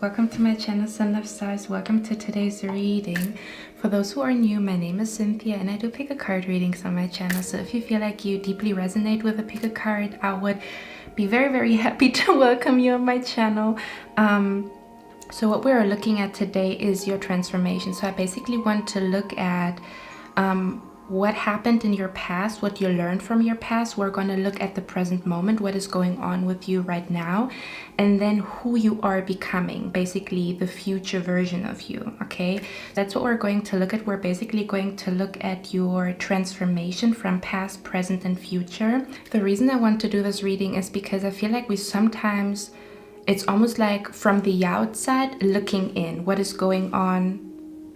welcome to my channel Sun Love Stars. Welcome to today's reading. For those who are new, my name is Cynthia and I do pick a card readings on my channel. So if you feel like you deeply resonate with a pick a card, I would be very happy to welcome you on my channel. So what we're looking at today is your transformation. So I basically want to look at what happened in your past, what you learned from your past. We're going to look at the present moment, what is going on with you right now, and then who you are becoming, basically the future version of you. Okay, that's what we're going to look at. We're basically going to look at your transformation from past, present, and future. The reason I want to do this reading is because I feel like we sometimes, it's almost like from the outside looking in, what is going on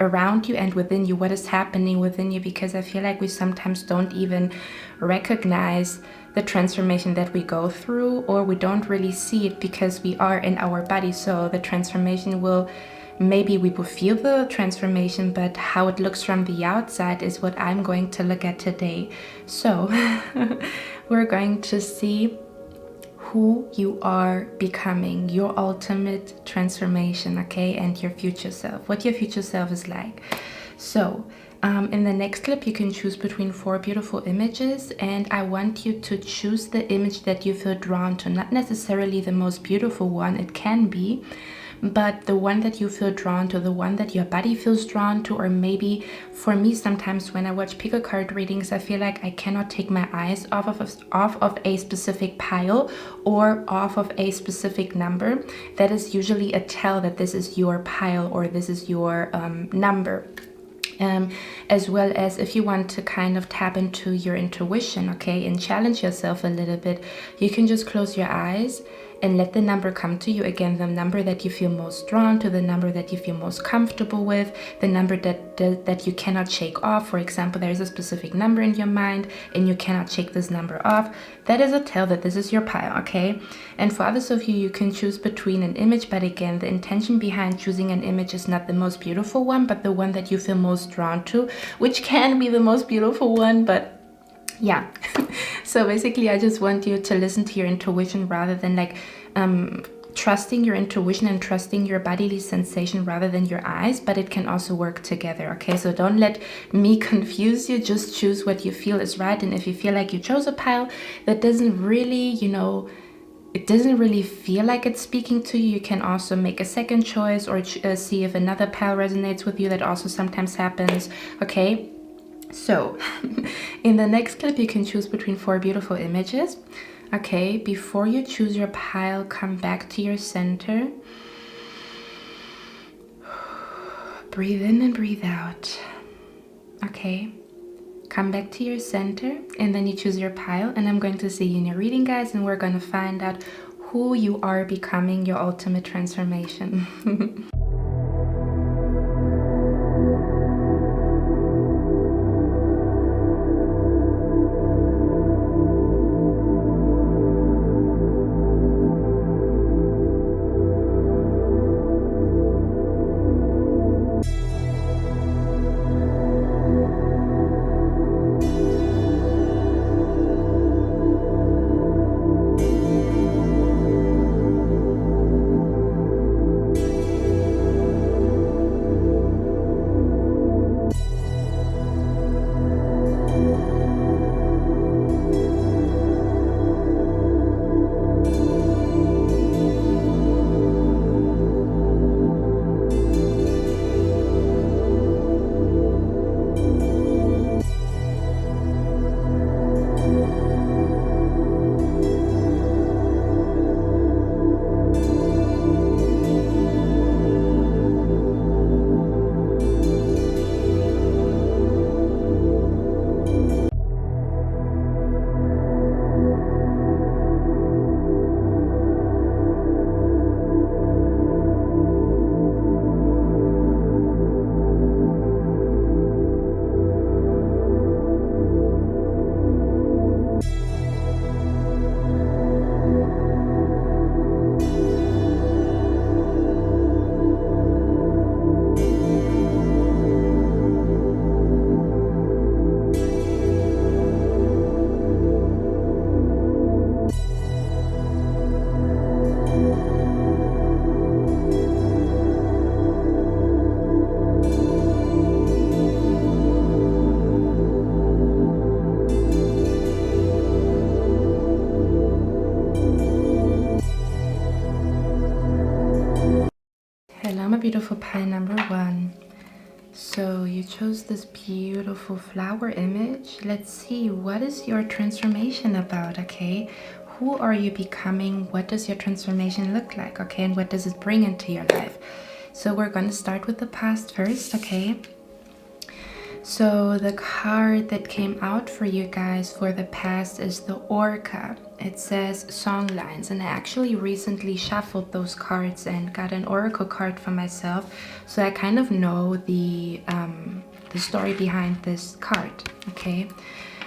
around you and within you, what is happening within you, because I feel like we sometimes don't even recognize the transformation that we go through, or we don't really see it because we are in our body. So the transformation will, maybe we will feel the transformation, but how it looks from the outside is what I'm going to look at today. So we're going to see who you are becoming, your ultimate transformation, okay, and your future self, what your future self is like. So in the next clip you can choose between 4 beautiful images, and I want you to choose the image that you feel drawn to, not necessarily the most beautiful one, it can be, but the one that you feel drawn to, the one that your body feels drawn to. Or maybe for me, sometimes when I watch pick a card readings, I feel like I cannot take my eyes off of a specific pile or off of a specific number. That is usually a tell that this is your pile or this is your number. As well as if you want to kind of tap into your intuition, okay, and challenge yourself a little bit, you can just close your eyes and let the number come to you. Again, the number that you feel most drawn to, the number that you feel most comfortable with, the number that you cannot shake off. For example, there is a specific number in your mind and you cannot shake this number off. That is a tell that this is your pile, okay? And for others of you, you can choose between an image, but again, the intention behind choosing an image is not the most beautiful one, but the one that you feel most drawn to, which can be the most beautiful one, but yeah. So basically I just want you to listen to your intuition rather than like trusting your intuition and trusting your bodily sensation rather than your eyes, but it can also work together, okay? So don't let me confuse you, just choose what you feel is right. And if you feel like you chose a pile that doesn't really, it doesn't really feel like it's speaking to you, you can also make a second choice or see if another pile resonates with you. That also sometimes happens, okay? So in the next clip you can choose between 4 beautiful images. Okay, before you choose your pile, come back to your center. Breathe in and breathe out. Okay, come back to your center and then you choose your pile, and I'm going to see you in your reading, guys, and we're going to find out who you are becoming, your ultimate transformation. pile number 1. So you chose this beautiful flower image. Let's see, what is your transformation about, okay? Who are you becoming? What does your transformation look like, okay? And what does it bring into your life? So we're going to start with the past first, okay? So the card that came out for you guys for the past is the Orca. It says song lines, and I actually recently shuffled those cards and got an oracle card for myself, so I kind of know the story behind this card, okay?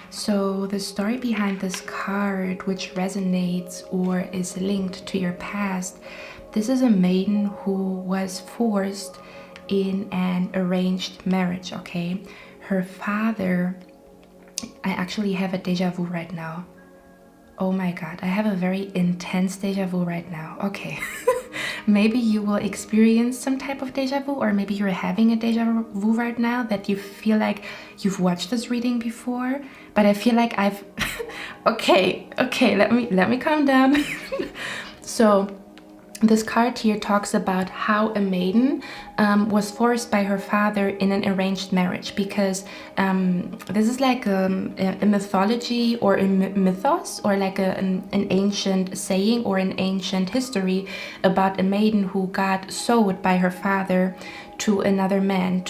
So the story behind this card, which resonates or is linked to your past, this is a maiden who was forced in an arranged marriage, okay? Her father, I actually have a deja vu right now. Oh my god, I have a very intense deja vu right now. Okay. Maybe you will experience some type of deja vu, or maybe you're having a deja vu right now that you feel like you've watched this reading before, but I feel like I've okay, let me calm down. So this card here talks about how a maiden was forced by her father in an arranged marriage, because this is like a mythology or a mythos, or like an ancient saying or an ancient history about a maiden who got sold by her father to another man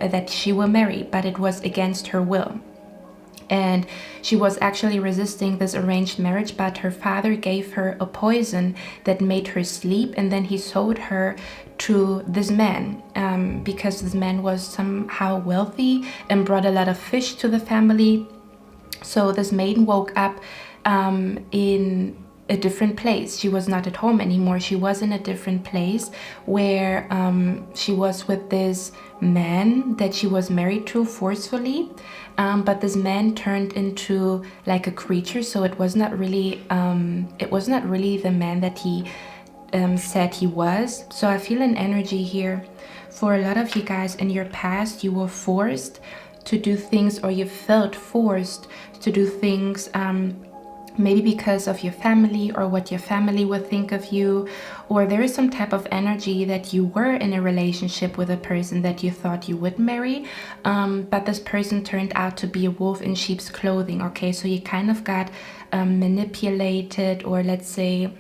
that she will marry, but it was against her will. And she was actually resisting this arranged marriage, but her father gave her a poison that made her sleep, and then he sold her to this man because this man was somehow wealthy and brought a lot of fish to the family. So this maiden woke up in a different place. She was not at home anymore. She was in a different place where she was with this man that she was married to forcefully, but this man turned into like a creature, so it was not really the man that he said he was. So I feel an energy here for a lot of you guys. In your past, you were forced to do things, or you felt forced to do things, maybe because of your family or what your family would think of you, or there is some type of energy that you were in a relationship with a person that you thought you would marry, but this person turned out to be a wolf in sheep's clothing, okay? So you kind of got manipulated, or let's say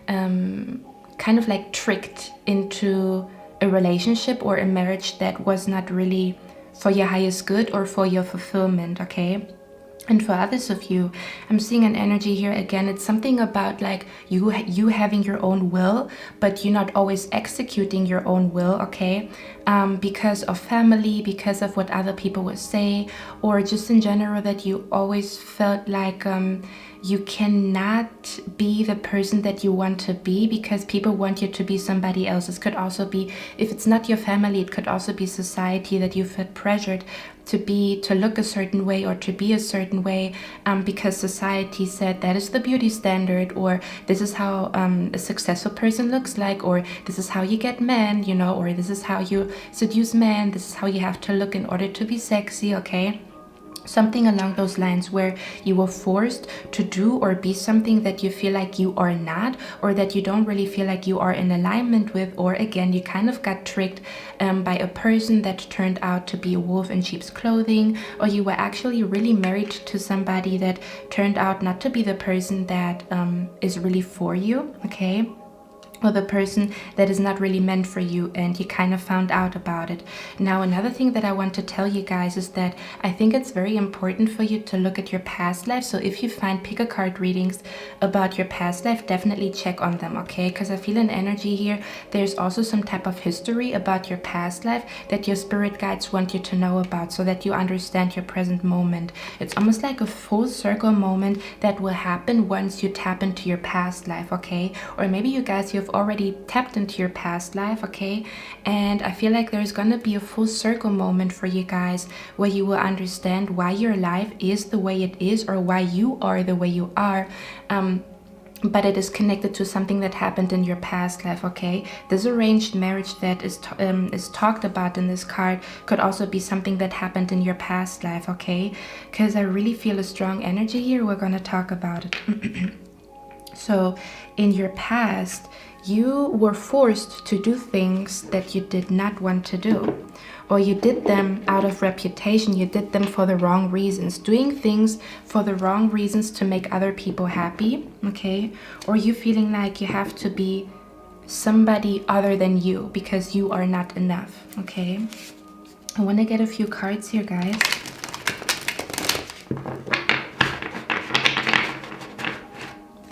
kind of like tricked into a relationship or a marriage that was not really for your highest good or for your fulfillment, okay? And for others of you, I'm seeing an energy here again. It's something about like you having your own will, but you're not always executing your own will, okay? Because of family, because of what other people would say, or just in general that you always felt like you cannot be the person that you want to be because people want you to be somebody else. This could also be, if it's not your family, it could also be society, that you felt pressured to look a certain way or to be a certain way because society said that is the beauty standard, or this is how a successful person looks like, or this is how you get men, you know, or this is how you seduce men, this is how you have to look in order to be sexy, okay? Something along those lines, where you were forced to do or be something that you feel like you are not, or that you don't really feel like you are in alignment with, or again, you kind of got tricked by a person that turned out to be a wolf in sheep's clothing, or you were actually really married to somebody that turned out not to be the person that is really for you, okay? Or the person that is not really meant for you, and you kind of found out about it. Now, another thing that I want to tell you guys is that I think it's very important for you to look at your past life. So if you find pick a card readings about your past life, definitely check on them, okay? Because I feel an energy here. There's also some type of history about your past life that your spirit guides want you to know about, so that you understand your present moment. It's almost like a full circle moment that will happen once you tap into your past life, okay? Or maybe you guys, you've already tapped into your past life, okay? And I feel like there's gonna be a full circle moment for you guys where you will understand why your life is the way it is, or why you are the way you are, but it is connected to something that happened in your past life, okay? This arranged marriage that is talked about in this card could also be something that happened in your past life, okay? Because I really feel a strong energy here. We're gonna talk about it. So in your past, You were forced to do things that you did not want to do, or you did them out of reputation. You did them for the wrong reasons, doing things for the wrong reasons to make other people happy, okay? Or you feeling like you have to be somebody other than you because you are not enough, okay? I want to get a few cards here, guys.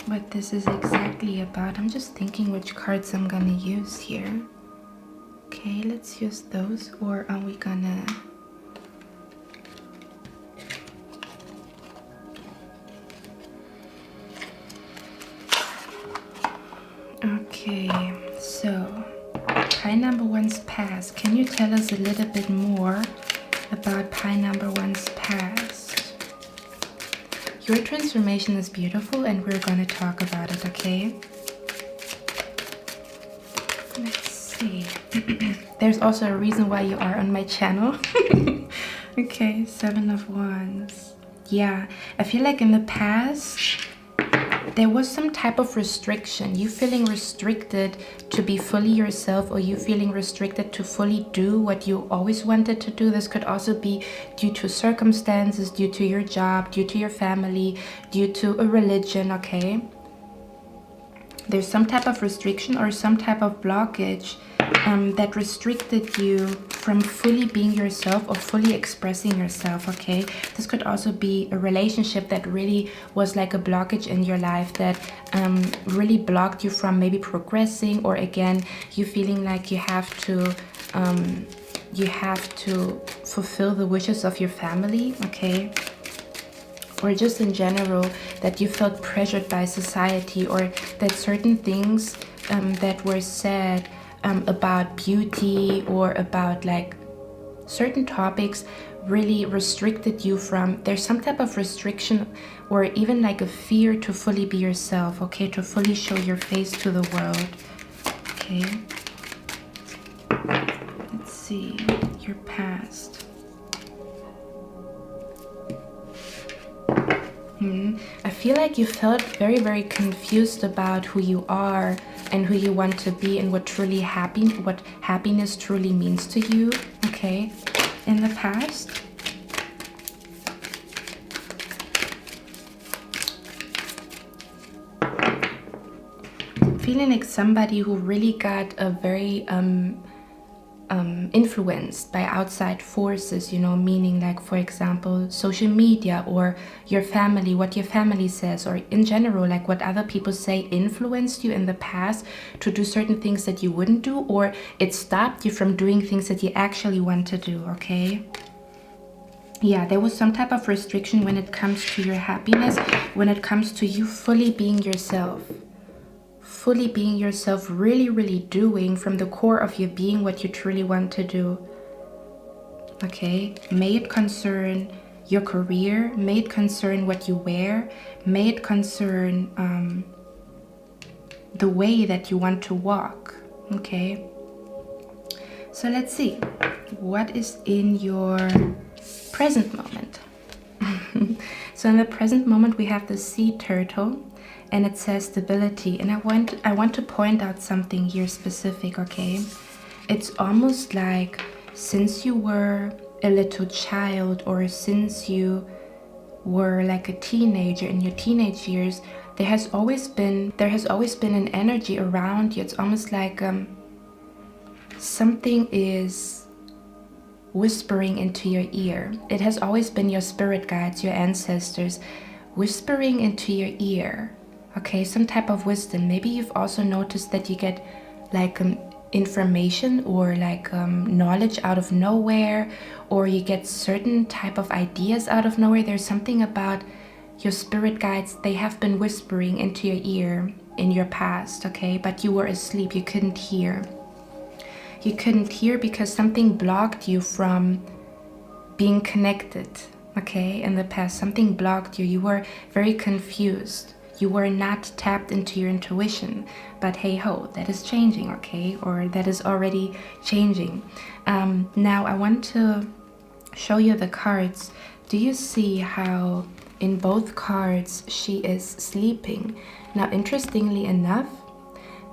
What this is exactly about. I'm just thinking which cards I'm gonna use here. Okay, let's use those, or are we gonna... Okay, so pie number one's past. Can you tell us a little bit more about pie number one's past? Your transformation is beautiful and we're gonna talk about it, okay? Let's see. There's also a reason why you are on my channel. Okay, 7 of Wands. Yeah, I feel like in the past there was some type of restriction. You feeling restricted to be fully yourself, or you feeling restricted to fully do what you always wanted to do. This could also be due to circumstances, due to your job, due to your family, due to a religion, okay? There's some type of restriction or some type of blockage that restricted you from fully being yourself or fully expressing yourself, okay? This could also be a relationship that really was like a blockage in your life that really blocked you from maybe progressing, or again, you feeling like you have to fulfill the wishes of your family, okay? Or just in general, that you felt pressured by society, or that certain things that were said about beauty or about like certain topics really restricted you from, there's some type of restriction or even like a fear to fully be yourself, okay, to fully show your face to the world, okay? Let's see, your past. I feel like you felt very, very confused about who you are and who you want to be and what happiness truly means to you, okay, in the past. Feeling like somebody who really got a very influenced by outside forces, you know, meaning like, for example, social media or your family, what your family says, or in general, like what other people say influenced you in the past to do certain things that you wouldn't do, or it stopped you from doing things that you actually want to do, okay? Yeah, there was some type of restriction when it comes to your happiness, when it comes to you fully being yourself. Fully being yourself, really, really doing from the core of your being what you truly want to do, okay? May it concern your career, may it concern what you wear, may it concern the way that you want to walk, okay? So let's see, what is in your present moment? So in the present moment we have the sea turtle, and it says stability, and I want to point out something here specific, okay? It's almost like since you were a little child, or since you were like a teenager in your teenage years, there has always been an energy around you. It's almost like something is whispering into your ear. It has always been your spirit guides, your ancestors, whispering into your ear. Okay, some type of wisdom. Maybe you've also noticed that you get like information or like knowledge out of nowhere, or you get certain type of ideas out of nowhere. There's something about your spirit guides. They have been whispering into your ear in your past, okay? But you were asleep, you couldn't hear. You couldn't hear because something blocked you from being connected, okay? In the past, something blocked you. You were very confused. You were not tapped into your intuition, but hey ho, that is changing, okay? Or that is already changing. Now I want to show you the cards. Do you see how in both cards she is sleeping? Now, interestingly enough,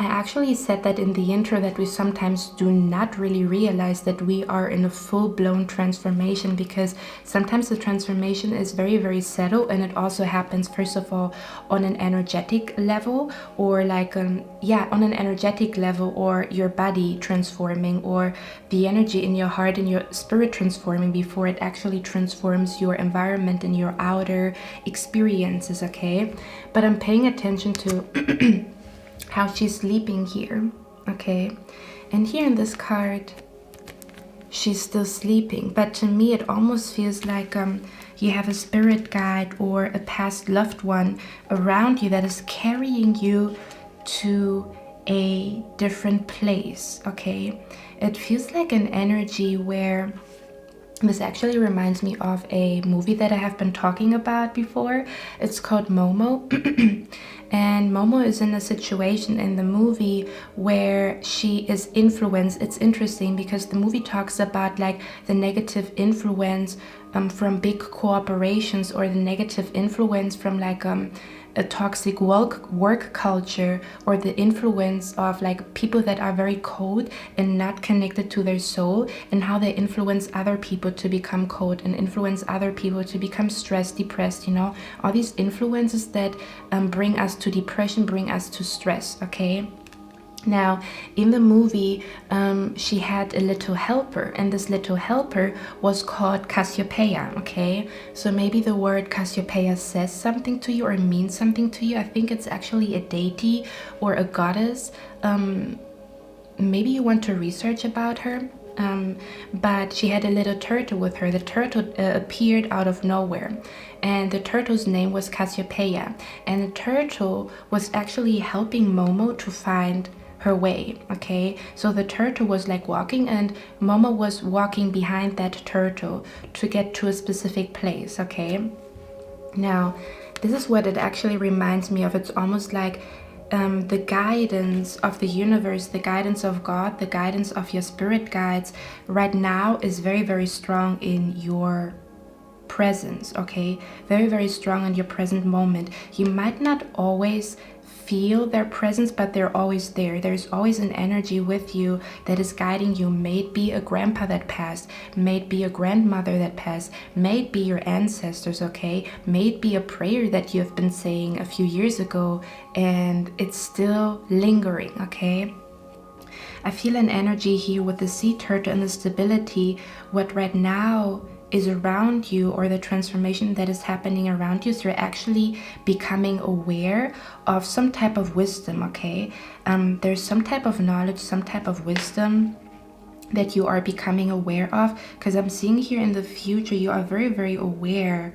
I actually said that in the intro, that we sometimes do not really realize that we are in a full-blown transformation, because sometimes the transformation is very, very subtle, and it also happens, first of all, on an energetic level, or like on an energetic level, or your body transforming, or the energy in your heart and your spirit transforming before it actually transforms your environment and your outer experiences, okay? But I'm paying attention to how she's sleeping here, okay? And here in this card, she's still sleeping, but to me it almost feels like you have a spirit guide or a past loved one around you that is carrying you to a different place, okay? It feels like an energy where this actually reminds me of a movie that I have been talking about before. It's called Momo. And Momo is in a situation in the movie where she is influenced. It's interesting because the movie talks about like the negative influence from big corporations, or the negative influence from like a toxic work culture, or the influence of like people that are very cold and not connected to their soul, and how they influence other people to become cold and influence other people to become stressed, depressed, you know, all these influences that bring us to depression, bring us to stress, okay? Now, in the movie, she had a little helper, and this little helper was called Cassiopeia, okay? So maybe the word Cassiopeia says something to you or means something to you. I think it's actually a deity or a goddess. Maybe you want to research about her. But she had a little turtle with her. The turtle appeared out of nowhere, and the turtle's name was Cassiopeia, and the turtle was actually helping Momo to find her way, okay? So the turtle was like walking, and Momo was walking behind that turtle to get to a specific place, okay? Now, this is what it actually reminds me of. It's almost like the guidance of the universe, the guidance of God, the guidance of your spirit guides right now is very, very strong in your presence, okay? Very, very strong in your present moment. You might not always feel their presence, but they're always there. There's always an energy with you that is guiding you. May it be a grandpa that passed, may it be a grandmother that passed, may it be your ancestors, okay? May it be a prayer that you have been saying a few years ago and it's still lingering, okay? I feel an energy here with the sea turtle and the stability. What right now is around you, or the transformation that is happening around you, so you're actually becoming aware of some type of wisdom, okay? There's some type of knowledge, some type of wisdom that you are becoming aware of, because I'm seeing here in the future you are very, very aware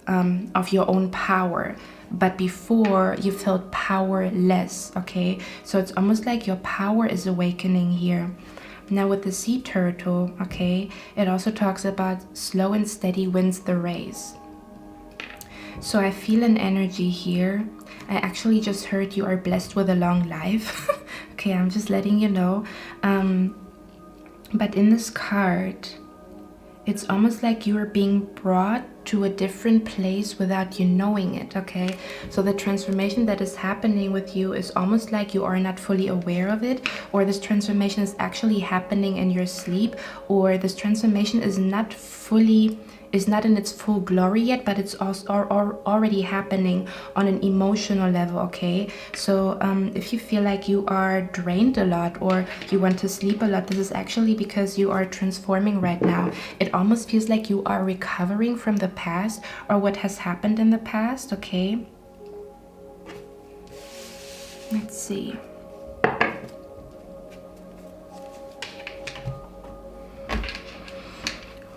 of your own power, but before you felt powerless, okay? So it's almost like your power is awakening here. Now with the sea turtle, okay, it also talks about slow and steady wins the race. So I feel an energy here. I actually just heard you are blessed with a long life. Okay, I'm just letting you know. But in this card, it's almost like you are being brought to a different place without you knowing it, okay? So the transformation that is happening with you is almost like you are not fully aware of it, or this transformation is actually happening in your sleep, or this transformation is not in its full glory yet, but it's also already happening on an emotional level, okay? So if you feel like you are drained a lot, or you want to sleep a lot, this is actually because you are transforming right now. It almost feels like you are recovering from the past, or what has happened in the past, okay? Let's see.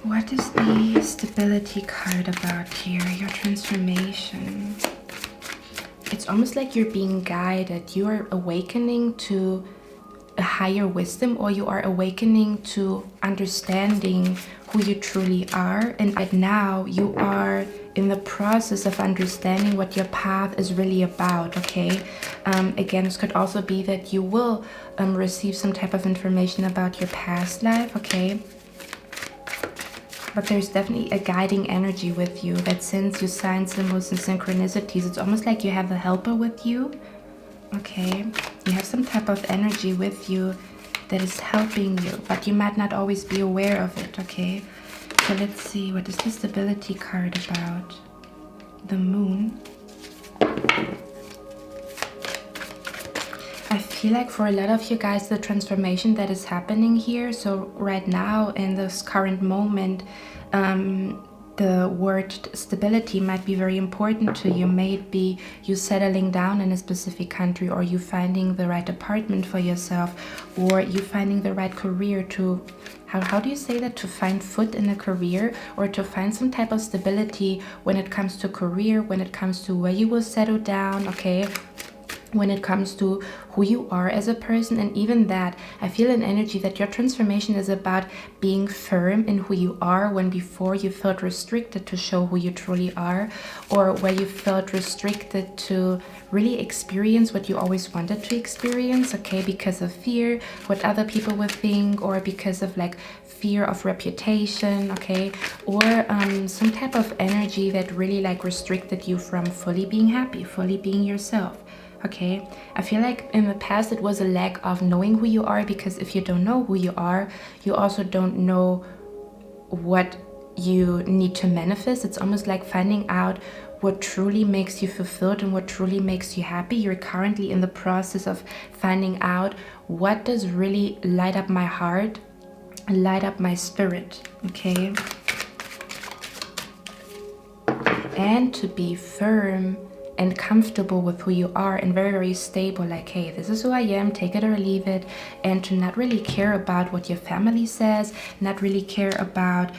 What is the stability card about here? Your transformation. It's almost like you're being guided. You are awakening to a higher wisdom, or you are awakening to understanding who you truly are. And right now you are in the process of understanding what your path is really about, okay? Again, this could also be that you will receive some type of information about your past life, okay? But there's definitely a guiding energy with you that sends you signs, symbols, and synchronicities. It's almost like you have a helper with you, okay? You have some type of energy with you that is helping you, but you might not always be aware of it, okay? So let's see, what is the stability card about? The Moon. I feel like for a lot of you guys, the transformation that is happening here, so right now in this current moment, the word stability might be very important to you. May it be you settling down in a specific country, or you finding the right apartment for yourself, or you finding the right career to, how do you say that, to find foot in a career, or to find some type of stability when it comes to career, when it comes to where you will settle down, okay? When it comes to who you are as a person. And even that, I feel an energy that your transformation is about being firm in who you are, when before you felt restricted to show who you truly are, or where you felt restricted to really experience what you always wanted to experience, okay, because of fear, what other people would think, or because of like fear of reputation, okay, or some type of energy that really like restricted you from fully being happy, fully being yourself. Okay, I feel like in the past it was a lack of knowing who you are, because if you don't know who you are, you also don't know what you need to manifest. It's almost like finding out what truly makes you fulfilled and what truly makes you happy. You're currently in the process of finding out what does really light up my heart, light up my spirit, okay? And to be firm and comfortable with who you are, and very, very stable, like, hey, this is who I am, take it or leave it, and to not really care about what your family says, not really care about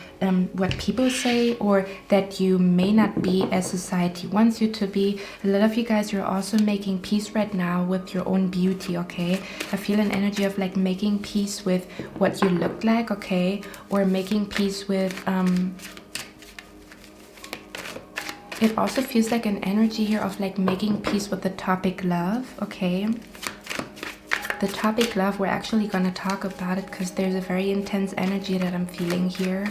what people say, or that you may not be as society wants you to be. A lot of you guys, you're also making peace right now with your own beauty, okay? I feel an energy of like making peace with what you look like, okay? Or making peace with it also feels like an energy here of like making peace with the topic love, okay? The topic love, we're actually gonna talk about it because there's a very intense energy that I'm feeling here.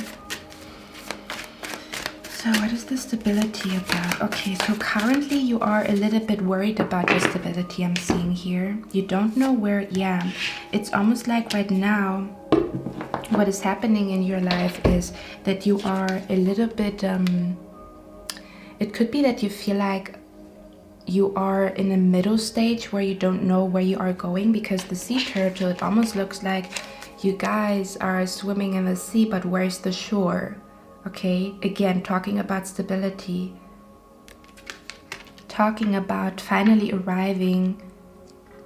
So what is the stability about? Okay, so currently you are a little bit worried about your stability, I'm seeing here. You don't know where, yeah. It's almost like right now, what is happening in your life is that you are a little bit, it could be that you feel like you are in a middle stage where you don't know where you are going, because the sea turtle, it almost looks like you guys are swimming in the sea, but where's the shore? Okay, again, talking about stability, talking about finally arriving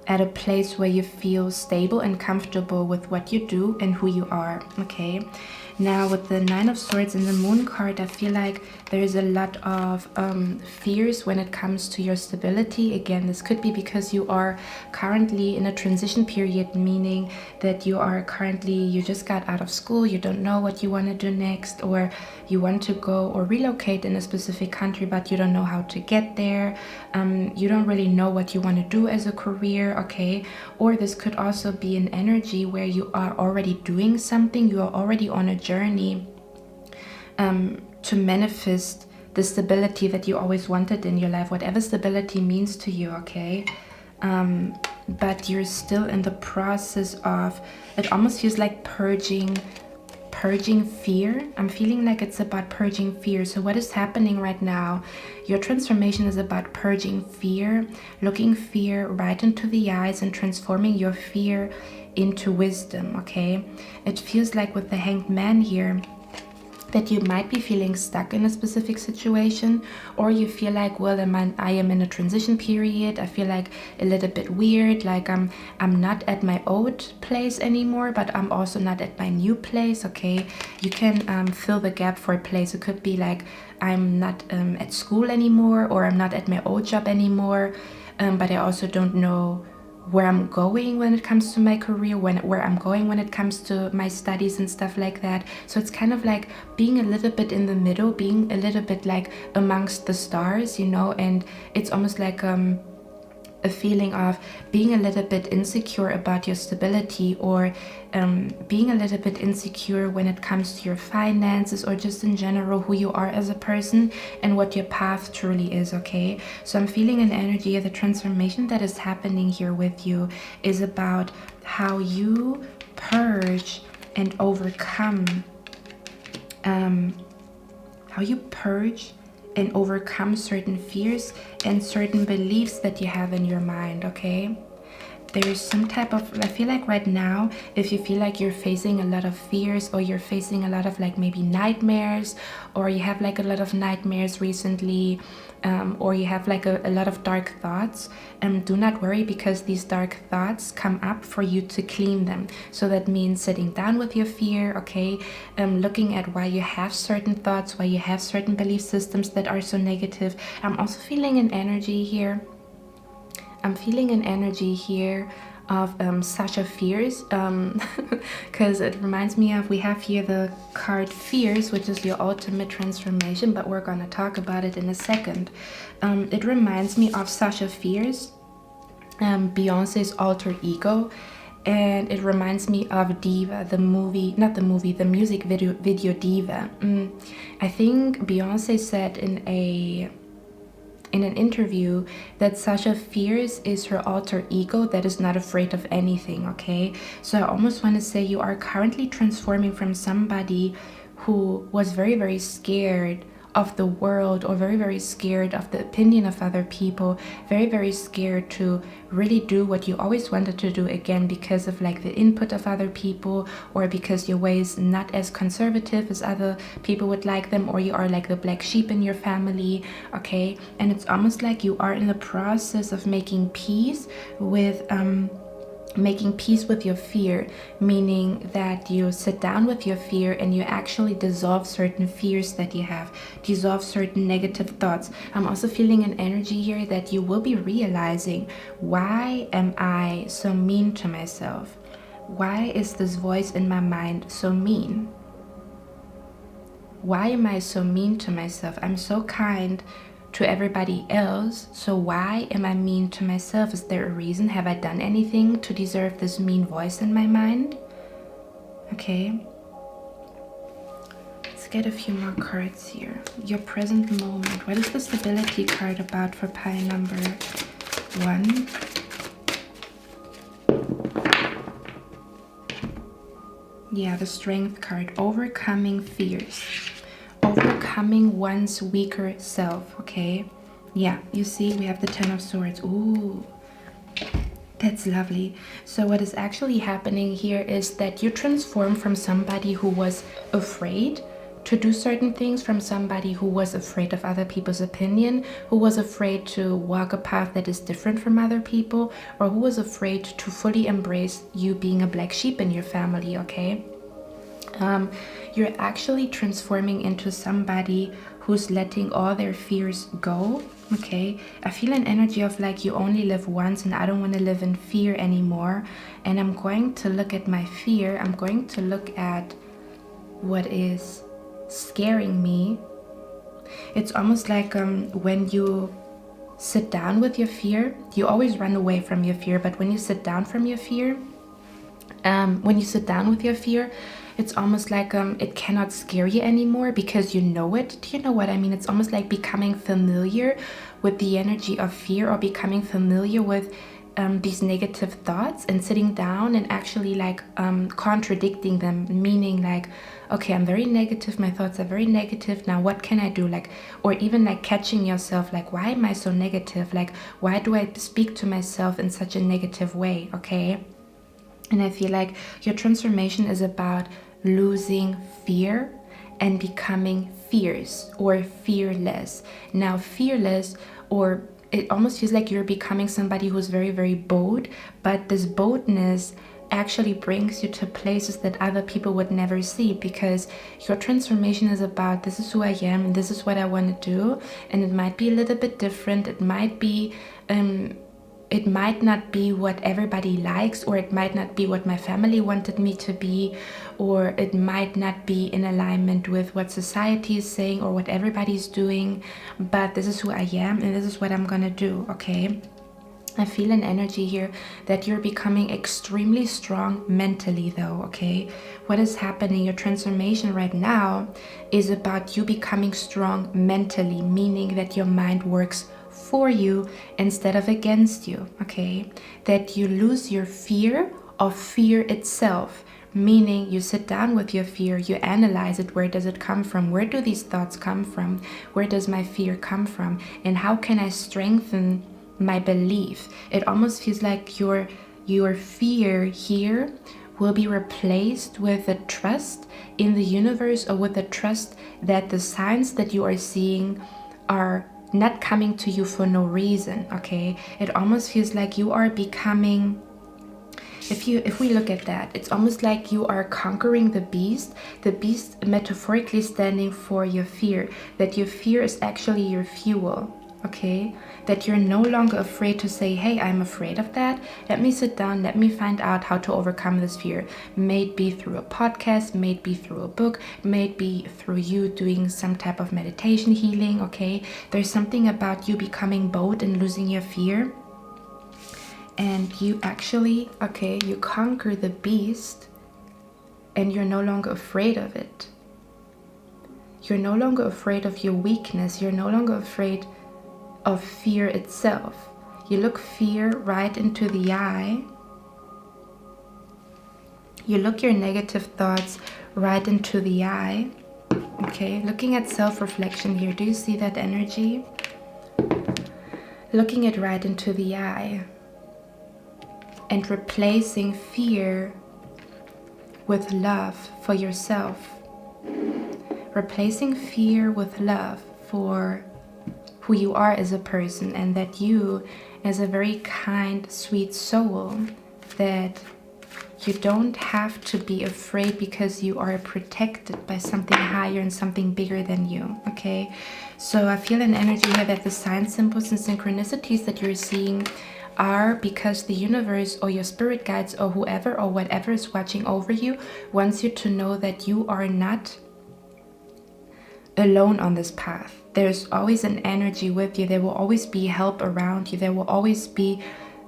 at a place where you feel stable and comfortable with what you do and who you are, okay? Now with the Nine of Swords and the Moon card, I feel like there is a lot of fears when it comes to your stability. Again, this could be because you are currently in a transition period, meaning that you are currently, you just got out of school, you don't know what you want to do next, or you want to go or relocate in a specific country, but you don't know how to get there. You don't really know what you want to do as a career, okay? Or this could also be an energy where you are already doing something, you are already on a journey to manifest the stability that you always wanted in your life, whatever stability means to you, okay? But you're still in the process of, it almost feels like purging fear. I'm feeling like it's about purging fear. So what is happening right now? Your transformation is about purging fear, looking fear right into the eyes and transforming your fear into wisdom, okay? It feels like with the Hanged Man here, that you might be feeling stuck in a specific situation, or you feel like, well, I am in a transition period. I feel like a little bit weird, like I'm not at my old place anymore, but I'm also not at my new place, okay? You can fill the gap for a place. It could be like I'm not at school anymore, or I'm not at my old job anymore, but I also don't know where I'm going when it comes to my career, where I'm going when it comes to my studies and stuff like that. So it's kind of like being a little bit in the middle, being a little bit like amongst the stars, you know, and it's almost like a feeling of being a little bit insecure about your stability, or being a little bit insecure when it comes to your finances, or just in general who you are as a person and what your path truly is, okay? So I'm feeling an energy of the transformation that is happening here with you is about how you purge and overcome, certain fears and certain beliefs that you have in your mind, okay? There is some type of, I feel like right now, if you feel like you're facing a lot of fears, or you're facing a lot of like maybe nightmares, or you have like a lot of nightmares recently, or you have like a lot of dark thoughts, do not worry, because these dark thoughts come up for you to clean them. So that means sitting down with your fear, okay, looking at why you have certain thoughts, why you have certain belief systems that are so negative. I'm also feeling an energy here. I'm feeling an energy here of Sasha Fierce, because it reminds me of, we have here the card Fears, which is your ultimate transformation, but we're gonna talk about it in a second. It reminds me of Sasha Fierce, Beyonce's alter ego, and it reminds me of Diva, the movie, not the movie, the music video Diva. I think Beyonce said in an interview that Sasha Fierce is her alter ego that is not afraid of anything, okay? So I almost want to say you are currently transforming from somebody who was very, very scared of the world, or very, very scared of the opinion of other people, very, very scared to really do what you always wanted to do again, because of like the input of other people, or because your ways not as conservative as other people would like them, or you are like the black sheep in your family, okay? And it's almost like you are in the process of making peace with your fear, meaning that you sit down with your fear and you actually dissolve certain fears that you have, dissolve certain negative thoughts. I'm also feeling an energy here that you will be realizing, why am I so mean to myself? Why is this voice in my mind so mean? Why am I so mean to myself? I'm so kind to everybody else, so why am I mean to myself? Is there a reason? Have I done anything to deserve this mean voice in my mind? Okay, let's get a few more cards here. Your present moment. What is the stability card about for pile number 1? Yeah, the strength card. Overcoming fears, overcoming one's weaker self, okay? Yeah, you see, we have the 10 of Swords. Ooh, that's lovely. So what is actually happening here is that you transform from somebody who was afraid to do certain things, from somebody who was afraid of other people's opinion, who was afraid to walk a path that is different from other people, or who was afraid to fully embrace you being a black sheep in your family, okay? You're actually transforming into somebody who's letting all their fears go, okay? I feel an energy of like, you only live once and I don't want to live in fear anymore. And I'm going to look at my fear. I'm going to look at what is scaring me. It's almost like when you sit down with your fear, you always run away from your fear. But when you sit down from your fear, with your fear, it's almost like it cannot scare you anymore because you know it. Do you know what I mean? It's almost like becoming familiar with the energy of fear, or becoming familiar with these negative thoughts, and sitting down and actually like contradicting them, meaning like, okay, I'm very negative, my thoughts are very negative, now what can I do? Like, or even like catching yourself, like, why am I so negative? Like, why do I speak to myself in such a negative way? Okay. And I feel like your transformation is about losing fear and becoming fierce or fearless. Now, fearless, or it almost feels like you're becoming somebody who's very, very bold, but this boldness actually brings you to places that other people would never see, because your transformation is about, this is who I am and this is what I want to do. And it might be a little bit different. It might be it might not be what everybody likes, or it might not be what my family wanted me to be, or it might not be in alignment with what society is saying or what everybody's doing, but this is who I am and this is what I'm gonna do, okay? I feel an energy here that you're becoming extremely strong mentally though, okay? What is happening, your transformation right now is about you becoming strong mentally, meaning that your mind works for you instead of against you, okay? That you lose your fear of fear itself, meaning you sit down with your fear, you analyze it. Where does it come from? Where do these thoughts come from? Where does my fear come from? And how can I strengthen my belief? It almost feels like your fear here will be replaced with a trust in the universe, or with a trust that the signs that you are seeing are not coming to you for no reason, okay? It almost feels like you are becoming, if we look at that, it's almost like you are conquering the beast metaphorically standing for your fear, that your fear is actually your fuel, okay? That you're no longer afraid to say, hey, I'm afraid of that. Let me sit down, let me find out how to overcome this fear. May it be through a podcast, may it be through a book, may it be through you doing some type of meditation healing, okay? There's something about you becoming bold and losing your fear. And you actually, okay, you conquer the beast and you're no longer afraid of it. You're no longer afraid of your weakness. You're no longer afraid of fear itself. You look fear right into the eye. You look your negative thoughts right into the eye. Okay, looking at self-reflection here. Do you see that energy? Looking it right into the eye and replacing fear with love for yourself. Replacing fear with love for who you are as a person, and that you as a very kind, sweet soul, that you don't have to be afraid because you are protected by something higher and something bigger than you, okay? So I feel an energy here that the sign symbols and synchronicities that you're seeing are because the universe or your spirit guides or whoever or whatever is watching over you wants you to know that you are not alone on this path. There's always an energy with you. There will always be help around you. There will always be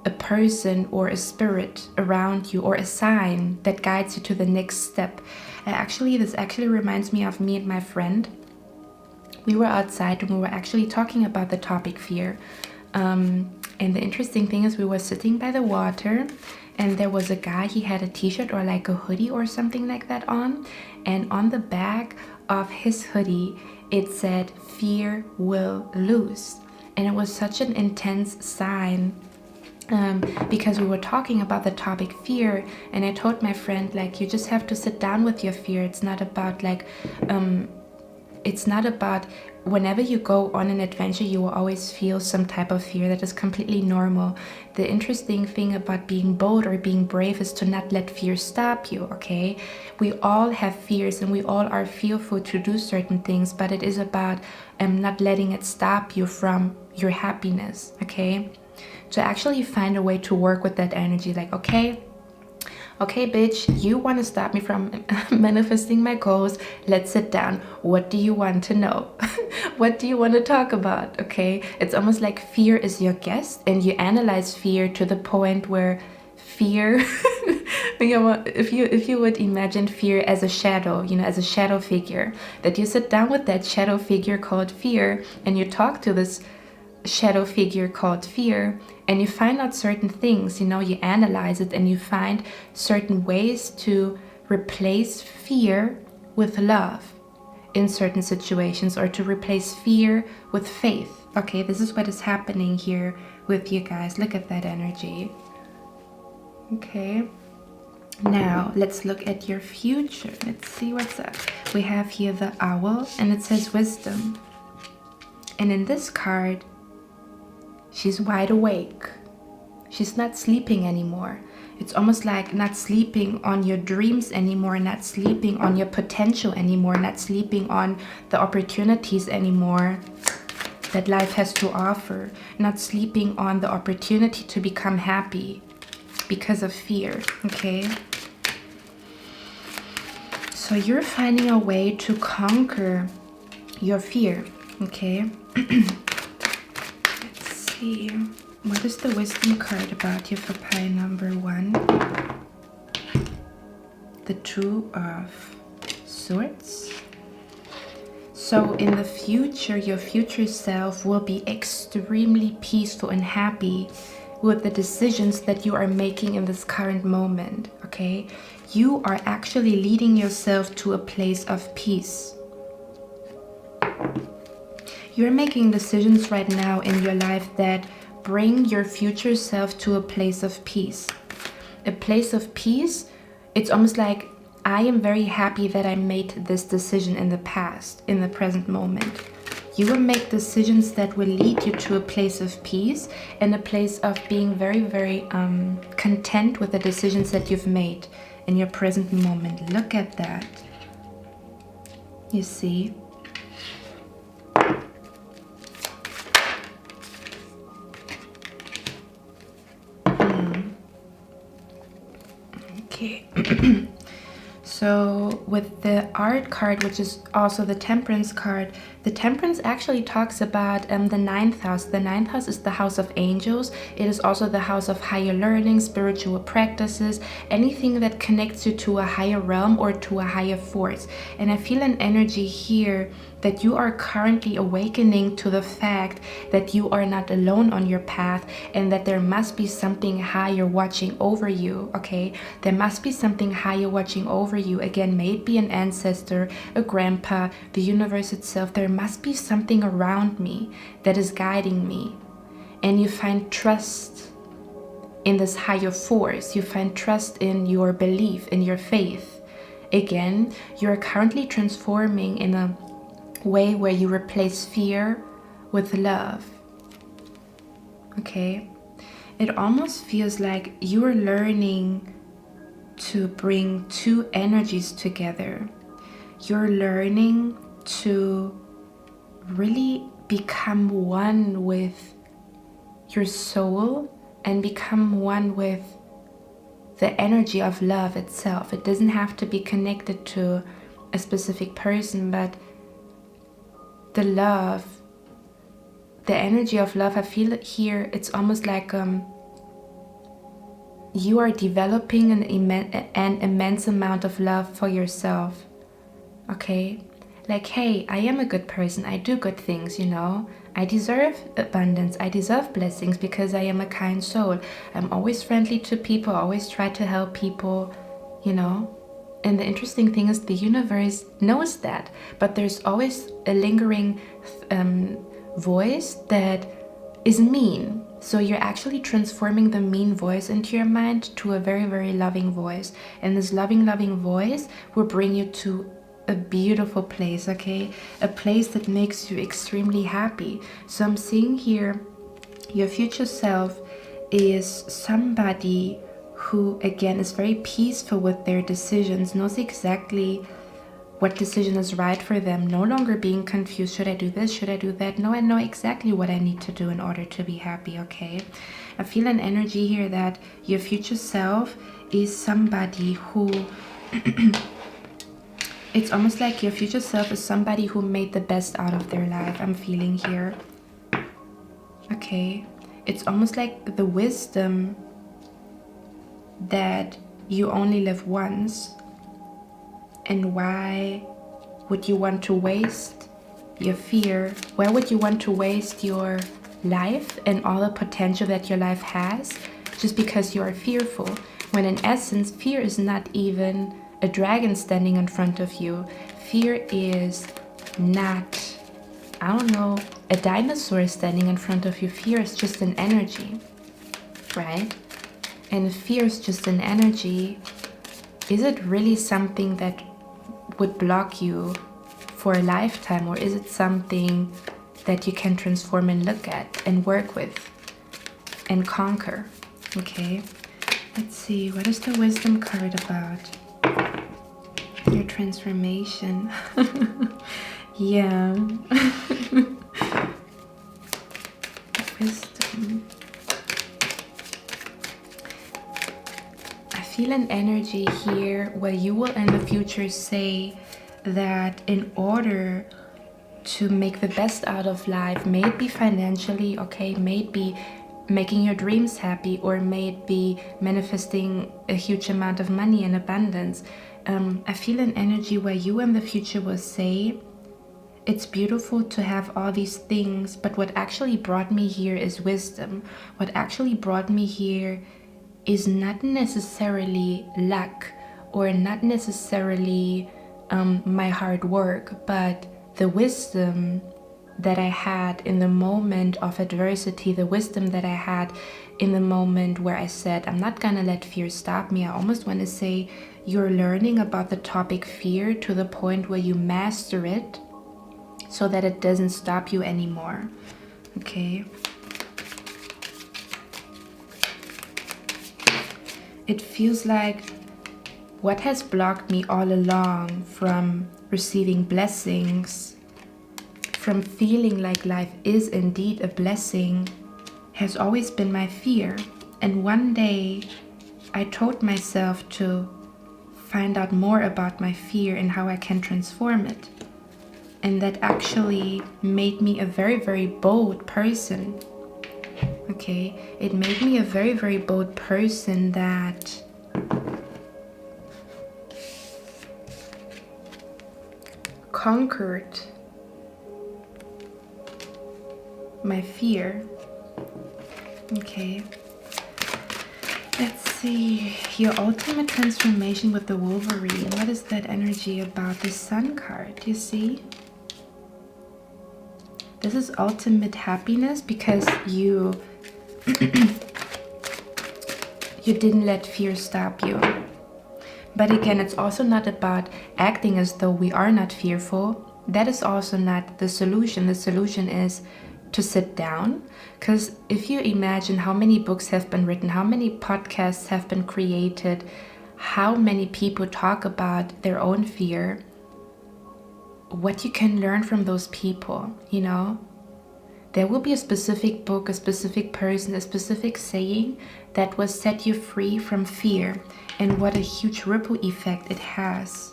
a person or a spirit around you, or a sign that guides you to the next step. This actually reminds me of me and my friend. We were outside and we were actually talking about the topic fear. And the interesting thing is we were sitting by the water and there was a guy, he had a t-shirt or like a hoodie or something like that on. And on the back of his hoodie, it said, "Fear will lose." And it was such an intense sign because we were talking about the topic fear. And I told my friend, like, you just have to sit down with your fear. It's not about like, it's not about whenever you go on an adventure, you will always feel some type of fear. That is completely normal. The interesting thing about being bold or being brave is to not let fear stop you, okay? We all have fears and we all are fearful to do certain things, but it is about not letting it stop you from your happiness, okay? To actually find a way to work with that energy, like, okay, bitch, you want to stop me from manifesting my goals. Let's sit down. What do you want to know? What do you want to talk about? Okay, it's almost like fear is your guest and you analyze fear to the point where fear, if you would imagine fear as a shadow, as a shadow figure, that you sit down with that shadow figure called fear and you talk to this shadow figure called fear, and you find out certain things, you analyze it and you find certain ways to replace fear with love in certain situations, or to replace fear with faith. Okay, this is what is happening here with you guys. Look at that energy. Okay, now let's look at your future. Let's see what's up. We have here the owl and it says wisdom, and in this card she's wide awake. She's not sleeping anymore. It's almost like not sleeping on your dreams anymore, not sleeping on your potential anymore, not sleeping on the opportunities anymore that life has to offer, not sleeping on the opportunity to become happy because of fear, okay? So you're finding a way to conquer your fear, okay? Let's see. What is the wisdom card about you for pile number 1? The Two of Swords. So in the future, your future self will be extremely peaceful and happy with the decisions that you are making in this current moment, okay? You are actually leading yourself to a place of peace. You're making decisions right now in your life that bring your future self to a place of peace. A place of peace, it's almost like, I am very happy that I made this decision in the past, in the present moment. You will make decisions that will lead you to a place of peace and a place of being very, very content with the decisions that you've made in your present moment. Look at that. You see? Okay. So with the art card, which is also the temperance card, the temperance actually talks about the 9th house. The 9th house is the house of angels. It is also the house of higher learning, spiritual practices, anything that connects you to a higher realm or to a higher force. And I feel an energy here that you are currently awakening to the fact that you are not alone on your path and that there must be something higher watching over you, okay? There must be something higher watching over you. Again, may it be an ancestor, a grandpa, the universe itself. There must be something around me that is guiding me. And you find trust in this higher force. You find trust in your belief, in your faith. Again, you're currently transforming in a way where you replace fear with love. Okay? It almost feels like you're learning to bring two energies together. You're learning to really become one with your soul and become one with the energy of love itself. It doesn't have to be connected to a specific person, but the love, the energy of love, I feel it here. It's almost like you are developing an immense amount of love for yourself. Okay? Like, hey, I am a good person. I do good things, you know. I deserve abundance. I deserve blessings because I am a kind soul. I'm always friendly to people. I always try to help people, you know. And the interesting thing is the universe knows that, but there's always a lingering voice that is mean. So you're actually transforming the mean voice into your mind to a very, very loving voice. And this loving voice will bring you to a beautiful place, okay? A place that makes you extremely happy. So I'm seeing here, your future self is somebody who, again, is very peaceful with their decisions, knows exactly what decision is right for them, no longer being confused. Should I do this? Should I do that? No, I know exactly what I need to do in order to be happy, okay? I feel an energy here that your future self is somebody who... It's almost like your future self is somebody who made the best out of their life, I'm feeling here. Okay? It's almost like the wisdom that you only live once, and why would you want to waste your fear? Why would you want to waste your life and all the potential that your life has just because you are fearful? When in essence, fear is not even a dragon standing in front of you. Fear is not, I don't know, a dinosaur standing in front of you. Fear is just an energy, right? And if fear is just an energy, is it really something that would block you for a lifetime, or is it something that you can transform and look at and work with and conquer? Okay, let's see, what is the wisdom card about? Your transformation. Yeah. Wisdom. Feel an energy here where you will in the future say that in order to make the best out of life, may it be financially, okay, may it be making your dreams happy, or may it be manifesting a huge amount of money and abundance. I feel an energy where you in the future will say, it's beautiful to have all these things, but what actually brought me here is wisdom. What actually brought me here is not necessarily luck, or not necessarily my hard work, but the wisdom that I had in the moment of adversity, the wisdom that I had in the moment where I said, I'm not gonna let fear stop me. I almost want to say you're learning about the topic fear to the point where you master it so that it doesn't stop you anymore. Okay. It feels like what has blocked me all along from receiving blessings, from feeling like life is indeed a blessing, has always been my fear. And one day I told myself to find out more about my fear and how I can transform it. And that actually made me a very, very bold person. Okay, it made me a very, very bold person that conquered my fear. Okay, let's see. Your ultimate transformation with the Wolverine. What is that energy about? The Sun card, you see? This is ultimate happiness because you didn't let fear stop you. But again, it's also not about acting as though we are not fearful. That is also not the solution. The solution is to sit down. Because if you imagine how many books have been written, how many podcasts have been created, how many people talk about their own fear, what you can learn from those people, you know? There will be a specific book, a specific person, a specific saying that will set you free from fear, and what a huge ripple effect it has.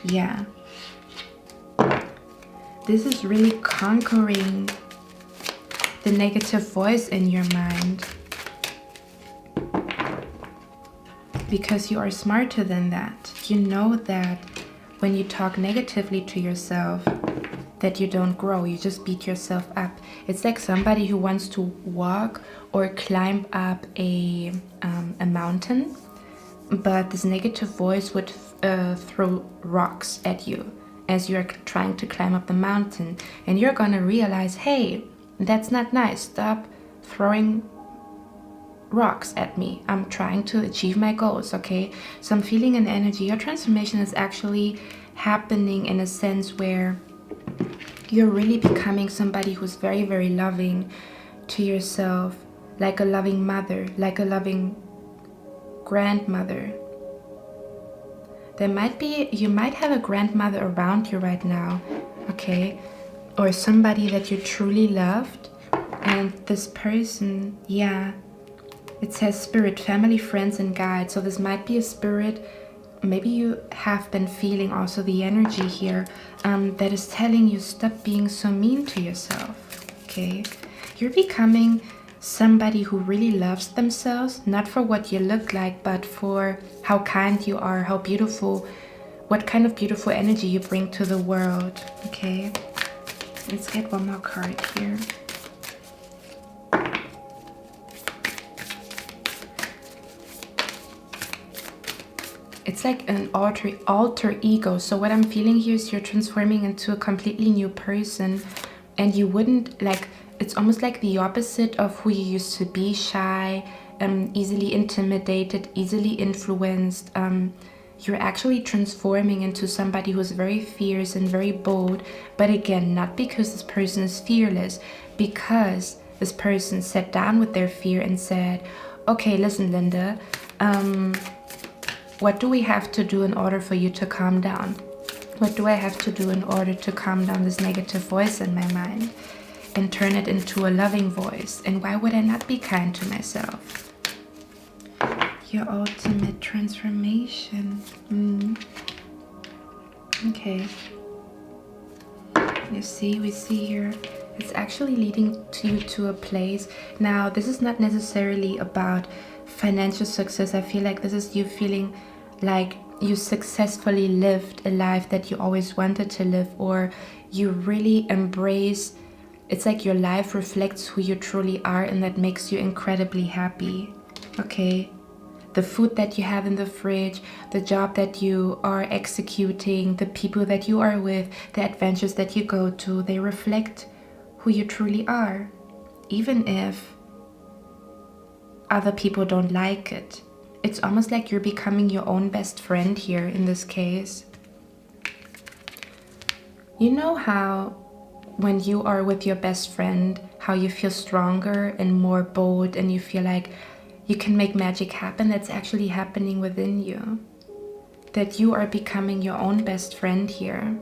Yeah. This is really conquering the negative voice in your mind, because you are smarter than that. You know that when you talk negatively to yourself, that you don't grow, you just beat yourself up. It's like somebody who wants to walk or climb up a mountain, but this negative voice would throw rocks at you as you're trying to climb up the mountain, and you're gonna realize, hey, that's not nice, stop throwing rocks at me. I'm trying to achieve my goals. Okay, so I'm feeling an energy. Your transformation is actually happening in a sense where you're really becoming somebody who's very, very loving to yourself, like a loving mother, like a loving grandmother. You might have a grandmother around you right now, okay, or somebody that you truly loved, and this person, yeah, it says spirit, family, friends, and guides. So this might be a spirit. Maybe you have been feeling also the energy here that is telling you, stop being so mean to yourself. Okay, you're becoming somebody who really loves themselves, not for what you look like, but for how kind you are, how beautiful, what kind of beautiful energy you bring to the world. Okay, let's get one more card here. It's like an alter ego. So what I'm feeling here is you're transforming into a completely new person, and you wouldn't like, it's almost like the opposite of who you used to be, shy, easily intimidated, easily influenced. You're actually transforming into somebody who's very fierce and very bold, but again, not because this person is fearless, because this person sat down with their fear and said, okay, listen, Linda, what do we have to do in order for you to calm down? What do I have to do in order to calm down this negative voice in my mind and turn it into a loving voice? And why would I not be kind to myself? Your ultimate transformation. Okay. You see, we see here It's actually leading you to a place. Now, this is not necessarily about financial success. I feel like this is you feeling like you successfully lived a life that you always wanted to live, or you really embrace. It's like your life reflects who you truly are, and that makes you incredibly happy. Okay, the food that you have in the fridge, the job that you are executing, the people that you are with, the adventures that you go to, they reflect who you truly are, even if other people don't like it. It's almost like you're becoming your own best friend here in this case. You know how when you are with your best friend, how you feel stronger and more bold, and you feel like you can make magic happen? That's actually happening within you. That you are becoming your own best friend here.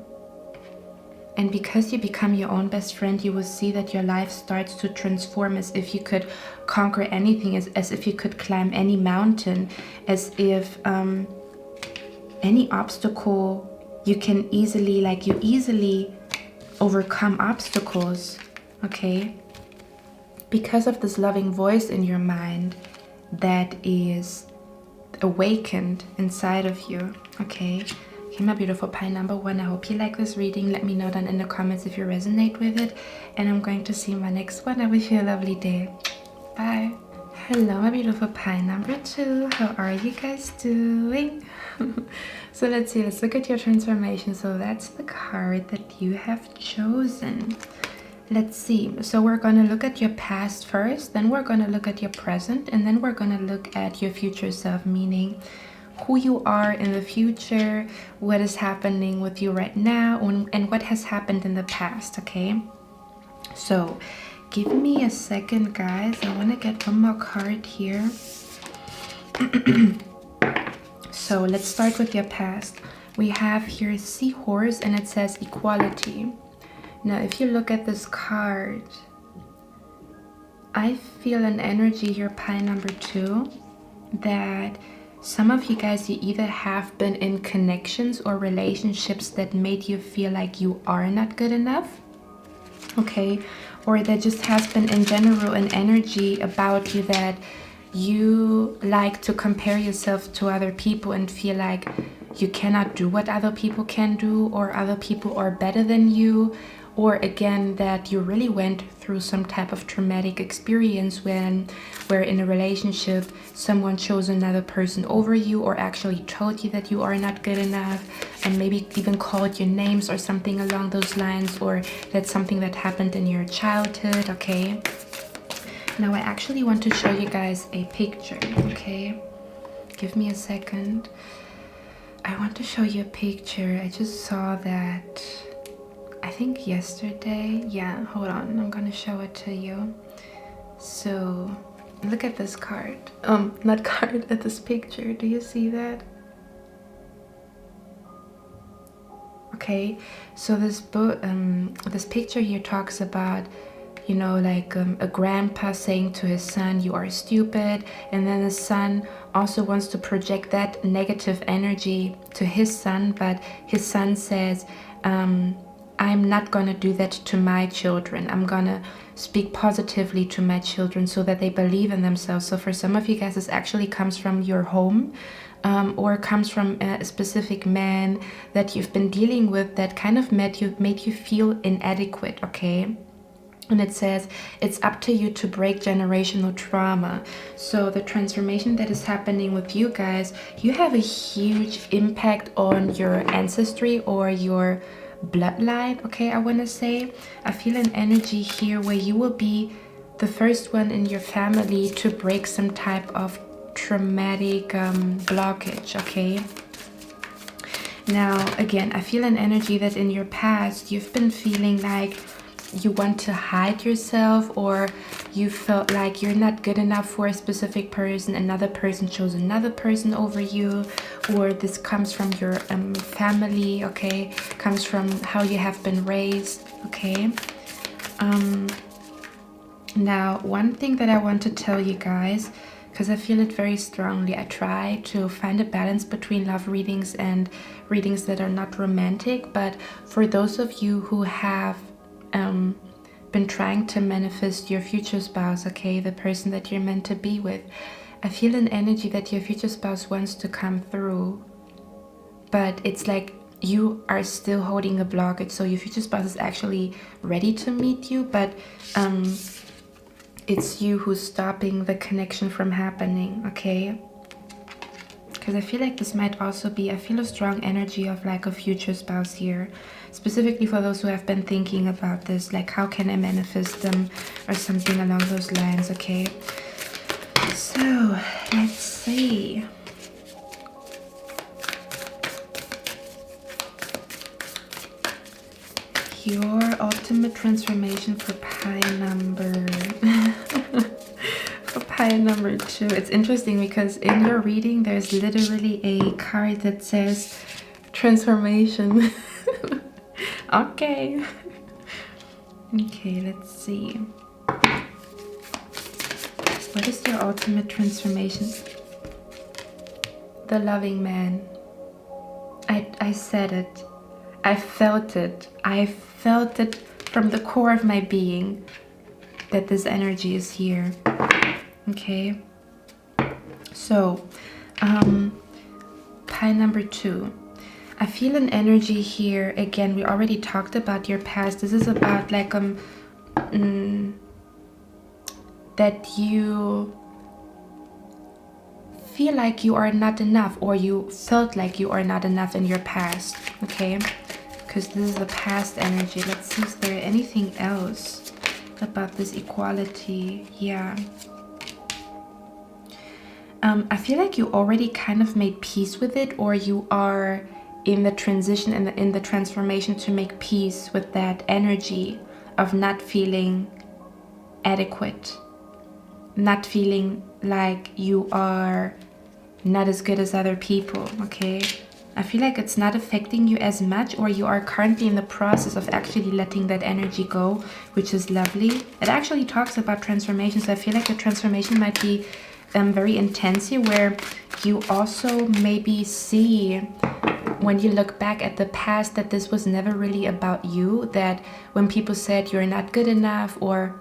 And because you become your own best friend, you will see that your life starts to transform, as if you could conquer anything, as if you could climb any mountain, as if any obstacle you can easily, like you easily overcome obstacles, okay? Because of this loving voice in your mind that is awakened inside of you, okay? Okay, my beautiful pie number 1, I hope you like this reading. Let me know down in the comments if you resonate with it, and I'm going to see you in my next one. I wish you a lovely day. Bye. Hello, my beautiful pie number 2. How are you guys doing? So let's see, let's look at your transformation. So that's the card that you have chosen. Let's see, so we're going to look at your past first, then we're going to look at your present, and then we're going to look at your future self, meaning who you are in the future, what is happening with you right now, and what has happened in the past, okay? So give me a second, guys. I want to get one more card here. So let's start with your past. We have here seahorse, and it says equality. Now, if you look at this card, I feel an energy here, pie number 2, that some of you guys, you either have been in connections or relationships that made you feel like you are not good enough, okay? Or there just has been in general an energy about you that you like to compare yourself to other people and feel like you cannot do what other people can do, or other people are better than you. Or again, that you really went through some type of traumatic experience where in a relationship someone chose another person over you, or actually told you that you are not good enough, and maybe even called your names or something along those lines, or that's something that happened in your childhood, okay? Now I actually want to show you guys a picture, okay? Give me a second. I want to show you a picture. I just saw that, I think yesterday. Yeah, hold on, I'm gonna show it to you. So look at this card. Not card, at this picture. Do you see that? Okay, so this book, this picture here talks about, you know, like a grandpa saying to his son, you are stupid, and then the son also wants to project that negative energy to his son, but his son says, I'm not gonna do that to my children. I'm gonna speak positively to my children so that they believe in themselves. So for some of you guys, this actually comes from your home, or comes from a specific man that you've been dealing with that kind of made you feel inadequate, okay? And it says, it's up to you to break generational trauma. So the transformation that is happening with you guys, you have a huge impact on your ancestry or your bloodline, okay? I want to say, I feel an energy here where you will be the first one in your family to break some type of traumatic blockage, okay? Now, again, I feel an energy that in your past, you've been feeling like you want to hide yourself, or you felt like you're not good enough for a specific person, another person chose another person over you, or this comes from your family, okay, comes from how you have been raised, okay? Now, one thing that I want to tell you guys, because I feel it very strongly, I try to find a balance between love readings and readings that are not romantic, but for those of you who have been trying to manifest your future spouse, okay, the person that you're meant to be with. I feel an energy that your future spouse wants to come through, but it's like you are still holding a blockage. So your future spouse is actually ready to meet you, but it's you who's stopping the connection from happening, okay? Because I feel like this might also be, I feel a strong energy of like a future spouse here, specifically for those who have been thinking about this, like how can I manifest them or something along those lines, okay? So let's see. Your ultimate transformation for pie number for pie number 2. It's interesting because in your reading there's literally a card that says transformation. Okay, let's see. What is your ultimate transformation? The loving man. I said it. I felt it. I felt it from the core of my being that this energy is here. Okay. So, pie number 2. I feel an energy here. Again, we already talked about your past. This is about like that you feel like you are not enough, or you felt like you are not enough in your past, okay? Because this is the past energy. Let's see, is there anything else about this equality? Yeah. I feel like you already kind of made peace with it, or you are in the transition and in the transformation to make peace with that energy of not feeling adequate, not feeling like you are not as good as other people, okay? I feel like it's not affecting you as much, or you are currently in the process of actually letting that energy go, which is lovely. It actually talks about transformation, so I feel like the transformation might be very intense here, where you also maybe see, when you look back at the past, that this was never really about you, that when people said you're not good enough, or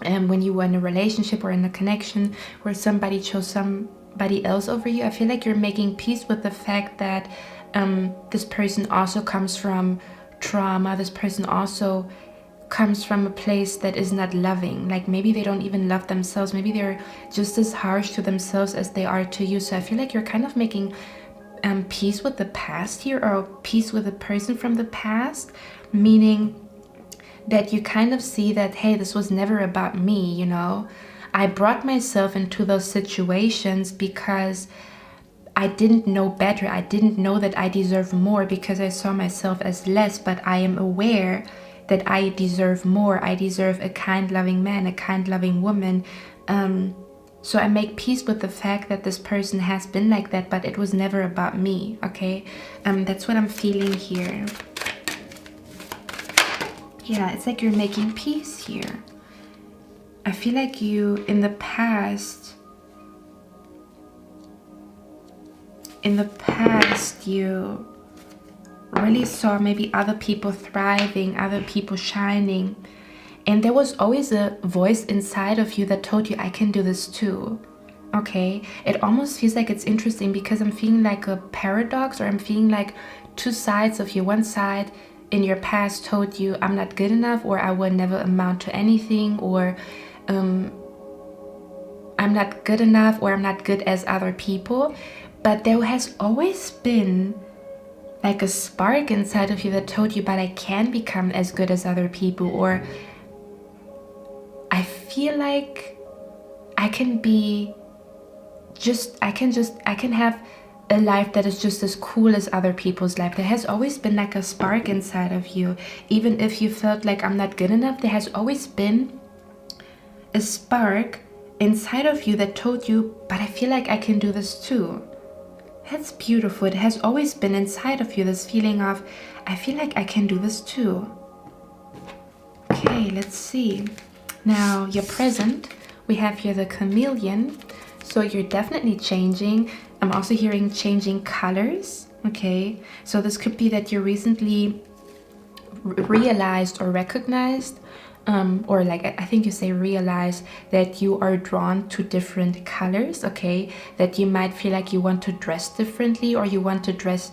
when you were in a relationship or in a connection where somebody chose somebody else over you, I feel like you're making peace with the fact that this person also comes from trauma. This person also comes from a place that is not loving. Like maybe they don't even love themselves. Maybe they're just as harsh to themselves as they are to you. So I feel like you're kind of making peace with the past here, or peace with a person from the past, meaning that you kind of see that, hey, this was never about me, you know. I brought myself into those situations because I didn't know better. I didn't know that I deserve more because I saw myself as less, but I am aware that I deserve more. I deserve a kind, loving man, a kind, loving woman. So I make peace with the fact that this person has been like that, but it was never about me, okay? That's what I'm feeling here. Yeah, it's like you're making peace here. I feel like you, in the past, you really saw maybe other people thriving, other people shining. And there was always a voice inside of you that told you, I can do this too. Okay? It almost feels like it's interesting because I'm feeling like a paradox, or I'm feeling like two sides of you. One side in your past told you, I'm not good enough, or I will never amount to anything, or I'm not good enough, or I'm not good as other people. But there has always been like a spark inside of you that told you, but I can become as good as other people, or I feel like I can have a life that is just as cool as other people's life. There has always been like a spark inside of you. Even if you felt like I'm not good enough, there has always been a spark inside of you that told you, but I feel like I can do this too. That's beautiful. It has always been inside of you, this feeling of, I feel like I can do this too. Okay, let's see. Now, your present, we have here the chameleon. So you're definitely changing. I'm also hearing changing colors. Okay, so this could be that you recently realized or recognized or like I think you say realize that you are drawn to different colors, okay? That you might feel like you want to dress differently, or you want to dress,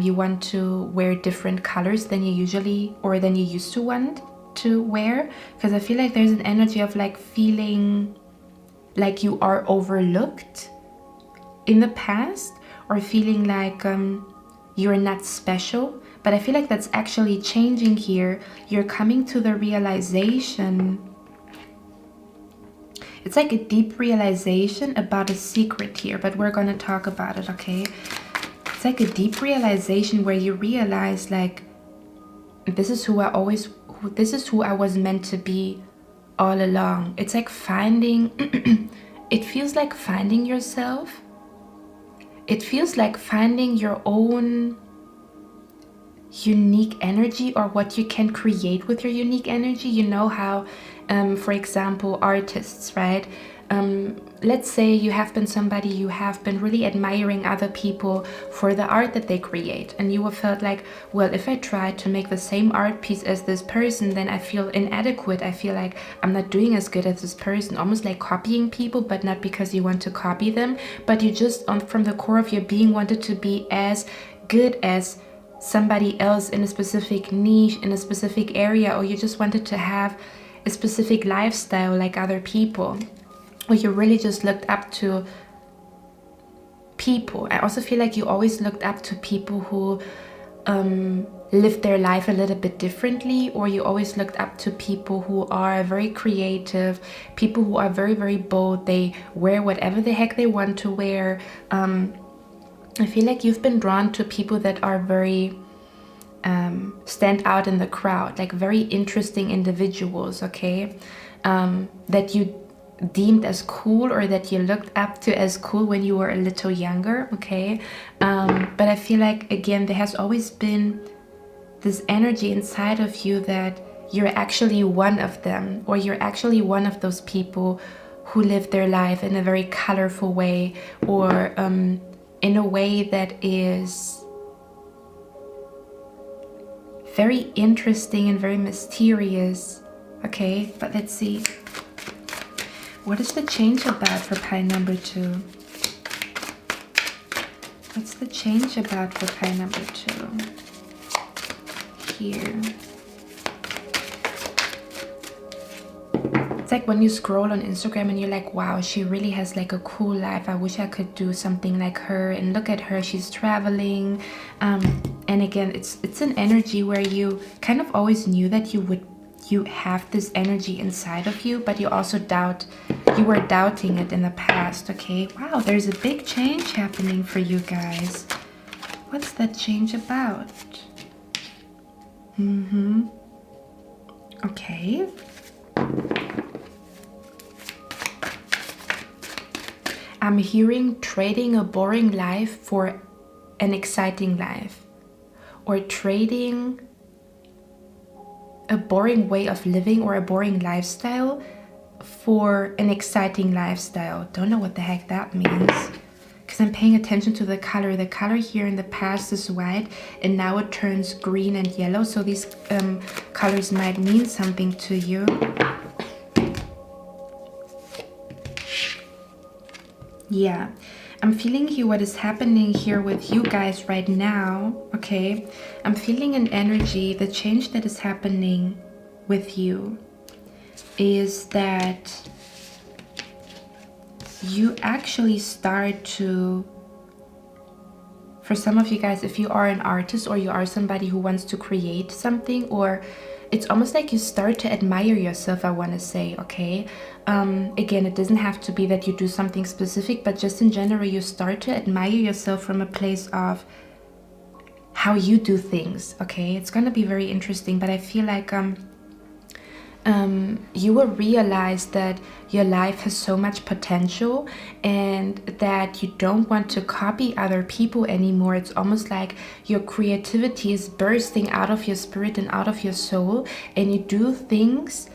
you want to wear different colors than you usually or than you used to want to wear. Because I feel like there's an energy of like feeling like you are overlooked in the past, or feeling like you're not special. But I feel like that's actually changing here. You're coming to the realization. It's like a deep realization about a secret here, but we're going to talk about it, okay? It's like a deep realization where you realize like, this is who I was meant to be all along. It's like finding, it feels like finding yourself. It feels like finding your own unique energy, or what you can create with your unique energy. You know how, for example, artists, right? Let's say you have been somebody, you have been really admiring other people for the art that they create, and you have felt like, well, if I try to make the same art piece as this person, then I feel inadequate. I feel like I'm not doing as good as this person, almost like copying people, but not because you want to copy them, but you just from the core of your being wanted to be as good as somebody else in a specific niche, in a specific area, or you just wanted to have a specific lifestyle like other people, or you really just looked up to people. I also feel like you always looked up to people who lived their life a little bit differently, or you always looked up to people who are very creative, people who are very, very bold. They wear whatever the heck they want to wear. I feel like you've been drawn to people that are very stand out in the crowd, like very interesting individuals, okay? That you deemed as cool, or that you looked up to as cool when you were a little younger, okay? But I feel like, again, there has always been this energy inside of you that you're actually one of them, or you're actually one of those people who live their life in a very colorful way, or in a way that is very interesting and very mysterious, okay? But let's see. What is the change about for pile number 2? What's the change about for pile number 2? Here. It's like when you scroll on Instagram and you're like, wow, she really has like a cool life. I wish I could do something like her. And look at her, she's traveling. And again, it's an energy where you kind of always knew that you have this energy inside of you, but you also you were doubting it in the past, okay? Wow, there's a big change happening for you guys. What's that change about? Okay. I'm hearing trading a boring life for an exciting life, or trading a boring way of living or a boring lifestyle for an exciting lifestyle. Don't know what the heck that means, because I'm paying attention to the color. The color here in the past is white, and now it turns green and yellow, so these colors might mean something to you. Yeah, I'm feeling here what is happening here with you guys right now, okay? I'm feeling an energy. The change that is happening with you is that you actually start to, for some of you guys, if you are an artist, or you are somebody who wants to create something, or it's almost like you start to admire yourself, I want to say, okay? Again, it doesn't have to be that you do something specific, but just in general, you start to admire yourself from a place of how you do things, okay? It's going to be very interesting, but I feel like you will realize that your life has so much potential, and that you don't want to copy other people anymore. It's almost like your creativity is bursting out of your spirit and out of your soul, and you do things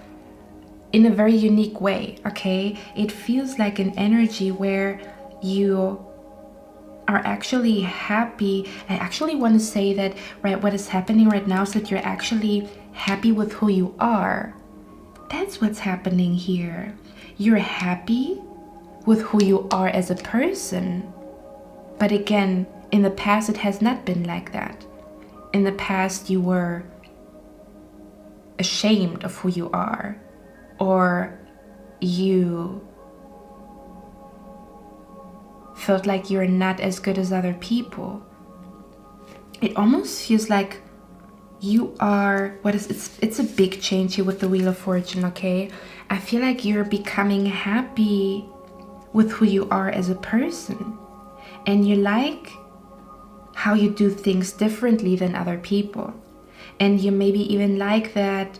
in a very unique way, okay? It feels like an energy where you are actually happy. I actually want to say that, right, what is happening right now is that you're actually happy with who you are. That's what's happening here. You're happy with who you are as a person. But again, in the past, it has not been like that. In the past, you were ashamed of who you are, or you felt like you're not as good as other people. It almost feels like you are, it's a big change here with the Wheel of Fortune, okay? I feel like you're becoming happy with who you are as a person. And you like how you do things differently than other people. And you maybe even like that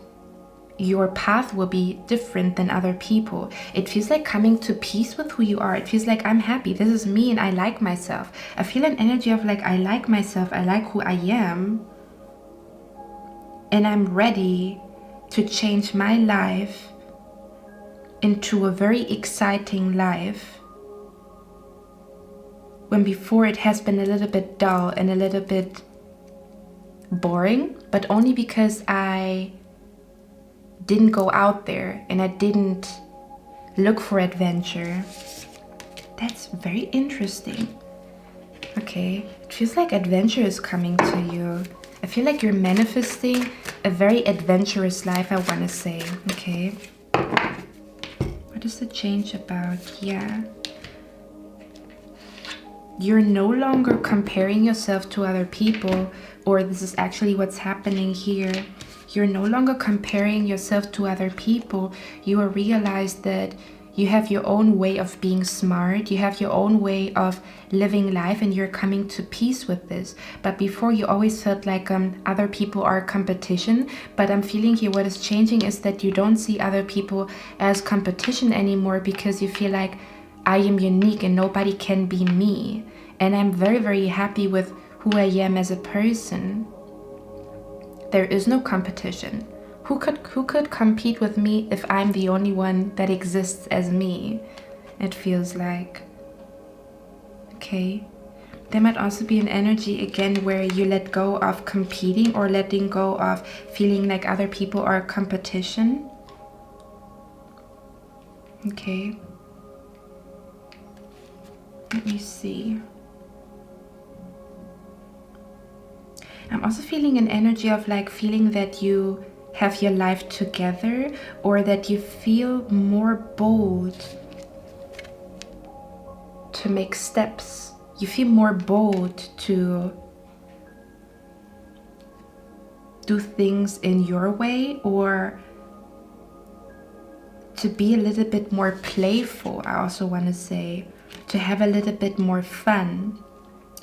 your path will be different than other people. It feels like coming to peace with who you are. It feels like I'm happy. This is me and I like myself. I feel an energy of like, I like myself. I like who I am. And I'm ready to change my life into a very exciting life. When before it has been a little bit dull and a little bit boring, but only because I didn't go out there and I didn't look for adventure. That's very interesting. Okay, it feels like adventure is coming to you. I feel like you're manifesting a very adventurous life, I want to say. Okay, what is the change about? Yeah, you're no longer comparing yourself to other people, or this is actually what's happening here. You're no longer comparing yourself to other people. You will realize that you have your own way of being smart. You have your own way of living life, and you're coming to peace with this. But before, you always felt like other people are competition. But I'm feeling here what is changing is that you don't see other people as competition anymore, because you feel like I am unique and nobody can be me. And I'm very, very happy with who I am as a person. There is no competition. Who could compete with me if I'm the only one that exists as me? It feels like. Okay. There might also be an energy again where you let go of competing, or letting go of feeling like other people are competition. Okay. Let me see. I'm also feeling an energy of like feeling that you have your life together, or that you feel more bold to make steps. You feel more bold to do things in your way, or to be a little bit more playful. I also want to say to have a little bit more fun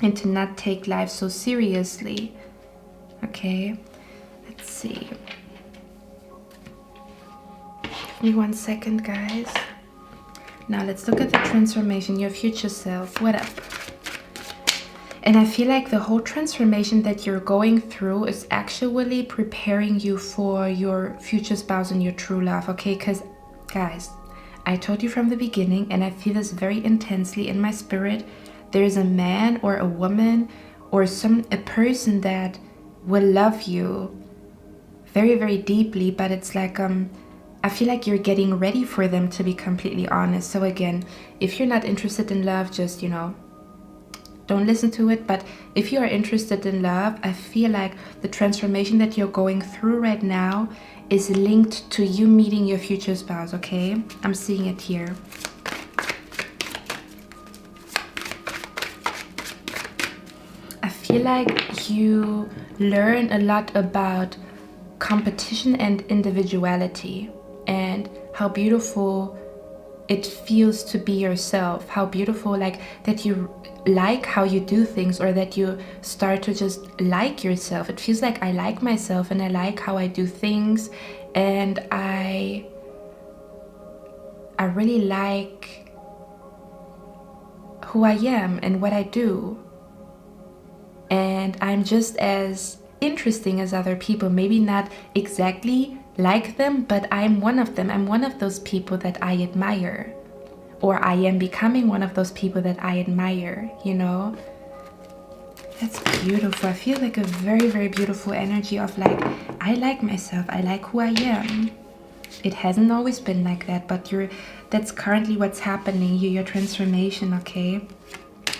and to not take life so seriously. Okay, let's see. Give me 1 second, guys. Now let's look at the transformation, your future self. What up? And I feel like the whole transformation that you're going through is actually preparing you for your future spouse and your true love, okay? Because, guys, I told you from the beginning, and I feel this very intensely in my spirit, there is a man or a woman or a person that will love you very, very deeply, but it's like I feel like you're getting ready for them, to be completely honest. So again, if you're not interested in love, just, you know, don't listen to it. But if you are interested in love, I feel like the transformation that you're going through right now is linked to you meeting your future spouse, okay? I'm seeing it here. I feel like you learn a lot about competition and individuality, and how beautiful it feels to be yourself. How beautiful, like, that you like how you do things, or that you start to just like yourself. It feels like I like myself and I like how I do things, and I really like who I am and what I do. And I'm just as interesting as other people. Maybe not exactly like them, but I'm one of them. I'm one of those people that I admire. Or I am becoming one of those people that I admire, you know? That's beautiful. I feel like a very, very beautiful energy of like, I like myself. I like who I am. It hasn't always been like that, but that's currently what's happening here, your transformation, okay?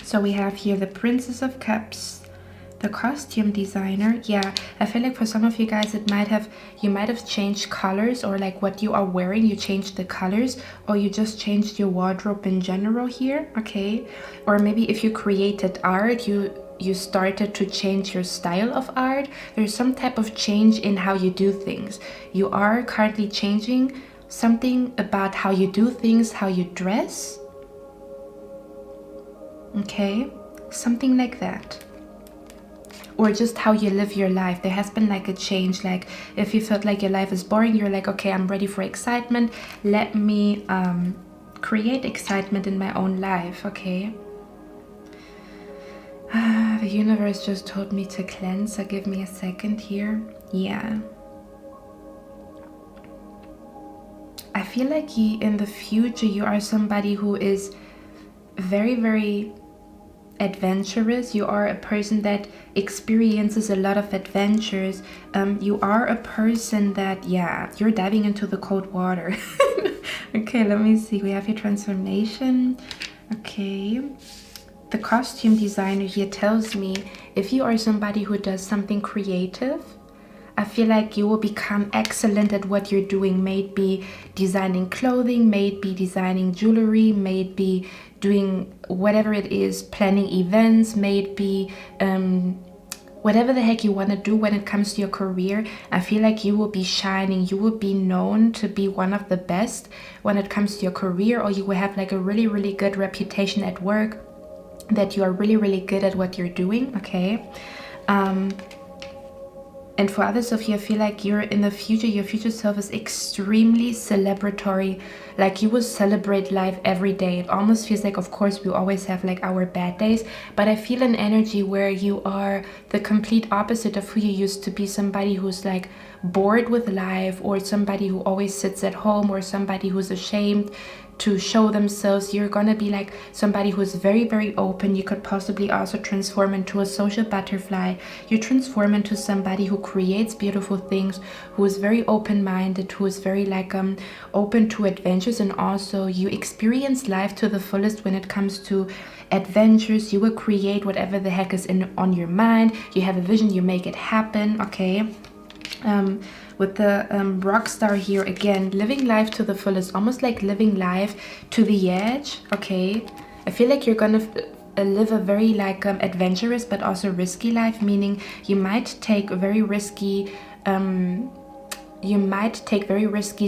So we have here the Princess of Cups, the costume designer. Yeah, I feel like for some of you guys you might have changed colors, or like what you are wearing, you changed the colors, or you just changed your wardrobe in general here, okay? Or maybe if you created art, you started to change your style of art. There's some type of change in how you do things. You are currently changing something about how you do things, how you dress. Okay, something like that. Or just how you live your life. There has been like a change. Like if you felt like your life is boring, you're like, okay, I'm ready for excitement. Let me create excitement in my own life, okay? The universe just told me to cleanse, so give me a second here. Yeah. I feel like in the future you are somebody who is very, very adventurous. You are a person that experiences a lot of adventures. You are a person that, yeah, you're diving into the cold water. Okay, let me see. We have your transformation. Okay. The costume designer here tells me if you are somebody who does something creative, I feel like you will become excellent at what you're doing. Maybe designing clothing, maybe designing jewelry, maybe doing whatever it is, planning events, maybe whatever the heck you want to do when it comes to your career. I feel like you will be shining. You will be known to be one of the best when it comes to your career, or you will have like a really, really good reputation at work, that you are really, really good at what you're doing, okay? And for others of you, I feel like you're in the future, your future self is extremely celebratory. Like you will celebrate life every day. It almost feels like, of course, we always have like our bad days, but I feel an energy where you are the complete opposite of who you used to be. Somebody who's like bored with life, or somebody who always sits at home, or somebody who's ashamed to show themselves. You're gonna be like somebody who's very, very open. You could possibly also transform into a social butterfly. You transform into somebody who creates beautiful things, who is very open-minded, who is very like open to adventures, and also you experience life to the fullest when it comes to adventures. You will create whatever the heck is on your mind. You have a vision, you make it happen, okay? With the rock star here, again, living life to the fullest, almost like living life to the edge, okay? I feel like you're gonna live a very like adventurous but also risky life, meaning you might take very risky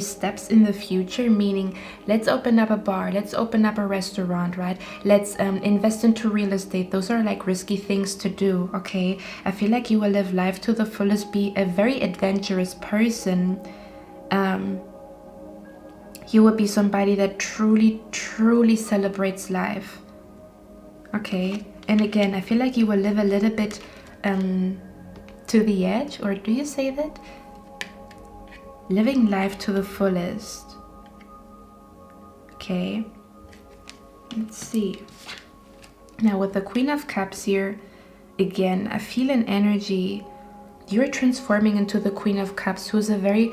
steps in the future, meaning let's open up a bar, let's open up a restaurant, right? Let's invest into real estate. Those are like risky things to do, okay? I feel like you will live life to the fullest, be a very adventurous person. You will be somebody that truly, truly celebrates life, okay? And again, I feel like you will live a little bit to the edge, or do you say that? Living life to the fullest. Okay, let's see. Now with the Queen of Cups here, again, I feel an energy. You're transforming into the Queen of Cups, who's a very,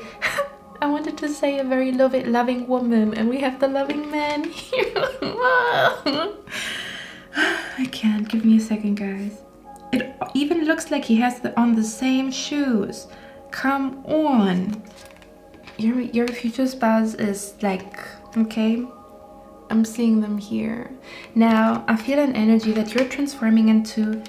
I wanted to say a very loving woman, and we have the loving man here. I can't, give me a second, guys. It even looks like he has on the same shoes. Come on. Your future spouse is like, okay, I'm seeing them here. Now, I feel an energy that you're transforming into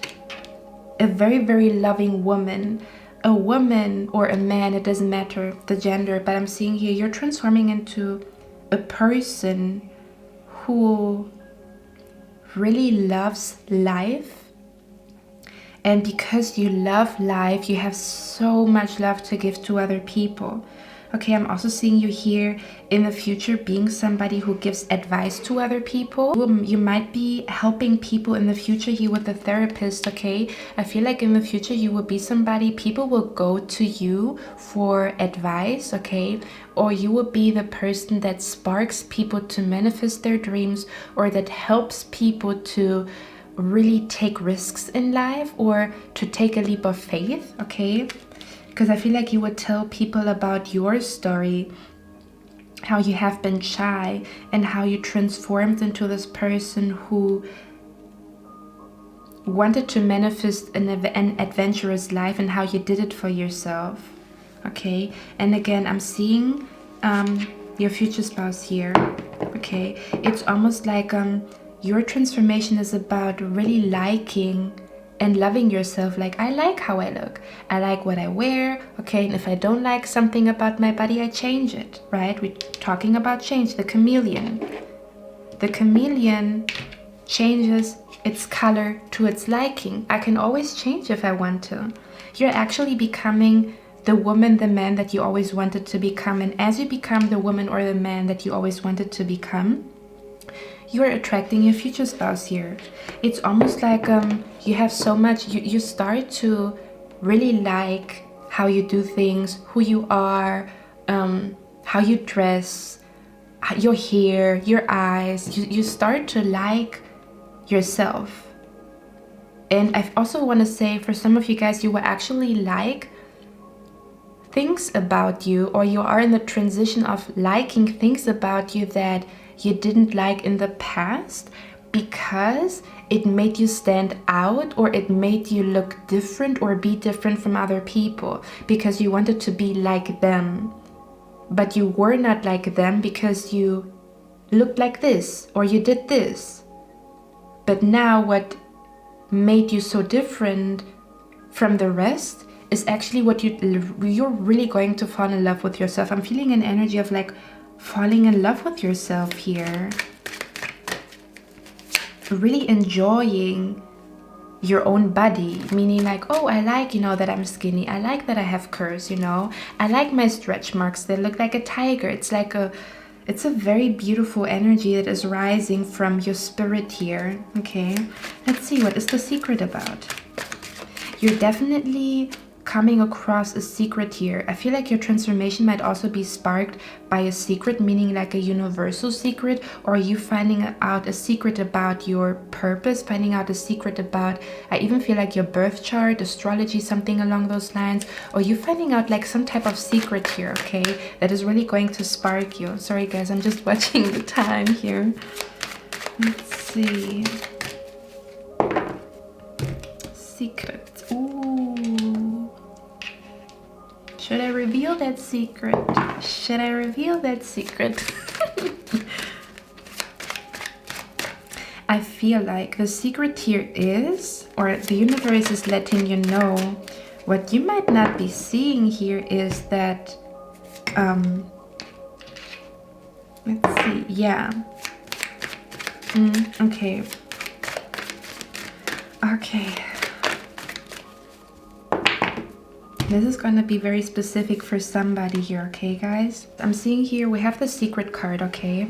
a very, very loving woman. A woman or a man, it doesn't matter the gender, but I'm seeing here you're transforming into a person who really loves life. And because you love life, you have so much love to give to other people. Okay, I'm also seeing you here in the future being somebody who gives advice to other people. You might be helping people in the future here with a therapist, okay? I feel like in the future you will be somebody, people will go to you for advice, okay? Or you will be the person that sparks people to manifest their dreams, or that helps people to really take risks in life, or to take a leap of faith, okay? Because I feel like you would tell people about your story. how you have been shy and how you transformed into this person who wanted to manifest an adventurous life, and how you did it for yourself. Okay, and again, I'm seeing your future spouse here. Okay, it's almost like your transformation is about really liking and loving yourself. Like, I like how I look, I like what I wear. Okay, and if I don't like something about my body, I change it, right? We're talking about change. The chameleon changes its color to its liking. I can always change if I want to. You're actually becoming the woman, the man that you always wanted to become. And as you become the woman or the man that you always wanted to become, you're attracting your future spouse here. It's almost like you have so much, you start to really like how you do things, who you are, how you dress, your hair, your eyes. You start to like yourself. And I also want to say, for some of you guys, you will actually like things about you, or you are in the transition of liking things about you that you didn't like in the past, because it made you stand out, or it made you look different or be different from other people, because you wanted to be like them, but you were not like them because you looked like this or you did this. But now what made you so different from the rest is actually what you're really going to fall in love with yourself. I'm feeling an energy of like falling in love with yourself here. Really enjoying your own body, meaning like, oh, I like, that I'm skinny. I like that I have curves, I like my stretch marks. They look like a tiger. It's a very beautiful energy that is rising from your spirit here. Okay, let's see, what is the secret about? You're definitely coming across a secret here. I feel like your transformation might also be sparked by a secret, meaning like a universal secret, or you finding out a secret about your purpose, finding out a secret about, I even feel like your birth chart, astrology, something along those lines, or you finding out like some type of secret here, okay, that is really going to spark you. Sorry guys, I'm just watching the time here. Let's see. Secret. Ooh. Should I reveal that secret? Should I reveal that secret? I feel like the secret here is, or the universe is letting you know, what you might not be seeing here is that, let's see, yeah. Okay. Okay. This is going to be very specific for somebody here, okay, guys? I'm seeing here we have the secret card, okay?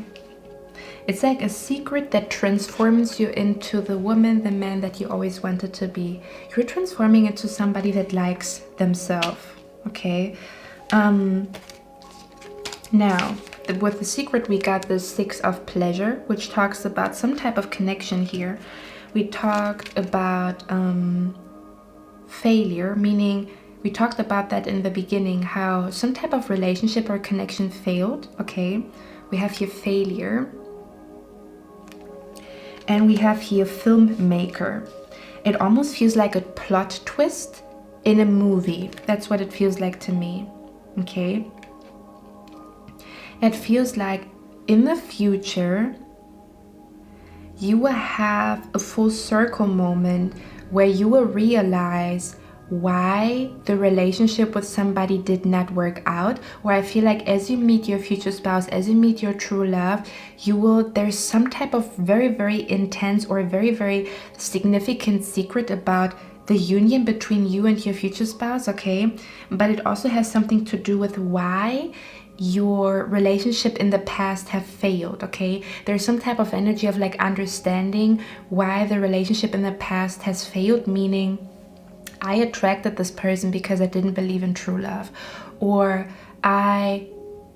It's like a secret that transforms you into the woman, the man that you always wanted to be. You're transforming into somebody that likes themselves, okay? Now, with the secret, we got the Six of Pleasure, which talks about some type of connection here. We talked about failure, meaning we talked about that in the beginning, how some type of relationship or connection failed, okay? We have here failure. And we have here filmmaker. It almost feels like a plot twist in a movie. That's what it feels like to me, okay? It feels like in the future, you will have a full circle moment where you will realize why the relationship with somebody did not work out. Or I feel like as you meet your future spouse, as you meet your true love, there's some type of very, very intense or very, very significant secret about the union between you and your future spouse, okay? But it also has something to do with why your relationship in the past have failed, okay? There's some type of energy of like understanding why the relationship in the past has failed, meaning I attracted this person because I didn't believe in true love, or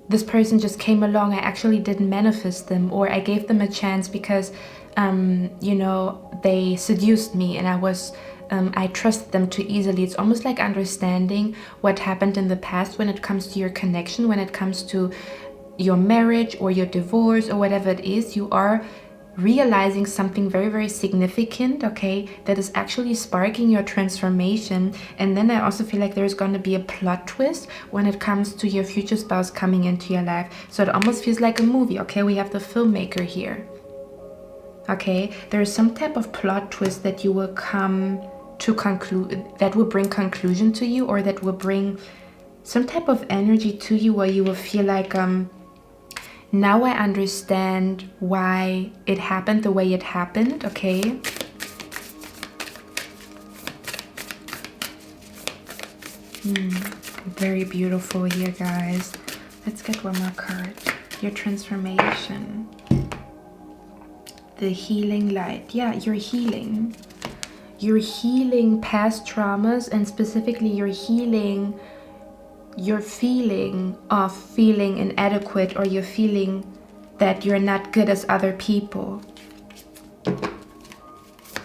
this person just came along, I actually didn't manifest them, or I gave them a chance because they seduced me and I trusted them too easily. It's almost like understanding what happened in the past when it comes to your connection, when it comes to your marriage or your divorce or whatever it is, you are realizing something very, very significant, okay, that is actually sparking your transformation. And then I also feel like there's going to be a plot twist when it comes to your future spouse coming into your life. So it almost feels like a movie, okay? We have the filmmaker here, okay? There's some type of plot twist that you will come to conclude, that will bring conclusion to you, or that will bring some type of energy to you where you will feel like, now I understand why it happened the way it happened, okay? Very beautiful here, guys. Let's get one more card. Your transformation. The healing light. Yeah, you're healing. You're healing past traumas, and specifically you're healing your feeling of feeling inadequate, or your feeling that you're not good as other people.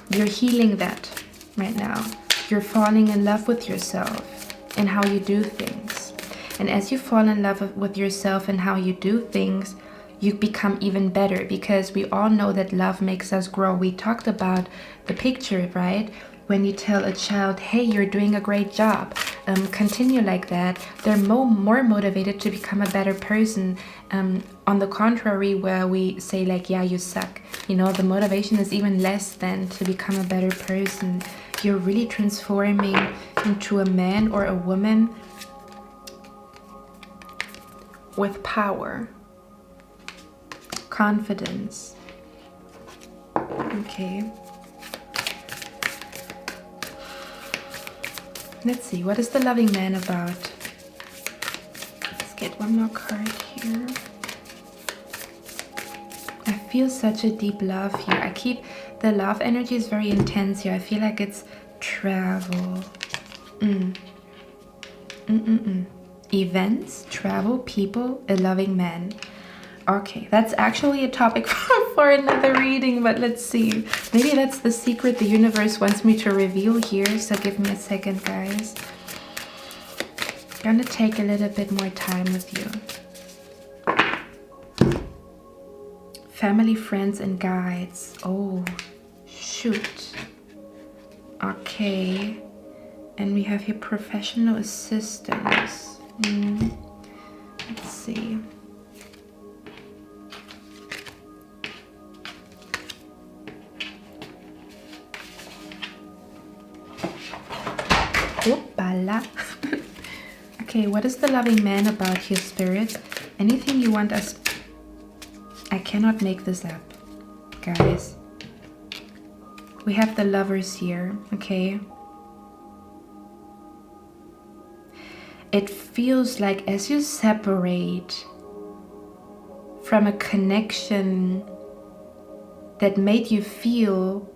You're healing that right now. You're falling in love with yourself and how you do things. And as you fall in love with yourself and how you do things, you become even better, because we all know that love makes us grow. We talked about the picture, right? When you tell a child, hey, you're doing a great job, continue like that, they're more motivated to become a better person. On the contrary, where we say like, yeah, you suck, you know, the motivation is even less than to become a better person. You're really transforming into a man or a woman with power, confidence. Okay. Let's see, what is the loving man about? Let's get one more card here. I feel such a deep love here. The love energy is very intense here. I feel like it's travel. Events, travel, people, a loving man. Okay, that's actually a topic for another reading, but let's see. Maybe that's the secret the universe wants me to reveal here, so give me a second, guys. I'm gonna take a little bit more time with you. Family, friends, and guides. Oh, shoot. Okay. And we have here professional assistance. Let's see. Oopala. Okay, what is the loving man about here, Spirit? Anything you want us... I cannot make this up, guys. We have the lovers here, okay? It feels like as you separate from a connection that made you feel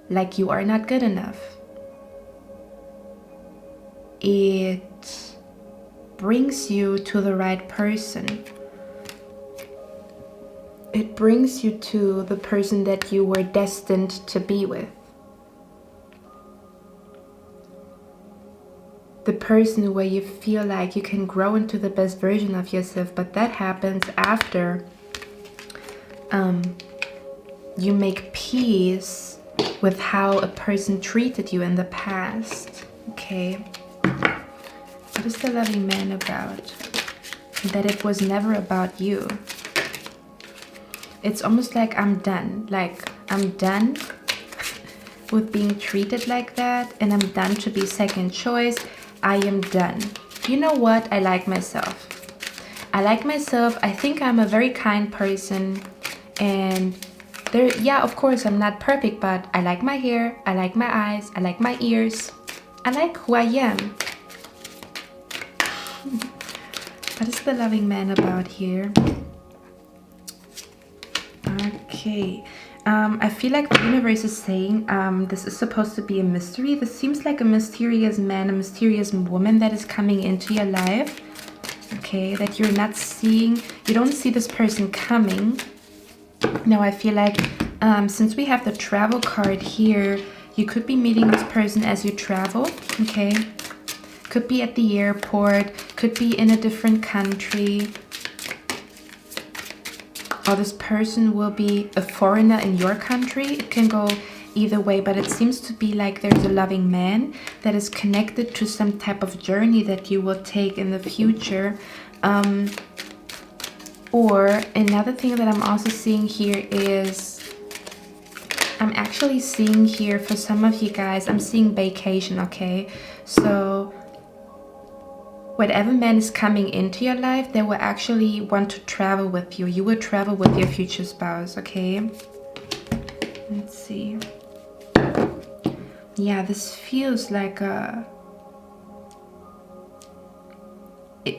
like you are not good enough, it brings you to the right person. It brings you to the person that you were destined to be with. The person where you feel like you can grow into the best version of yourself, but that happens after you make peace with how a person treated you in the past. Okay. What is the loving man about? That it was never about you. It's almost like I'm done. Like, I'm done with being treated like that, and I'm done to be second choice. I am done. You know what? I like myself. I like myself. I think I'm a very kind person. And there, yeah, of course, I'm not perfect, but I like my hair. I like my eyes. I like my ears. I like who I am. What is the loving man about here? Okay. I feel like the universe is saying this is supposed to be a mystery. This seems like a mysterious man, a mysterious woman that is coming into your life. Okay, that you're not seeing. You don't see this person coming. Now I feel like since we have the travel card here, you could be meeting this person as you travel. Okay. Could be at the airport. Could be in a different country. or this person will be a foreigner in your country. It can go either way, but it seems to be like there's a loving man that is connected to some type of journey that you will take in the future. Or another thing that I'm also seeing here is, I'm actually seeing here for some of you guys, I'm seeing vacation, okay? So whatever man is coming into your life, they will actually want to travel with you. You will travel with your future spouse, okay? Let's see. Yeah, this feels like a...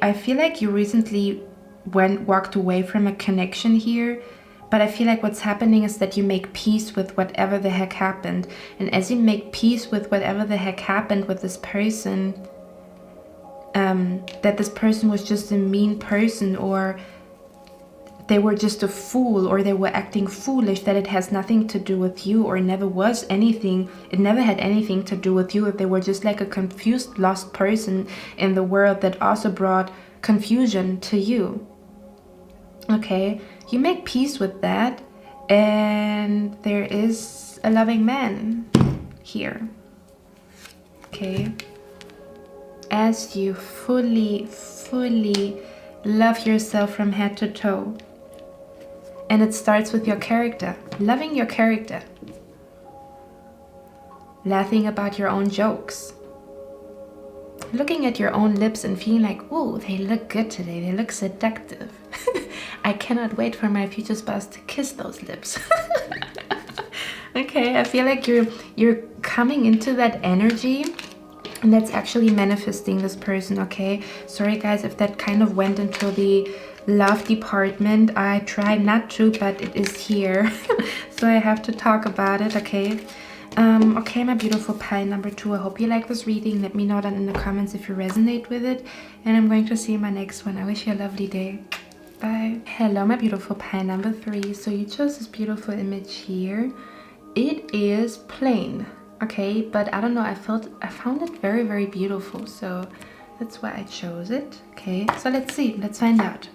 I feel like you recently walked away from a connection here, but I feel like what's happening is that you make peace with whatever the heck happened. And as you make peace with whatever the heck happened with this person, that this person was just a mean person, or they were just a fool, or they were acting foolish, that it has nothing to do with you, or never was anything. It never had anything to do with you. If they were just like a confused, lost person in the world that also brought confusion to you. Okay, you make peace with that, and there is a loving man here. Okay, as you fully love yourself from head to toe. And it starts with your character, loving your character, laughing about your own jokes, looking at your own lips and feeling like, oh, they look good today, they look seductive. I cannot wait for my future spouse to kiss those lips. Okay, I feel like you're coming into that energy, and that's actually manifesting this person, okay? Sorry guys if that kind of went into the love department. I tried not to, but it is here. So I have to talk about it, okay? Okay, my beautiful pie number 2. I hope you like this reading. Let me know down in the comments if you resonate with it. And I'm going to see you in my next one. I wish you a lovely day. Bye. Hello, my beautiful pie number 3. So you chose this beautiful image here. It is plain, okay? But I don't know, I found it very beautiful. So that's why I chose it, okay? So let's see, let's find out.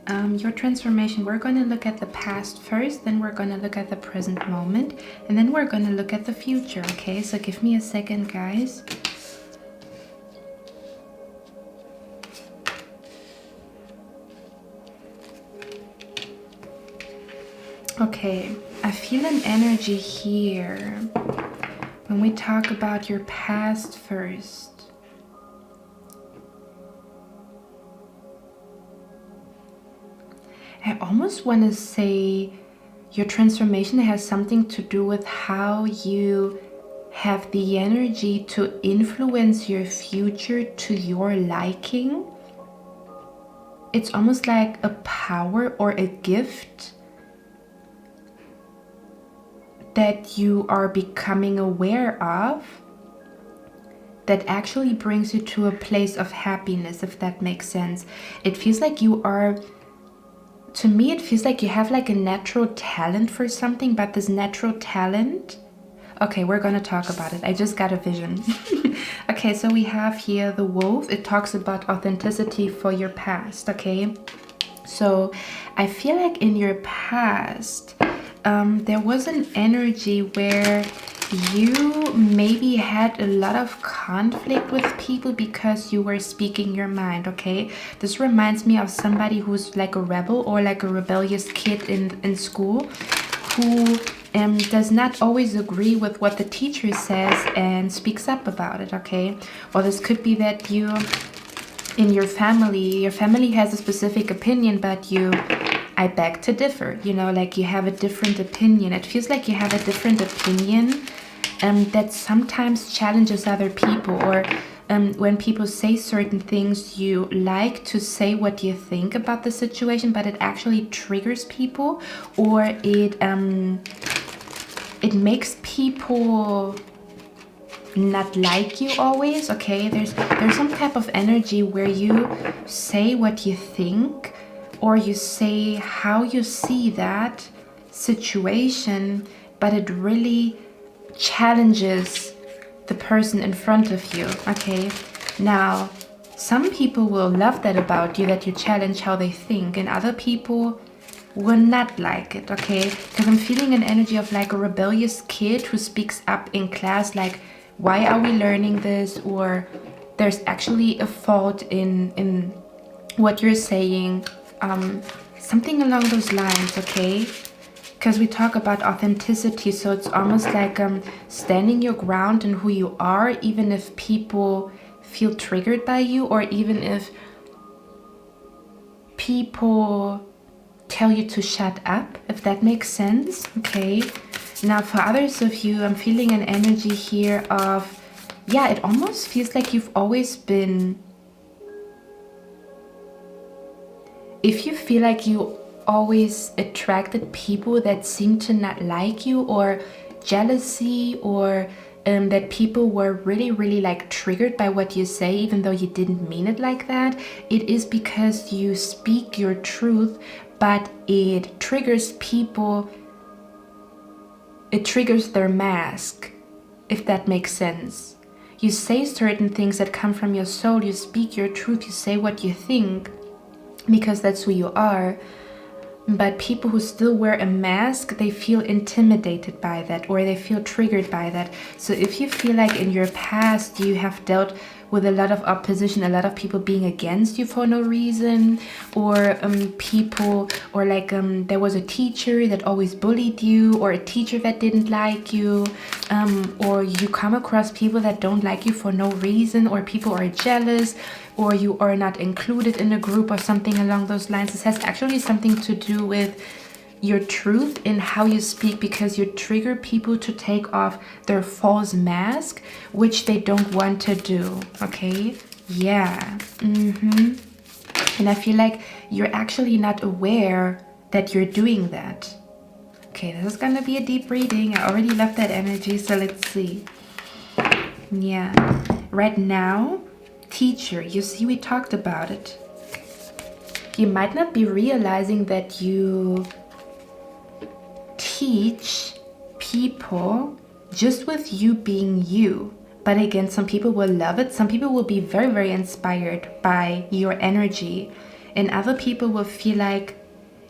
Your transformation, we're going to look at the past first, then we're going to look at the present moment, and then we're going to look at the future, okay? So give me a second, guys. Okay, I feel an energy here when we talk about your past first. I almost want to say your transformation has something to do with how you have the energy to influence your future to your liking. It's almost like a power or a gift that you are becoming aware of that actually brings you to a place of happiness, if that makes sense. It feels like you are... To me, it feels like you have like a natural talent for something, but this natural talent... Okay, we're gonna talk about it. I just got a vision. Okay, so we have here the wolf. It talks about authenticity for your past, okay? So I feel like in your past, there was an energy where you maybe had a lot of conflict with people because you were speaking your mind, okay? This reminds me of somebody who's like a rebel or like a rebellious kid in school who does not always agree with what the teacher says and speaks up about it, okay? Or this could be that you, in your family has a specific opinion, but I beg to differ, you know, like you have a different opinion. It feels like you have a different opinion that sometimes challenges other people, or when people say certain things, you like to say what you think about the situation, but it actually triggers people, or it makes people not like you always, okay? There's some type of energy where you say what you think, or you say how you see that situation, but it really challenges the person in front of you, okay? Now, some people will love that about you, that you challenge how they think, and other people will not like it, okay? Because I'm feeling an energy of like a rebellious kid who speaks up in class like, why are we learning this? Or there's actually a fault in what you're saying. Something along those lines, okay? Because we talk about authenticity, so it's almost like standing your ground in who you are, even if people feel triggered by you, or even if people tell you to shut up, if that makes sense, okay? Now for others of you, I'm feeling an energy here of, yeah, it almost feels like you've always been, if you feel like you always attracted people that seem to not like you, or jealousy, or that people were really like triggered by what you say, even though you didn't mean it like that, it is because you speak your truth, but it triggers people, it triggers their mask, if that makes sense. You say certain things that come from your soul, you speak your truth, you say what you think, because that's who you are. But people who still wear a mask, they feel intimidated by that, or they feel triggered by that. So if you feel like in your past you have dealt with a lot of opposition, a lot of people being against you for no reason, or people, or like there was a teacher that always bullied you, or a teacher that didn't like you, or you come across people that don't like you for no reason, or people are jealous, or you are not included in a group or something along those lines. This has actually something to do with your truth in how you speak, because you trigger people to take off their false mask, which they don't want to do, okay? Yeah. And I feel like you're actually not aware that you're doing that. Okay, this is gonna be a deep reading. I already love that energy, so let's see. Yeah. Right now, teacher, you see, we talked about it. You might not be realizing that you teach people just with you being you. But again, some people will love it. Some people will be very inspired by your energy. And other people will feel like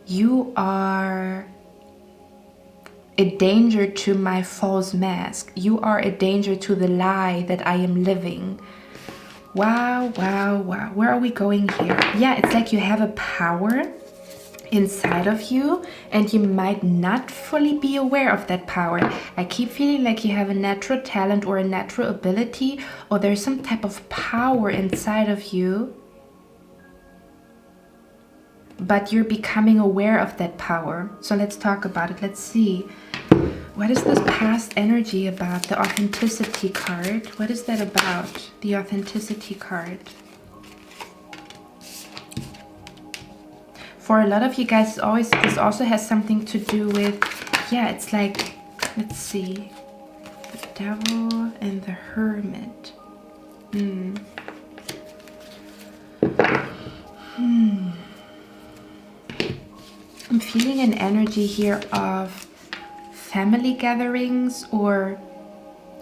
you are a danger to my false mask. You are a danger to the lie that I am living. Wow. Where are we going here? Yeah, it's like you have a power inside of you, and you might not fully be aware of that power. I keep feeling like you have a natural talent or a natural ability, or there's some type of power inside of you, but you're becoming aware of that power. So let's talk about it. Let's see. What is this past energy about? The authenticity card. What is that about? The authenticity card. For a lot of you guys, this also has something to do with, yeah, it's like, let's see, the Devil and the Hermit. I'm feeling an energy here of family gatherings, or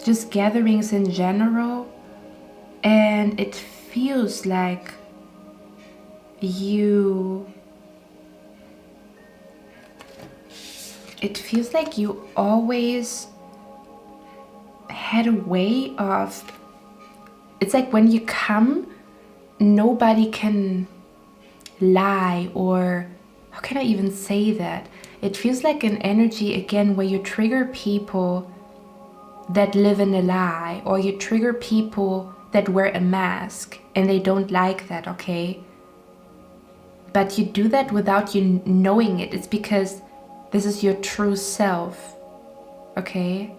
just gatherings in general, and it feels like you always had a way of, it's like when you come, nobody can lie, or how can I even say that? It feels like an energy, again, where you trigger people that live in a lie, or you trigger people that wear a mask and they don't like that, okay? But you do that without you knowing it. It's because this is your true self, okay?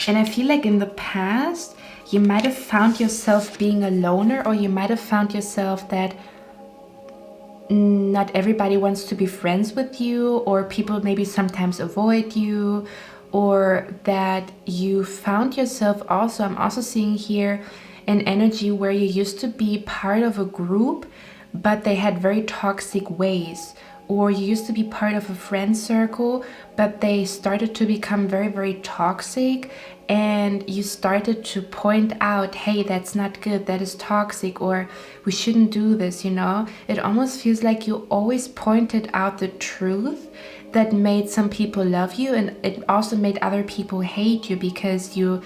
And I feel like in the past, you might have found yourself being a loner, or you might have found yourself that not everybody wants to be friends with you, or people maybe sometimes avoid you, or that you found yourself also, I'm also seeing here an energy where you used to be part of a group, but they had very toxic ways, or you used to be part of a friend circle, but they started to become very, very toxic, and you started to point out, hey, that's not good, that is toxic, or we shouldn't do this, you know? It almost feels like you always pointed out the truth that made some people love you, and it also made other people hate you because you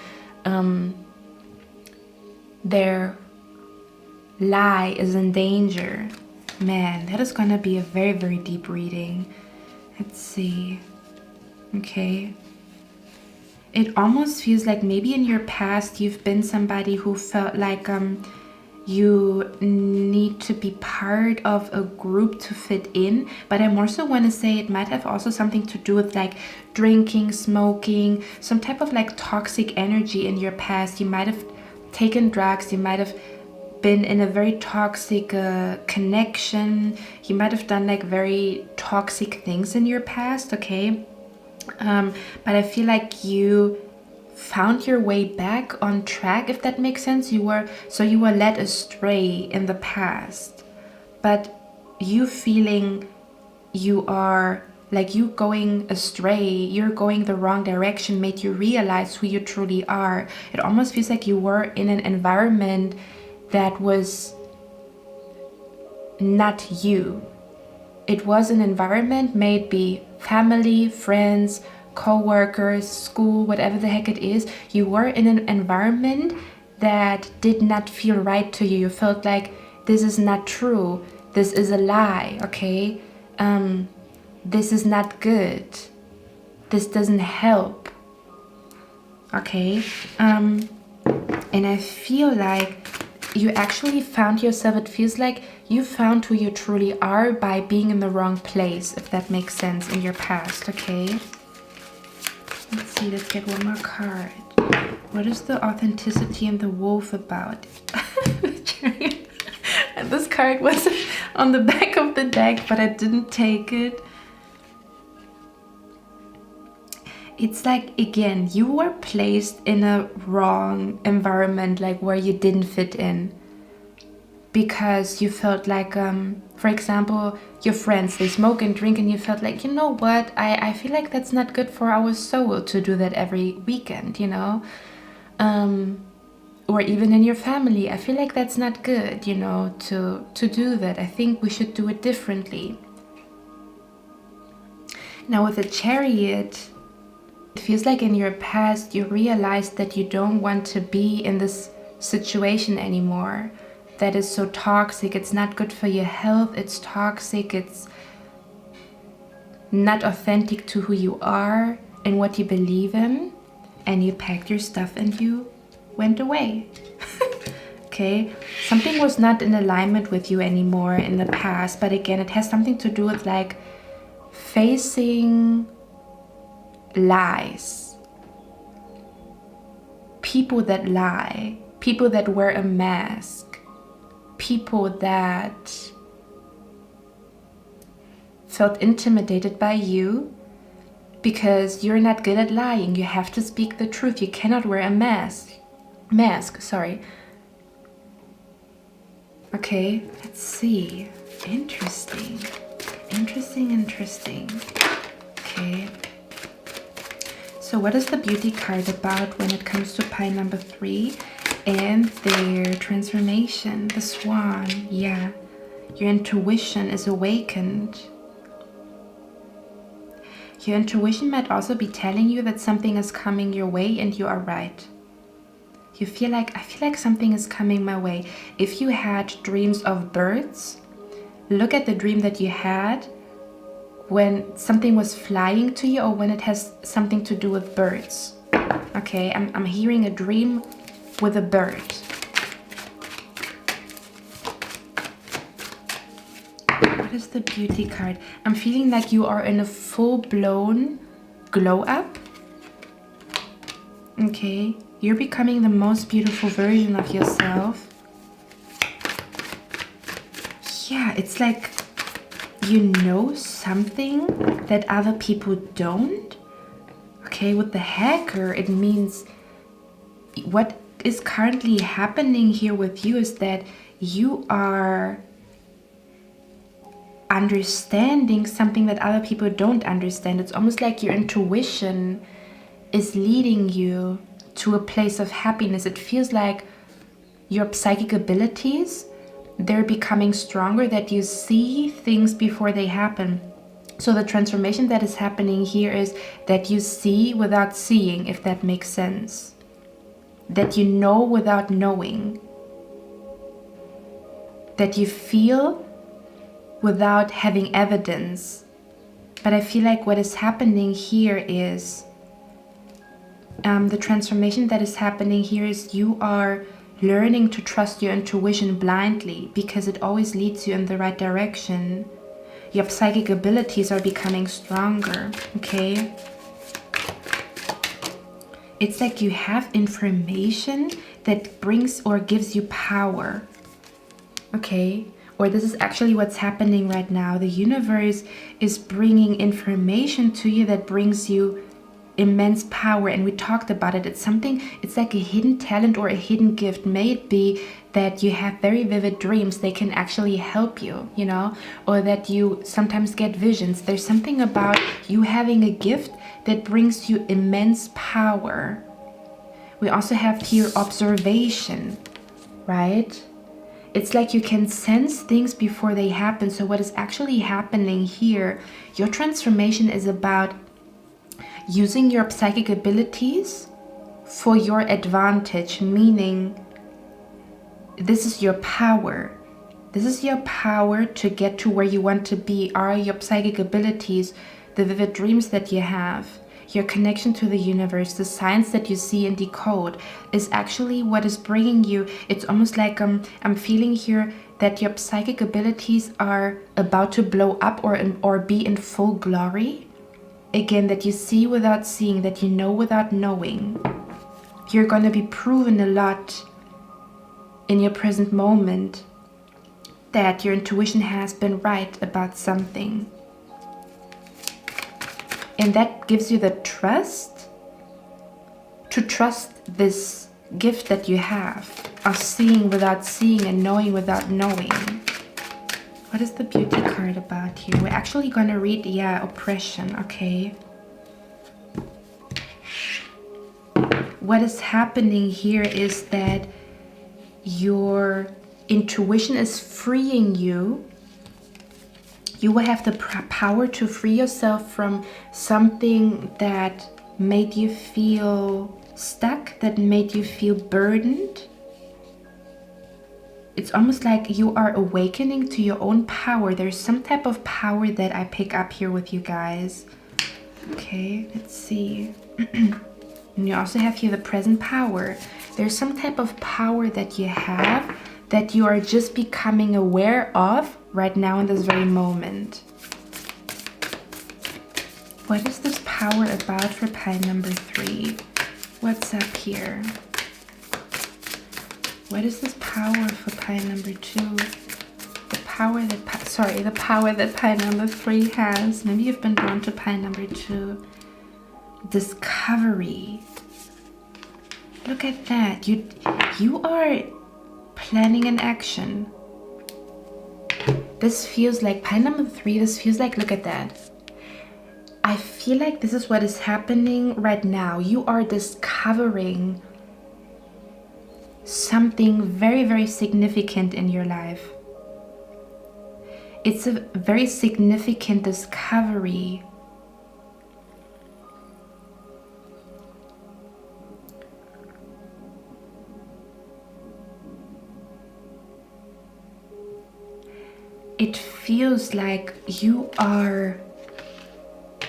their lie is in danger. Man, that is gonna be a very, very deep reading. Let's see. Okay. It almost feels like maybe in your past you've been somebody who felt like you need to be part of a group to fit in, but I more so want to say it might have also something to do with like drinking, smoking, some type of like toxic energy in your past. You might have taken drugs, you might have been in a very toxic connection, you might have done like very toxic things in your past, okay? But I feel like you found your way back on track, if that makes sense. You were led astray in the past, but you feeling you are like you going astray, you're going the wrong direction, made you realize who you truly are. It almost feels like you were in an environment that was not you. It was an environment, maybe family, friends, co-workers, school, whatever the heck it is. You were in an environment that did not feel right to you. You felt like this is not true, this is a lie, okay? This is not good, this doesn't help, okay? And I feel like you actually found yourself, it feels like you found who you truly are by being in the wrong place, if that makes sense, in your past, okay? Let's see, let's get one more card. What is the authenticity and the wolf about? And this card was on the back of the deck, but I didn't take it. It's like, again, you were placed in a wrong environment, like where you didn't fit in. Because you felt like, for example, your friends, they smoke and drink, and you felt like, you know what, I feel like that's not good for our soul to do that every weekend, you know? Or even in your family, I feel like that's not good, you know, to do that. I think we should do it differently. Now with the Chariot, it feels like in your past you realized that you don't want to be in this situation anymore. That is so toxic, it's not good for your health, it's toxic, it's not authentic to who you are and what you believe in, and you packed your stuff and you went away. Okay, something was not in alignment with you anymore in the past, but again, it has something to do with like facing lies, people that lie, people that wear a mask, people that felt intimidated by you because you're not good at lying. You have to speak the truth. You cannot wear a mask, sorry. Okay, let's see. Interesting. Okay. So what is the beauty card about when it comes to pile number 3 and their transformation? The swan, yeah. Your intuition is awakened. Your intuition might also be telling you that something is coming your way and you are right. I feel like something is coming my way. If you had dreams of birds, look at the dream that you had when something was flying to you or when it has something to do with birds. Okay, I'm hearing a dream with a bird. What is the beauty card? I'm feeling like you are in a full-blown glow up. Okay, you're becoming the most beautiful version of yourself. Yeah, it's like you know something that other people don't. Okay, with the hacker, it means what is currently happening here with you is that you are understanding something that other people don't understand. It's almost like your intuition is leading you to a place of happiness. It feels like your psychic abilities, they're becoming stronger, that you see things before they happen. So the transformation that is happening here is that you see without seeing, if that makes sense. That you know without knowing. That you feel without having evidence. But I feel like what is happening here is, the transformation that is happening here is you are learning to trust your intuition blindly, because it always leads you in the right direction. Your psychic abilities are becoming stronger, okay? It's like you have information that brings or gives you power, okay? Or this is actually what's happening right now. The universe is bringing information to you that brings you immense power, and we talked about it. It's like a hidden talent or a hidden gift. May it be that you have very vivid dreams, they can actually help you, you know, or that you sometimes get visions. There's something about you having a gift that brings you immense power. We also have here observation, right? It's like you can sense things before they happen. So what is actually happening here, your transformation is about using your psychic abilities for your advantage, meaning this is your power. This is your power to get to where you want to be. Are your psychic abilities, the vivid dreams that you have, your connection to the universe, the signs that you see and decode is actually what is bringing you. It's almost like I'm feeling here that your psychic abilities are about to blow up or be in full glory. Again, that you see without seeing, that you know without knowing. You're going to be proven a lot in your present moment that your intuition has been right about something. And that gives you the trust to trust this gift that you have of seeing without seeing and knowing without knowing. What is the beauty card about here? We're actually going to read, oppression, okay? What is happening here is that your intuition is freeing you. You will have the power to free yourself from something that made you feel stuck, that made you feel burdened. It's almost like you are awakening to your own power. There's some type of power that I pick up here with you guys. Okay, let's see. And you also have here the present power. There's some type of power that you have that you are just becoming aware of right now in this very moment. What is this power about for pile number 3? What's up here? What is this power for pile number 2? The power that pile number 3 has. Maybe you've been drawn to pile number 2. Discovery. Look at that. You are planning an action. This feels like pile number 3. This feels like, look at that. I feel like this is what is happening right now. You are discovering something very, very significant in your life. It's a very significant discovery. It feels like you are,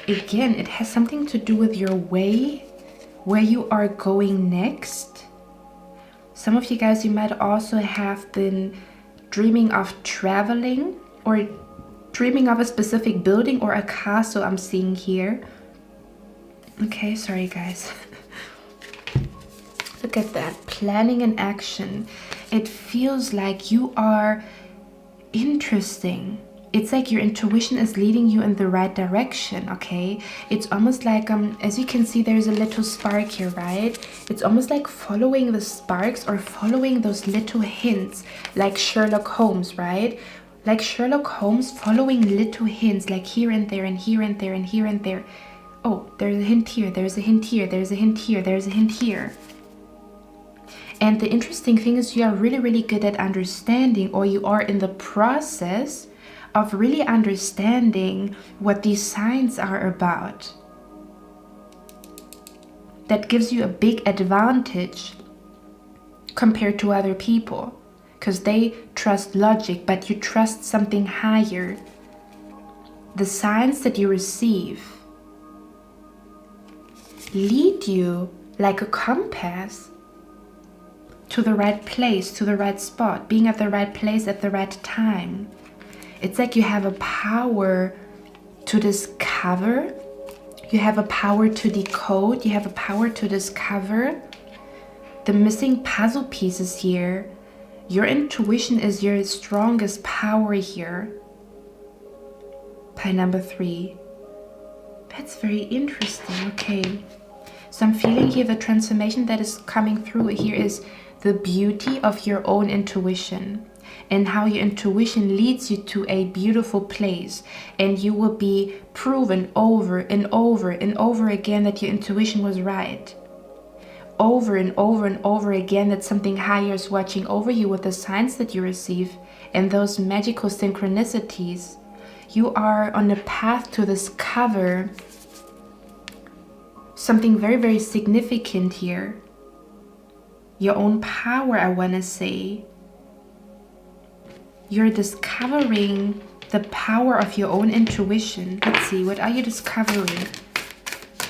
again, it has something to do with your way, where you are going next. Some of you guys, you might also have been dreaming of traveling or dreaming of a specific building or a castle I'm seeing here. Okay, sorry guys. Look at that, planning an action. It feels like you are interesting. It's like your intuition is leading you in the right direction, okay? It's almost like, as you can see, there's a little spark here, right? It's almost like following the sparks or following those little hints, like Sherlock Holmes, right? like Sherlock Holmes, following little hints, like here and there and here and there and here and there. Oh, there's a hint here, there's a hint here, there's a hint here, there's a hint here. And the interesting thing is you are really, really good at understanding, or you are in the process of really understanding what these signs are about. That gives you a big advantage compared to other people, because they trust logic, but you trust something higher. The signs that you receive lead you like a compass to the right place, to the right spot, being at the right place at the right time. It's like you have a power to discover, you have a power to decode, you have a power to discover the missing puzzle pieces here. Your intuition is your strongest power here. Pile number 3. That's very interesting. Okay. So I'm feeling here the transformation that is coming through here is the beauty of your own intuition, and how your intuition leads you to a beautiful place, and you will be proven over and over and over again that your intuition was right. Over and over and over again that something higher is watching over you with the signs that you receive and those magical synchronicities. You are on a path to discover something very, very significant here. Your own power, I want to say. You're discovering the power of your own intuition. Let's see, what are you discovering?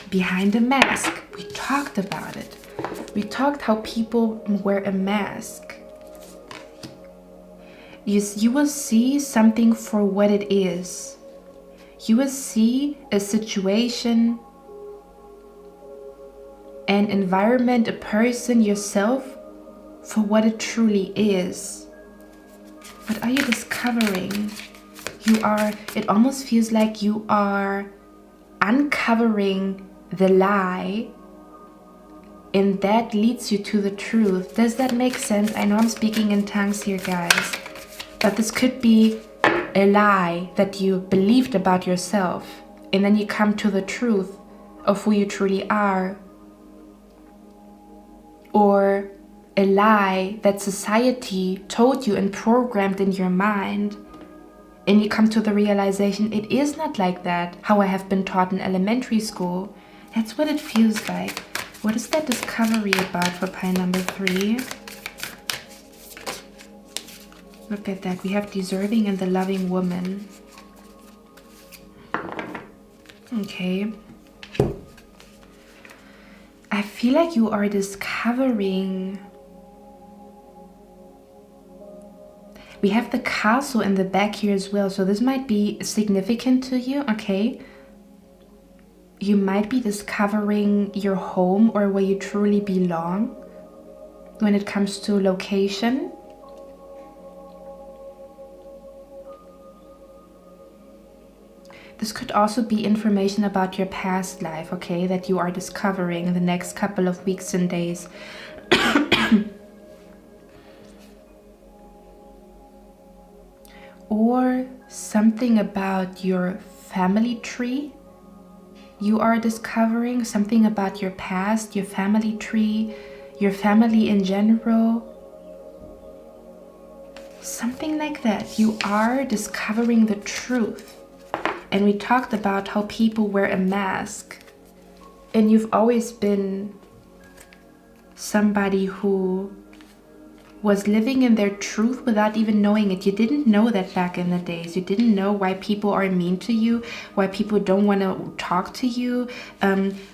Behind the mask. We talked about it. We talked how people wear a mask. You will see something for what it is. You will see a situation, an environment, a person, yourself, for what it truly is. What are you discovering? It almost feels like you are uncovering the lie, and that leads you to the truth. Does that make sense? I know I'm speaking in tongues here, guys, but this could be a lie that you believed about yourself, and then you come to the truth of who you truly are. Or a lie that society told you and programmed in your mind, and you come to the realization it is not like that, how I have been taught in elementary school. That's what it feels like. What is that discovery about for pile number 3? Look at that. We have deserving and the loving woman. Okay. I feel like you are discovering. We have the castle in the back here as well, so this might be significant to you, okay? You might be discovering your home, or where you truly belong when it comes to location. This could also be information about your past life, okay, that you are discovering in the next couple of weeks and days. Or something about your family tree. You are discovering something about your past, your family tree, your family in general. Something like that. You are discovering the truth. And we talked about how people wear a mask. And you've always been somebody who was living in their truth without even knowing it. You didn't know that back in the days. You didn't know why people are mean to you, why people don't want to talk to you,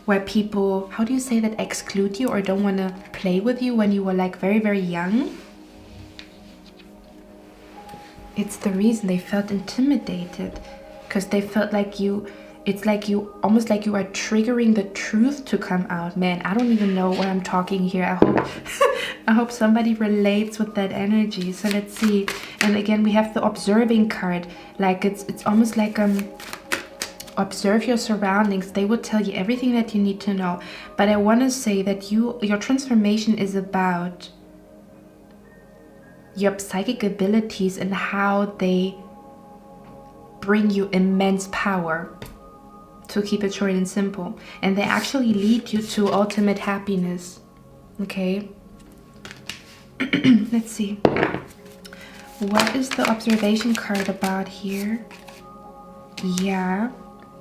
why people, how do you say that, exclude you or don't want to play with you when you were like very, very young. It's the reason they felt intimidated, because they felt like it's like you, almost like you are triggering the truth to come out. Man, I don't even know what I'm talking here. I hope somebody relates with that energy. So let's see. And again, we have the observing card. Like it's almost like observe your surroundings. They will tell you everything that you need to know. But I want to say that your transformation is about your psychic abilities and how they bring you immense power, to keep it short and simple. And they actually lead you to ultimate happiness. Okay? Let's see. What is the observation card about here? Yeah.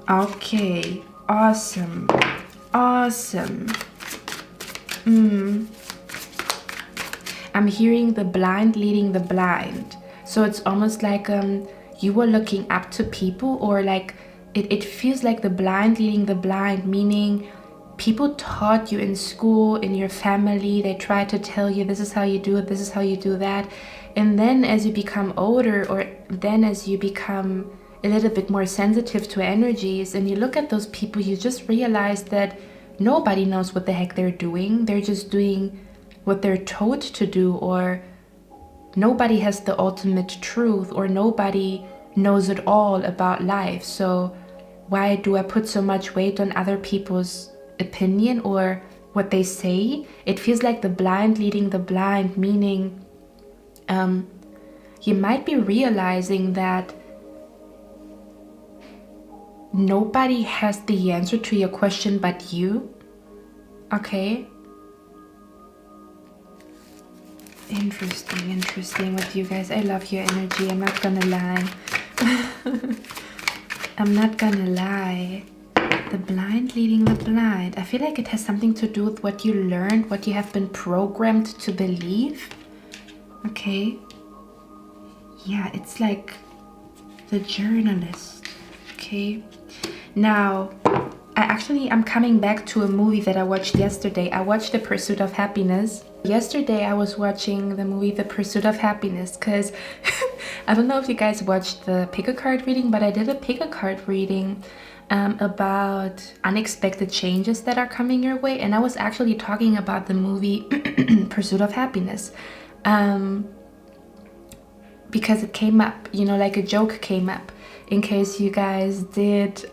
Okay. Awesome. Awesome. I'm hearing the blind leading the blind. So it's almost like you were looking up to people, or like it feels like the blind leading the blind, meaning people taught you in school, in your family, they tried to tell you this is how you do it, this is how you do that. And then as you become older, or then as you become a little bit more sensitive to energies, and you look at those people, you just realize that nobody knows what the heck they're doing. They're just doing what they're told to do, or nobody has the ultimate truth, or nobody knows it all about life. So why do I put so much weight on other people's opinion or what they say? It feels like the blind leading the blind, meaning you might be realizing that nobody has the answer to your question but you. Okay? Interesting with you guys. I love your energy. I'm not gonna lie. I'm not gonna lie. The blind leading the blind. I feel like it has something to do with what you learned, what you have been programmed to believe. Okay? Yeah, it's like the journalist. Okay? Now, I'm coming back to a movie that I watched yesterday. I watched The Pursuit of Happiness. Yesterday I was watching the movie The Pursuit of Happiness because I don't know if you guys watched the pick a card reading, but I did a pick a card reading about unexpected changes that are coming your way, and I was actually talking about the movie Pursuit of Happiness because it came up, you know, like a joke came up. In case you guys did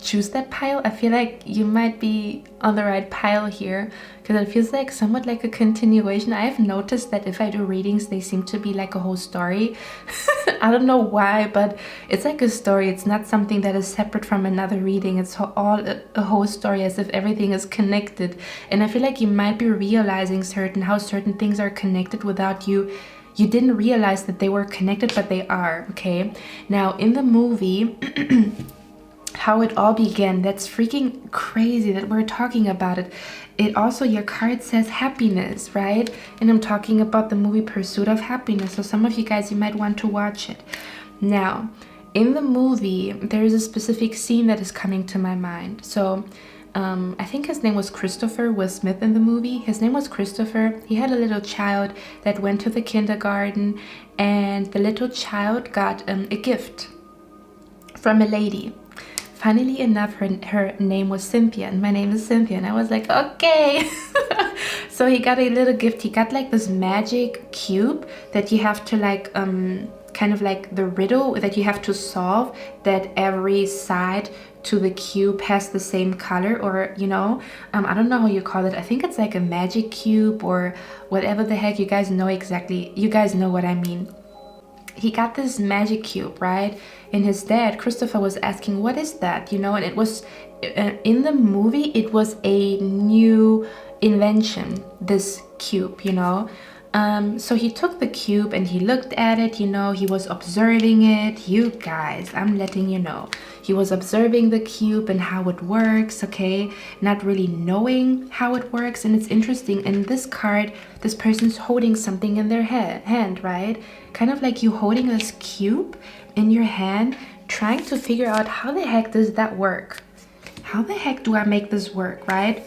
choose that pile, I feel like you might be on the right pile here, because it feels like somewhat like a continuation. I have noticed that if I do readings, they seem to be like a whole story. I don't know why, but it's like a story. It's not something that is separate from another reading. It's all a whole story, as if everything is connected. And I feel like you might be realizing how certain things are connected without you didn't realize that they were connected, but they are. Okay, now in the movie how it all began, that's freaking crazy that we're talking about it. It also, your card says happiness, right? And I'm talking about the movie Pursuit of Happiness, so some of you guys, you might want to watch it. Now in the movie there is a specific scene that is coming to my mind. So I think his name was Christopher, Will Smith in the movie. His name was Christopher. He had a little child that went to the kindergarten, and the little child got a gift from a lady. Funnily enough, her name was Cynthia, and my name is Cynthia, and I was like, okay. So he got a little gift. He got like this magic cube that you have to like kind of like the riddle that you have to solve, that every side to the cube has the same color, or you know, I don't know how you call it. I think it's like a magic cube or whatever the heck. You guys know exactly, you guys know what I mean. He got this magic cube, right? And his dad, Christopher, was asking, what is that, you know? And it was in the movie, it was a new invention, this cube, you know. So he took the cube and he looked at it, you know, he was observing it. You guys, I'm letting you know. He was observing the cube and how it works, okay? Not really knowing how it works. And it's interesting, in this card, this person's holding something in their hand, right? Kind of like you holding this cube in your hand, trying to figure out how the heck does that work? How the heck do I make this work, right?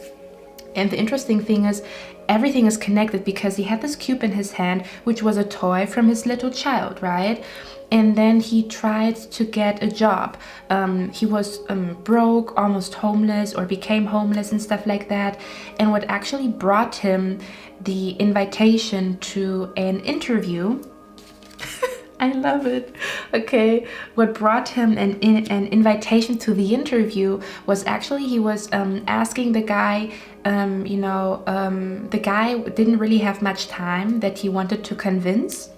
And the interesting thing is, everything is connected because he had this cube in his hand, which was a toy from his little child, right? And then he tried to get a job. He was broke, almost homeless, or became homeless and stuff like that. And what actually brought him the invitation to an interview, I love it. Okay, what brought him an invitation to the interview was actually he was asking the guy, you know, the guy didn't really have much time that he wanted to convince.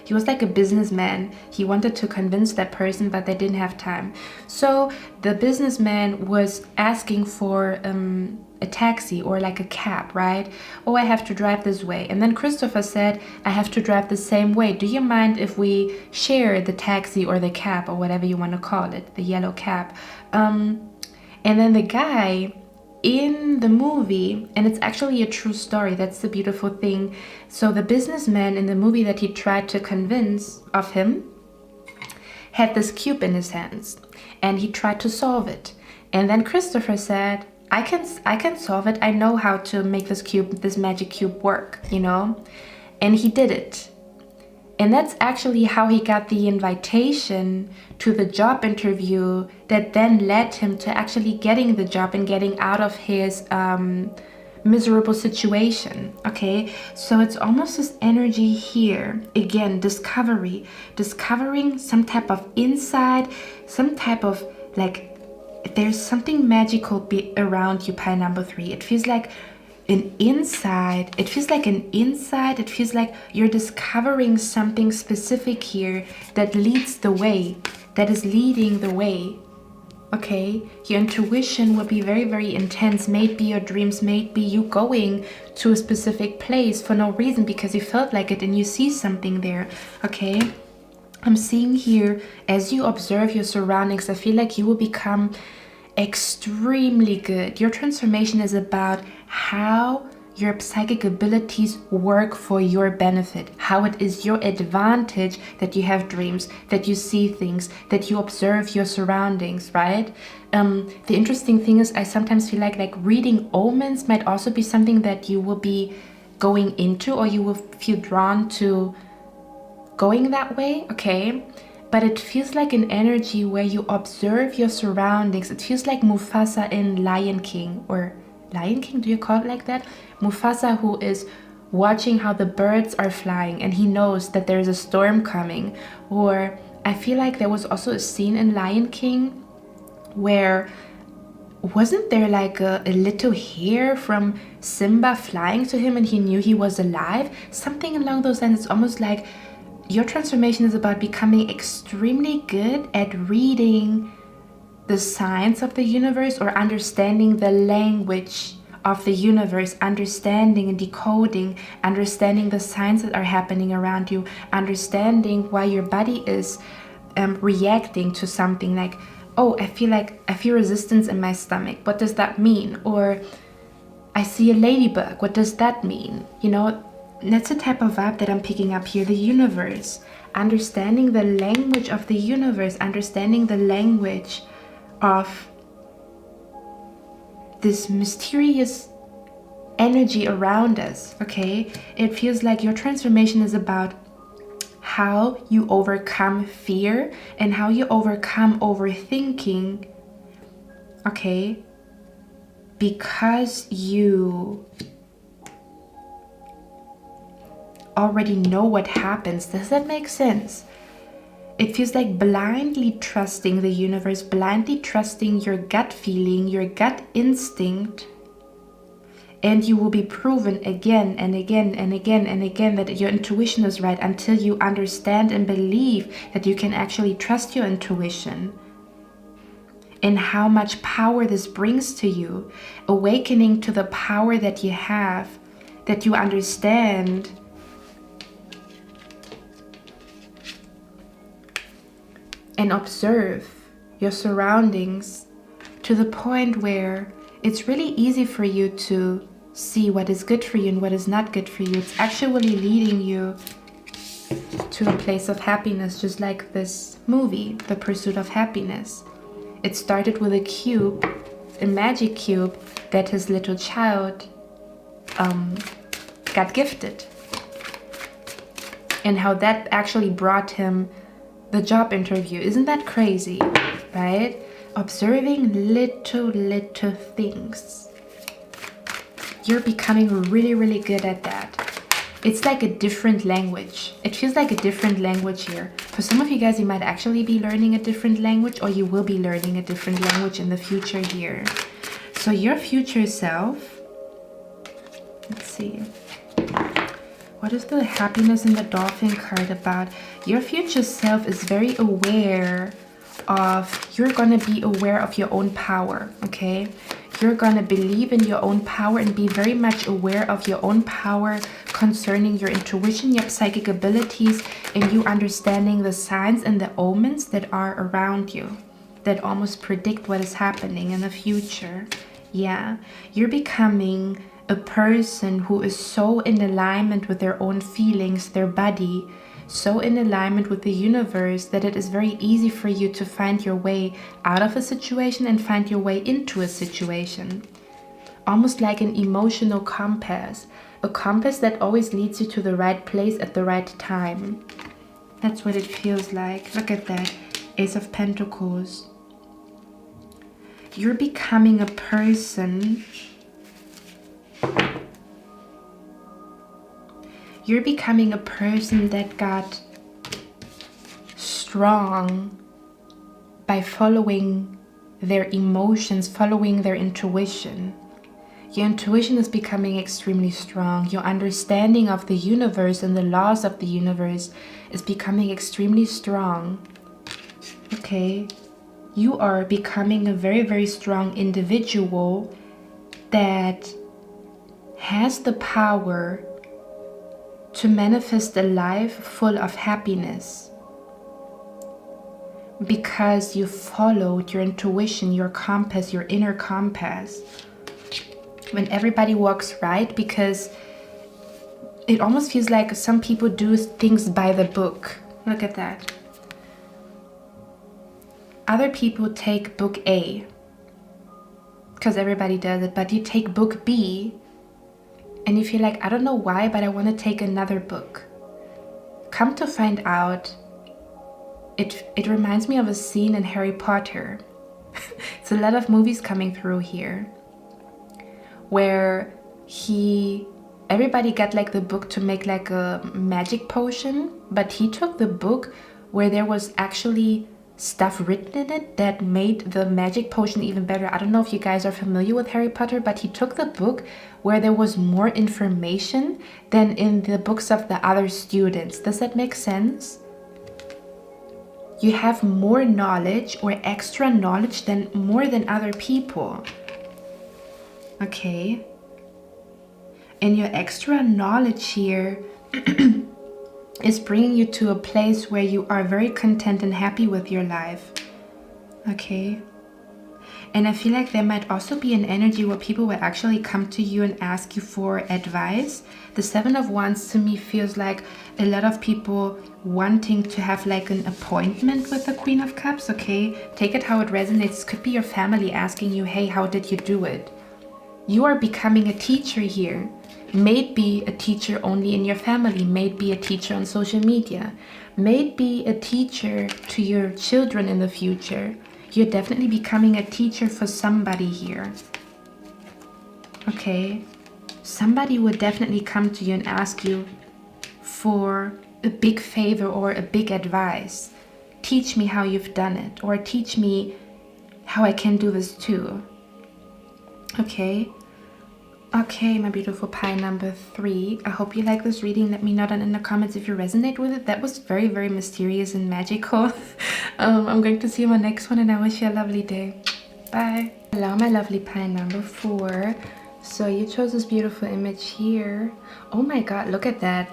He was like a businessman. He wanted to convince that person, but they didn't have time. So the businessman was asking for a taxi or like a cab, right? Oh, I have to drive this way. And then Christopher said, I have to drive the same way. Do you mind if we share the taxi or the cab or whatever you want to call it, the yellow cab? And then the guy in the movie, and it's actually a true story, that's the beautiful thing. So the businessman in the movie that he tried to convince of him had this cube in his hands, and he tried to solve it. And then Christopher said, I can solve it. I know how to make this magic cube work, you know? And he did it. And that's actually how he got the invitation to the job interview that then led him to actually getting the job and getting out of his miserable situation. Okay, so it's almost this energy here. Again, discovery, discovering some type of insight, some type of like, there's something magical around you, pile number 3. It feels like an inside. It feels like an inside. It feels like you're discovering something specific here that leads the way, that is leading the way. Okay, your intuition will be very, very intense. Maybe your dreams, maybe you going to a specific place for no reason because you felt like it and you see something there. Okay, I'm seeing here as you observe your surroundings, I feel like you will become extremely good. Your transformation is about how your psychic abilities work for your benefit, how it is your advantage that you have dreams, that you see things, that you observe your surroundings, right? The interesting thing is I sometimes feel like reading omens might also be something that you will be going into, or you will feel drawn to going that way. Okay, but it feels like an energy where you observe your surroundings. It feels like Mufasa in Lion King, or Lion King, do you call it like that? Mufasa, who is watching how the birds are flying and he knows that there's a storm coming. Or I feel like there was also a scene in Lion King where, wasn't there like a little hair from Simba flying to him and he knew he was alive? Something along those lines. It's almost like your transformation is about becoming extremely good at reading the signs of the universe, or understanding the language of the universe, understanding and decoding, understanding the signs that are happening around you, understanding why your body is reacting to something. Like, oh, I feel resistance in my stomach. What does that mean? Or I see a ladybug. What does that mean? You know, that's the type of vibe that I'm picking up here. The universe, understanding the language of the universe, understanding the language of this mysterious energy around us. Okay, it feels like your transformation is about how you overcome fear and how you overcome overthinking. Okay, because you already know what happens. Does that make sense? It feels like blindly trusting the universe, blindly trusting your gut feeling, your gut instinct, and you will be proven again and again and again and again that your intuition is right, until you understand and believe that you can actually trust your intuition, and how much power this brings to you, awakening to the power that you have, that you understand. And observe your surroundings to the point where it's really easy for you to see what is good for you and what is not good for you. It's actually leading you to a place of happiness, just like this movie, The Pursuit of Happiness. It started with a cube, a magic cube that his little child got gifted, and how that actually brought him the job interview. Isn't that crazy, right? Observing little things. You're becoming really, really good at that. It's like a different language. It feels like a different language here. For some of you guys, you might actually be learning a different language, or you will be learning a different language in the future here. So your future self, let's see. What is the happiness in the dolphin card about? Your future self is very aware of, you're going to be aware of your own power, okay? You're going to believe in your own power and be very much aware of your own power concerning your intuition, your psychic abilities, and you understanding the signs and the omens that are around you that almost predict what is happening in the future. Yeah, you're becoming a person who is so in alignment with their own feelings, their body, so in alignment with the universe that it is very easy for you to find your way out of a situation and find your way into a situation. Almost like an emotional compass, a compass that always leads you to the right place at the right time. That's what it feels like. Look at that, Ace of Pentacles. You're becoming a person. You're becoming a person that got strong by following their emotions, following their intuition. Your intuition is becoming extremely strong. Your understanding of the universe and the laws of the universe is becoming extremely strong. Okay? You are becoming a very, very strong individual that has the power to manifest a life full of happiness because you followed your intuition, your compass, your inner compass. When everybody walks right, because it almost feels like some people do things by the book. Look at that. Other people take book A because everybody does it, but you take book B and you feel like, I don't know why, but I want to take another book. Come to find out, it reminds me of a scene in Harry Potter. It's a lot of movies coming through here where everybody got like the book to make like a magic potion, but he took the book where there was actually stuff written in it that made the magic potion even better. I don't know if you guys are familiar with Harry Potter, but he took the book where there was more information than in the books of the other students. Does that make sense? You have more knowledge or extra knowledge than more than other people. Okay? And your extra knowledge here is bringing you to a place where you are very content and happy with your life. Okay? And I feel like there might also be an energy where people will actually come to you and ask you for advice. The Seven of Wands to me feels like a lot of people wanting to have like an appointment with the Queen of Cups, okay? Take it how it resonates. It could be your family asking you, hey, how did you do it? You are becoming a teacher here. May be a teacher only in your family, may be a teacher on social media, may be a teacher to your children in the future. You're definitely becoming a teacher for somebody here. Okay? Somebody would definitely come to you and ask you for a big favor or a big advice. Teach me how you've done it, or teach me how I can do this too. Okay? Okay, my beautiful pie number 3. I hope you like this reading. Let me know down in the comments if you resonate with it. That was very, very mysterious and magical. I'm going to see you in my next one, and I wish you a lovely day. Bye. Hello, my lovely pie number 4. So you chose this beautiful image here. Oh my god, look at that.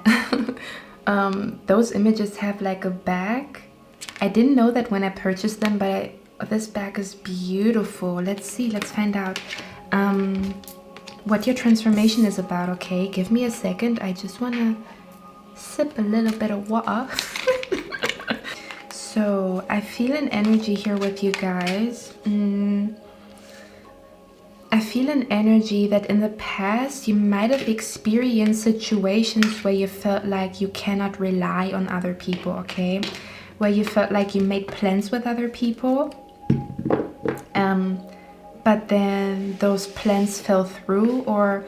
Those images have like a bag. I didn't know that when I purchased them, but this bag is beautiful. Let's see, let's find out what your transformation is about. Okay, give me a second. I just want to sip a little bit of water. So I feel an energy here with you guys. I feel an energy that in the past you might have experienced situations where you felt like you cannot rely on other people, okay? Where you felt like you made plans with other people. But then those plans fell through, or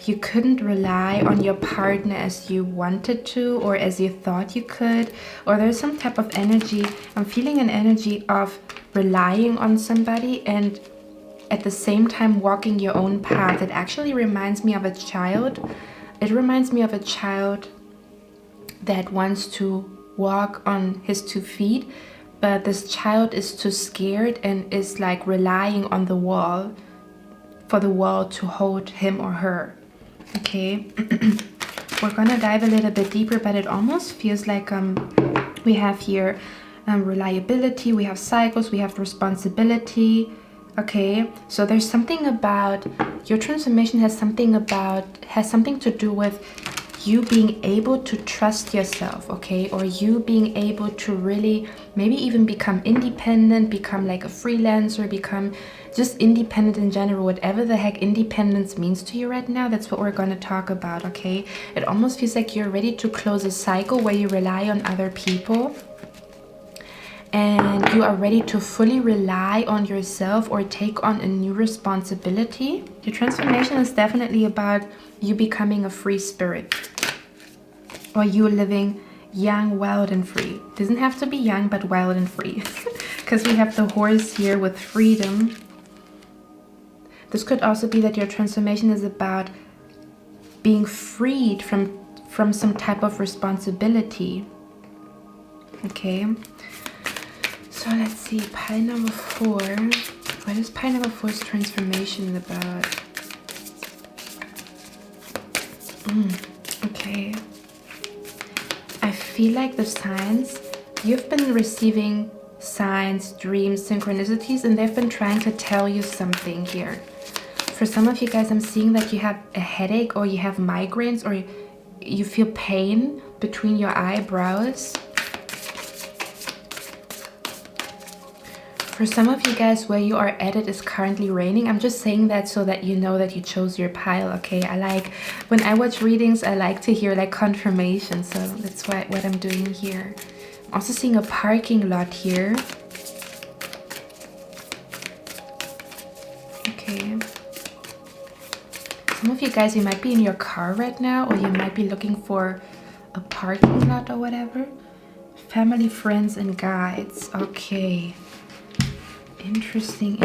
you couldn't rely on your partner as you wanted to or as you thought you could, or there's some type of energy. I'm feeling an energy of relying on somebody and at the same time walking your own path. It actually reminds me of a child. It reminds me of a child that wants to walk on his 2 feet, but this child is too scared and is like relying on the wall for the wall to hold him or her. Okay. We're gonna dive a little bit deeper, but it almost feels like we have here reliability, we have cycles, we have responsibility. Okay, so there's something about your transformation has something to do with you being able to trust yourself, okay, or you being able to really maybe even become independent, become like a freelancer, become just independent in general, whatever the heck independence means to you right now. That's what we're going to talk about. Okay, it almost feels like you're ready to close a cycle where you rely on other people, and you are ready to fully rely on yourself or take on a new responsibility. Your transformation is definitely about you becoming a free spirit, or you living young, wild, and free. Doesn't have to be young, but wild and free. Because we have the horse here with freedom. This could also be that your transformation is about being freed from some type of responsibility. Okay. So let's see, pile number 4. What is pile number 4's transformation about? Okay. I feel like the signs, you've been receiving signs, dreams, synchronicities, and they've been trying to tell you something here. For some of you guys, I'm seeing that you have a headache, or you have migraines, or you feel pain between your eyebrows. For some of you guys, where you are at, it is currently raining. I'm just saying that so that you know that you chose your pile, okay? I like, when I watch readings, I like to hear like confirmation, so that's what I'm doing here. I'm also seeing a parking lot here. Okay. Some of you guys, you might be in your car right now, or you might be looking for a parking lot or whatever. Family, friends, and guides. Okay. Interesting.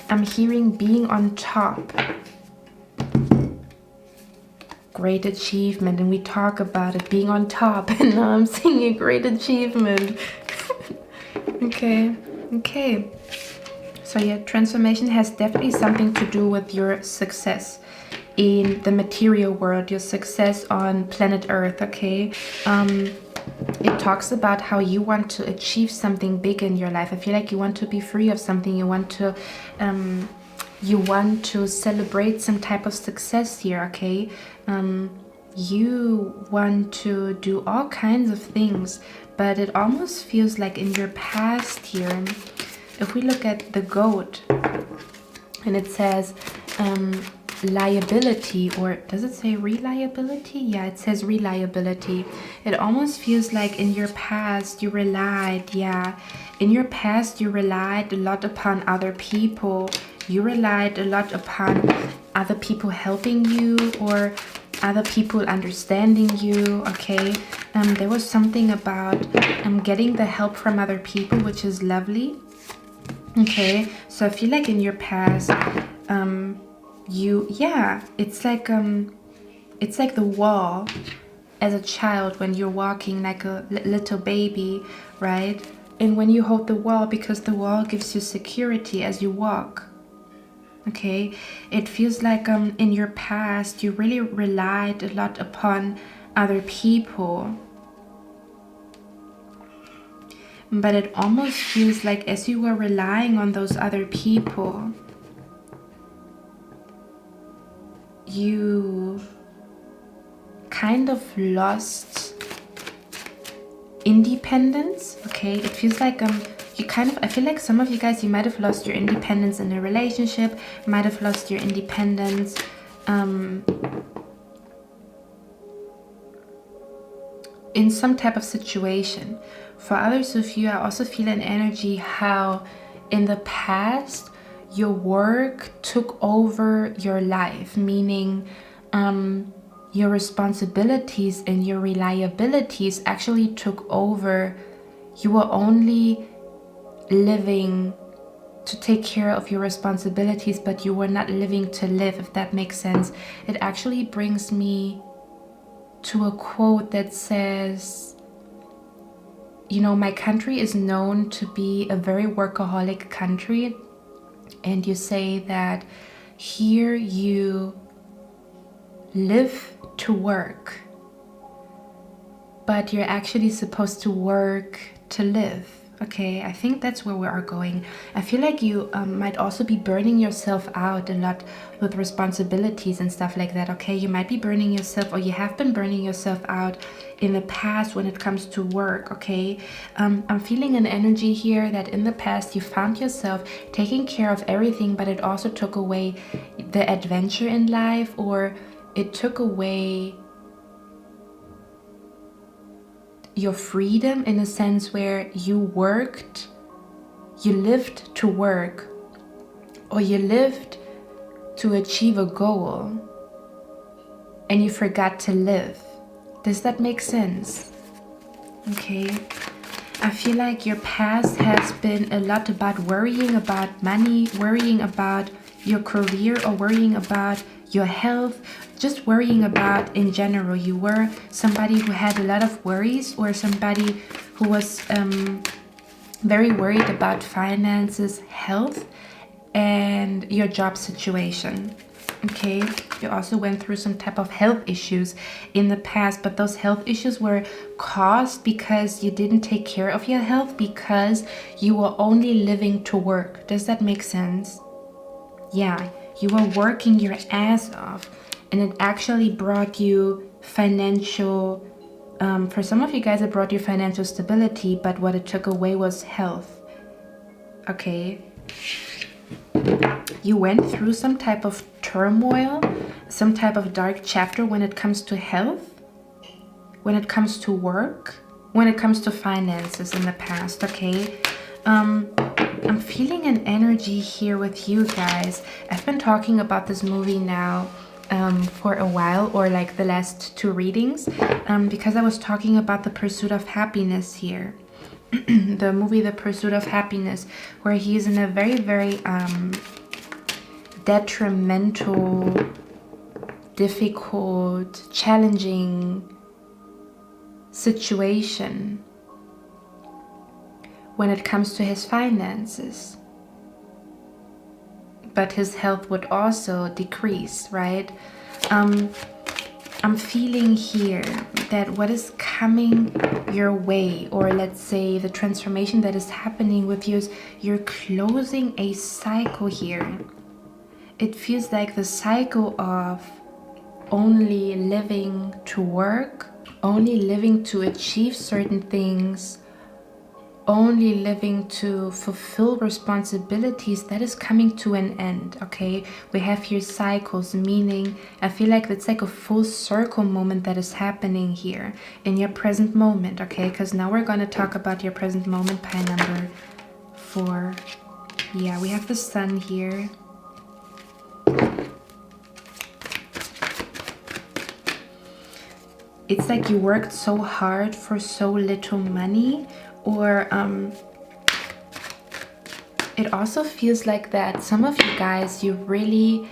I'm hearing being on top. Great achievement, and we talk about it being on top, and now I'm seeing a great achievement. Okay. So yeah, transformation has definitely something to do with your success in the material world, your success on planet Earth. Okay. It talks about how you want to achieve something big in your life. I feel like you want to be free of something. You want to celebrate some type of success here. Okay. You want to do all kinds of things, but it almost feels like in your past here, if we look at the goat, and it says liability, or does it say reliability? Yeah, it says reliability. It almost feels like in your past you relied, in your past you relied a lot upon other people. You relied a lot upon other people helping you, or other people understanding you. Okay. There was something about getting the help from other people, which is lovely. Okay, so I feel like in your past it's like the wall as a child when you're walking like a little baby, right? And when you hold the wall, because the wall gives you security as you walk. Okay, it feels like in your past you really relied a lot upon other people, but it almost feels like as you were relying on those other people, you kind of lost independence. Okay, it feels like I feel like some of you guys, you might have lost your independence in a relationship, might have lost your independence in some type of situation. For others of you, I also feel an energy how in the past your work took over your life, meaning your responsibilities and your reliabilities actually took over. You were only living to take care of your responsibilities, but you were not living to live, if that makes sense. It actually brings me to a quote that says, you know, my country is known to be a very workaholic country, and you say that here you live to work, but you're actually supposed to work to live. Okay, I think that's where we are going. I feel like you might also be burning yourself out a lot with responsibilities and stuff like that. Okay, you might be burning yourself, or you have been burning yourself out in the past when it comes to work. Okay, I'm feeling an energy here that in the past you found yourself taking care of everything, but it also took away the adventure in life, or it took away your freedom in a sense where you worked, you lived to work, or you lived to achieve a goal and you forgot to live. Does that make sense? Okay. I feel like your past has been a lot about worrying about money, worrying about your career, or worrying about your health, just worrying about in general. You were somebody who had a lot of worries, or somebody who was very worried about finances, health, and your job situation. Okay, you also went through some type of health issues in the past, but those health issues were caused because you didn't take care of your health, because you were only living to work. Does that make sense? Yeah, you were working your ass off, and it actually brought you financial, for some of you guys it brought you financial stability, but what it took away was health. Okay, you went through some type of turmoil, some type of dark chapter when it comes to health, when it comes to work, when it comes to finances in the past. Okay, I'm feeling an energy here with you guys. I've been talking about this movie now for a while, or like the last two readings, because I was talking about The Pursuit of Happiness here. The movie The Pursuit of Happiness, where he's in a very, very detrimental, difficult, challenging situation when it comes to his finances. But his health would also decrease, right? I'm feeling here that what is coming your way, or let's say the transformation that is happening with you, is you're closing a cycle here. It feels like the cycle of only living to work, only living to achieve certain things, only living to fulfill responsibilities, that is coming to an end. Okay, we have here cycles, meaning I feel like it's like a full circle moment that is happening here in your present moment. Okay, because now we're going to talk about your present moment, pile number 4. Yeah, we have the sun here. It's like you worked so hard for so little money, or it also feels like that some of you guys, you really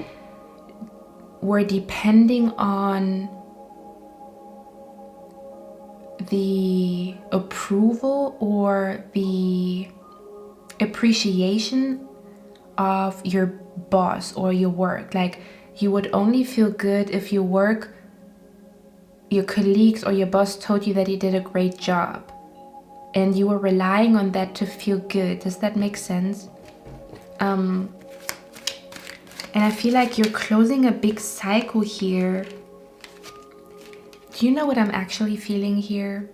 were depending on the approval or the appreciation of your boss or your work. Like, you would only feel good if your work, your colleagues or your boss told you that you did a great job, and you were relying on that to feel good. Does that make sense? And I feel like you're closing a big cycle here. Do you know what I'm actually feeling here?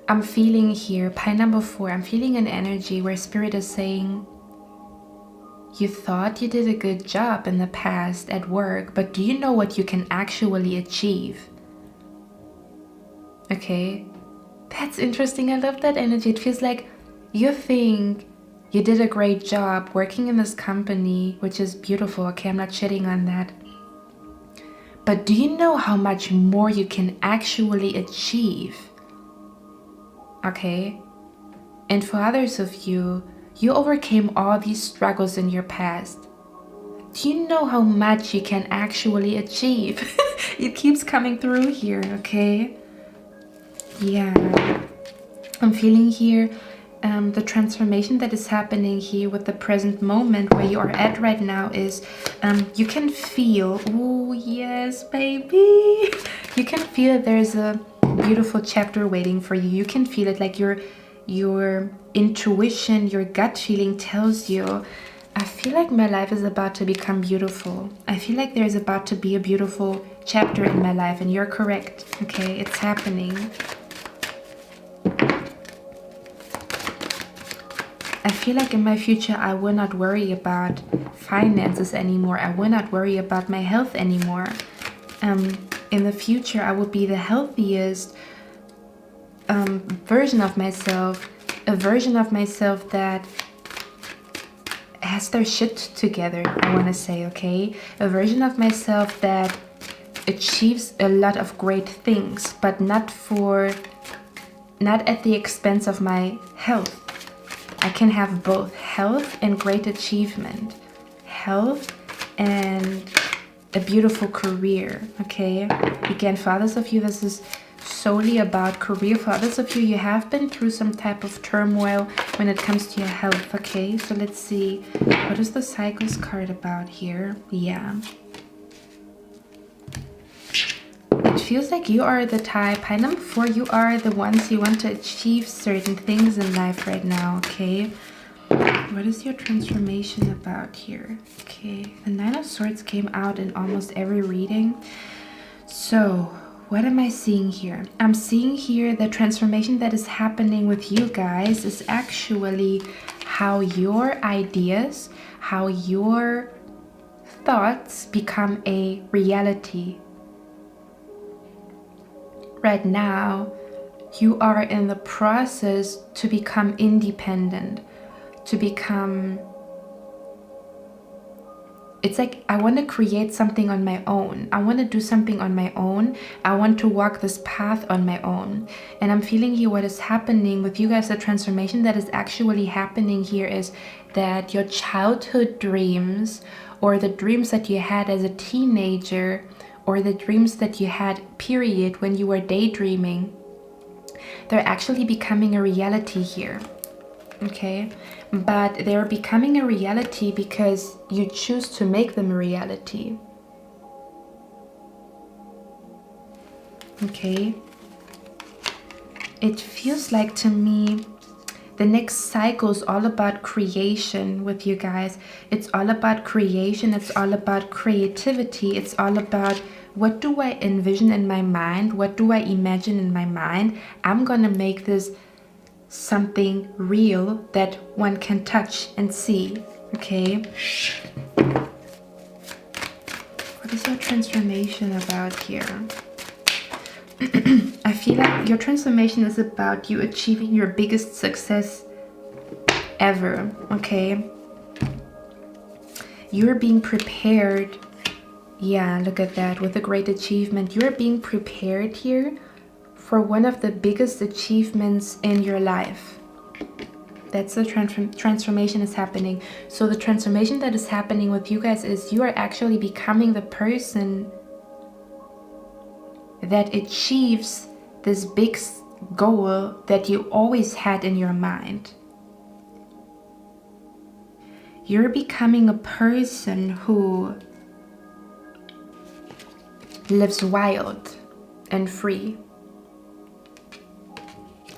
I'm feeling here, pile number 4, I'm feeling an energy where Spirit is saying, you thought you did a good job in the past at work, but do you know what you can actually achieve? Okay, that's interesting. I love that energy. It feels like you think you did a great job working in this company, which is beautiful. Okay, I'm not shitting on that. But do you know how much more you can actually achieve? Okay, and for others of you, You overcame all these struggles in your past. Do you know how much you can actually achieve? It keeps coming through here, okay? Yeah. I'm feeling here the transformation that is happening here with the present moment where you are at right now is you can feel, oh yes, baby. You can feel there's a beautiful chapter waiting for you. You can feel it like your intuition, your gut feeling tells you, I feel like my life is about to become beautiful. I feel like there's about to be a beautiful chapter in my life, and you're correct, okay? It's happening. I feel like in my future, I will not worry about finances anymore. I will not worry about my health anymore. In the future, I will be the healthiest version of myself, a version of myself that has their shit together, I want to say, okay? A version of myself that achieves a lot of great things, but not at the expense of my health. I can have both health and great achievement, health and a beautiful career, okay? Again, for others of you, this is solely about career. For others of you, you have been through some type of turmoil when it comes to your health, okay? So let's see, what is the Cycles card about here? Yeah. It feels like you are the type, high number 4, you are the ones who want to achieve certain things in life right now, okay? What is your transformation about here? Okay, the 9 of Swords came out in almost every reading. So, what am I seeing here? I'm seeing here the transformation that is happening with you guys is actually how your ideas, how your thoughts become a reality. Right now, you are in the process to become independent, to become, it's like I want to create something on my own. I want to do something on my own. I want to walk this path on my own. And I'm feeling here what is happening with you guys, the transformation that is actually happening here is that your childhood dreams, or the dreams that you had as a teenager, or the dreams that you had, period, when you were daydreaming, they're actually becoming a reality here, okay? But they're becoming a reality because you choose to make them a reality, okay? It feels like to me the next cycle is all about creation with you guys. It's all about creation. It's all about creativity. It's all about, what do I envision in my mind? What do I imagine in my mind? I'm gonna make this something real that one can touch and see, okay? What is your transformation about here? I feel like your transformation is about you achieving your biggest success ever, okay? You're being prepared. Yeah, look at that, with a great achievement. You're being prepared here for one of the biggest achievements in your life. That's the transformation is happening. So the transformation that is happening with you guys is you are actually becoming the person that achieves this big goal that you always had in your mind. You're becoming a person who lives wild and free.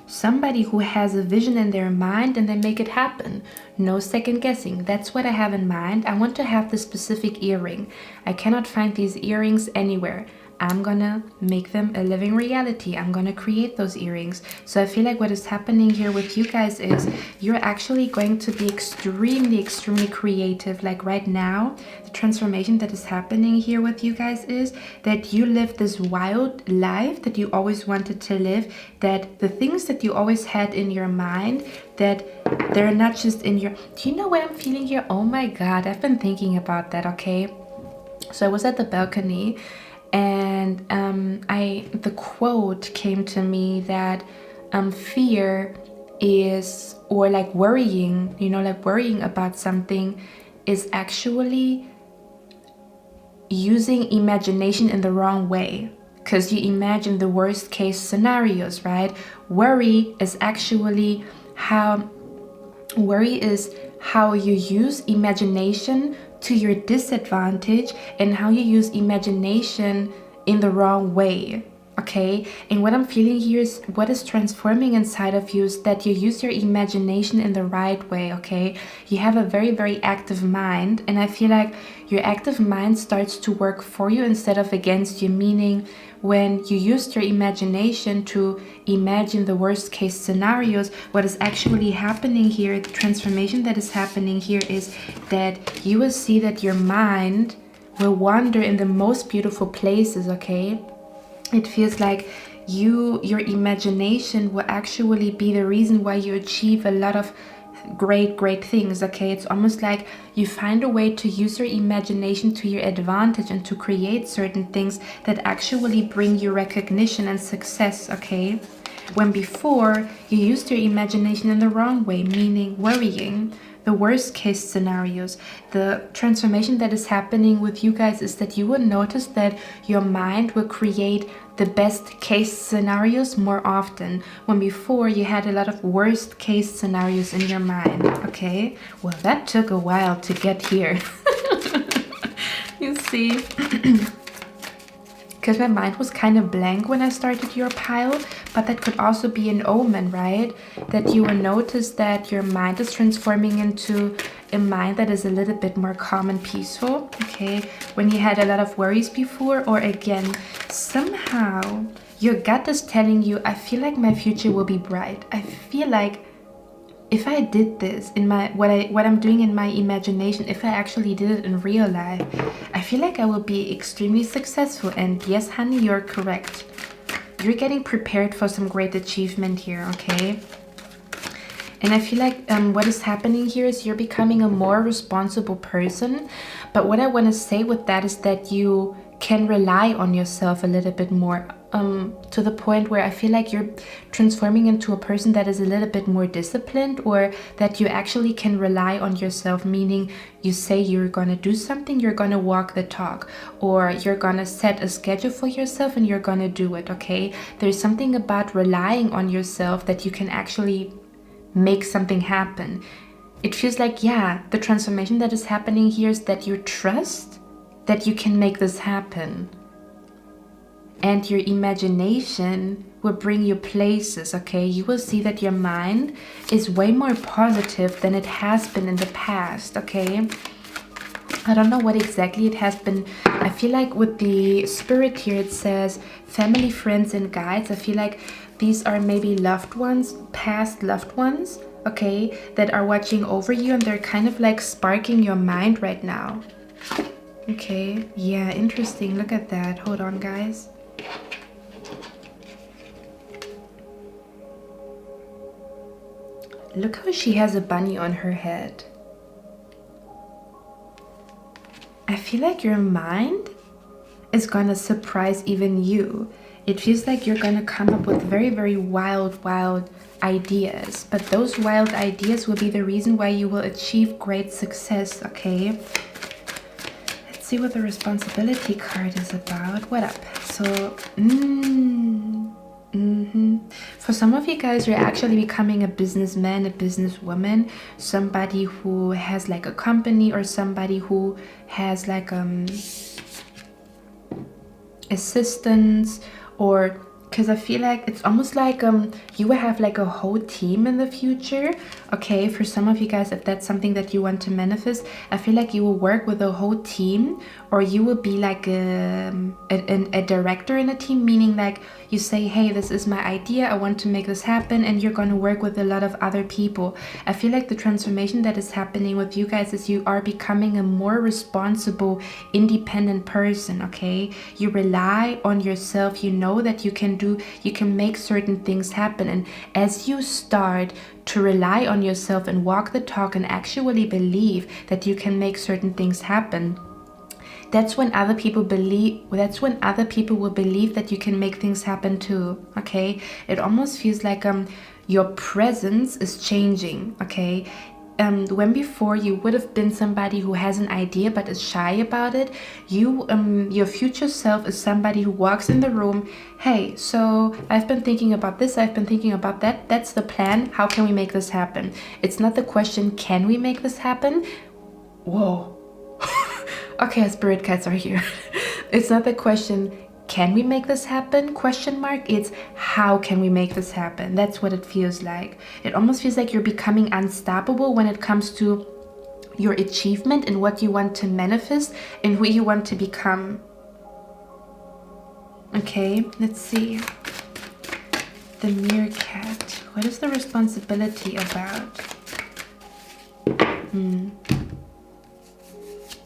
Somebody who has a vision in their mind and they make it happen. No second guessing. That's what I have in mind. I want to have this specific earring. I cannot find these earrings anywhere. I'm gonna make them a living reality. I'm gonna create those earrings. So I feel like what is happening here with you guys is you're actually going to be extremely creative. Like right now, the transformation that is happening here with you guys is that you live this wild life that you always wanted to live, that the things that you always had in your mind, that they're not just in your... Do you know what I'm feeling here? Oh my God, I've been thinking about that, okay? So I was at the balcony, and the quote came to me that fear is, or like worrying, you know, like worrying about something is actually using imagination in the wrong way, because you imagine the worst case scenarios, right? Worry is how you use imagination to your disadvantage, and how you use imagination in the wrong way. Okay, and what I'm feeling here is what is transforming inside of you is that you use your imagination in the right way. Okay, you have a very, very active mind, and I feel like your active mind starts to work for you instead of against you, meaning when you use your imagination to imagine the worst case scenarios, what is actually happening here, the transformation that is happening here, is that you will see that your mind will wander in the most beautiful places. Okay, it feels like your imagination will actually be the reason why you achieve a lot of great things. Okay, it's almost like you find a way to use your imagination to your advantage and to create certain things that actually bring you recognition and success. Okay, when before you used your imagination in the wrong way, meaning worrying, the worst case scenarios. The transformation that is happening with you guys is that you will notice that your mind will create the best case scenarios more often, when before you had a lot of worst case scenarios in your mind. Okay, well, that took a while to get here. You see, because my mind was kind of blank when I started your pile, but that could also be an omen, right? That you will notice that your mind is transforming into a mind that is a little bit more calm and peaceful. Okay, when you had a lot of worries before, or again, somehow your gut is telling you, I feel like my future will be bright. I feel like if I did this in my what I'm doing in my imagination, if I actually did it in real life, I feel like I will be extremely successful. And yes, honey, you're correct. You're getting prepared for some great achievement here. Okay, and I feel like what is happening here is you're becoming a more responsible person. But what I want to say with that is that you can rely on yourself a little bit more, to the point where I feel like you're transforming into a person that is a little bit more disciplined, or that you actually can rely on yourself, meaning you say you're gonna do something, you're gonna walk the talk, or you're gonna set a schedule for yourself and you're gonna do it. Okay, there's something about relying on yourself that you can actually make something happen. It feels like, yeah, the transformation that is happening here is that you trust that you can make this happen, and your imagination will bring you places. Okay, you will see that your mind is way more positive than it has been in the past. Okay, I don't know what exactly it has been. I feel like with the spirit here, it says family, friends, and guides. I feel like these are maybe loved ones, past loved ones, okay, that are watching over you, and they're kind of like sparking your mind right now. Okay, yeah, interesting. Look at that. Hold on, guys. Look how she has a bunny on her head. I feel like your mind is gonna surprise even you. It feels like you're gonna come up with very, very wild ideas. But those wild ideas will be the reason why you will achieve great success, okay? Let's see what the responsibility card is about. What up? So, for some of you guys, you're actually becoming a businessman, a businesswoman, somebody who has like a company, or somebody who has like assistants, or because I feel like it's almost like you will have like a whole team in the future. Okay, for some of you guys, if that's something that you want to manifest, I feel like you will work with a whole team, or you will be like a director in a team, meaning like you say, hey, this is my idea, I want to make this happen, and you're going to work with a lot of other people. I feel like the transformation that is happening with you guys is you are becoming a more responsible, independent person. Okay, you rely on yourself. You know that you can make certain things happen, and as you start to rely on yourself and walk the talk and actually believe that you can make certain things happen, that's when other people will believe that you can make things happen too. Okay, it almost feels like your presence is changing, okay? When before you would have been somebody who has an idea but is shy about it, your future self is somebody who walks in the room. Hey, so I've been thinking about this, I've been thinking about that. That's the plan. How can we make this happen? It's not the question, can we make this happen? Whoa. Okay, spirit guides are here. It's not the question, can we make this happen? Question mark. It's how can we make this happen? That's what it feels like. It almost feels like you're becoming unstoppable when it comes to your achievement and what you want to manifest and who you want to become. Okay, let's see. The meerkat. What is the responsibility about?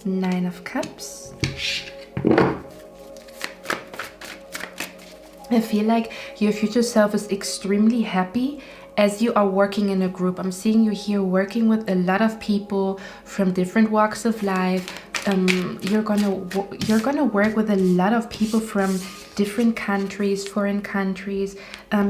9 of Cups. I feel like your future self is extremely happy as you are working in a group. I'm seeing you here working with a lot of people from different walks of life. You're gonna work with a lot of people from different countries, foreign countries.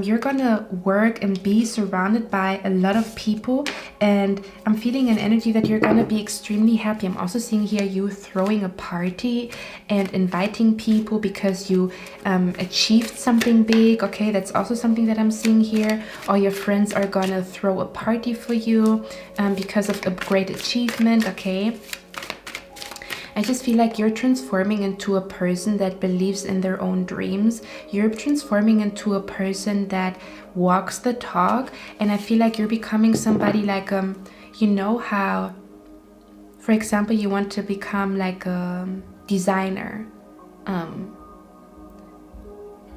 You're gonna work and be surrounded by a lot of people, and I'm feeling an energy that you're gonna be extremely happy. I'm also seeing here you throwing a party and inviting people because you achieved something big. Okay, that's also something that I'm seeing here. All your friends are gonna throw a party for you because of a great achievement. Okay, I just feel like you're transforming into a person that believes in their own dreams. You're transforming into a person that walks the talk. And I feel like you're becoming somebody like, you know how, for example, you want to become like a designer.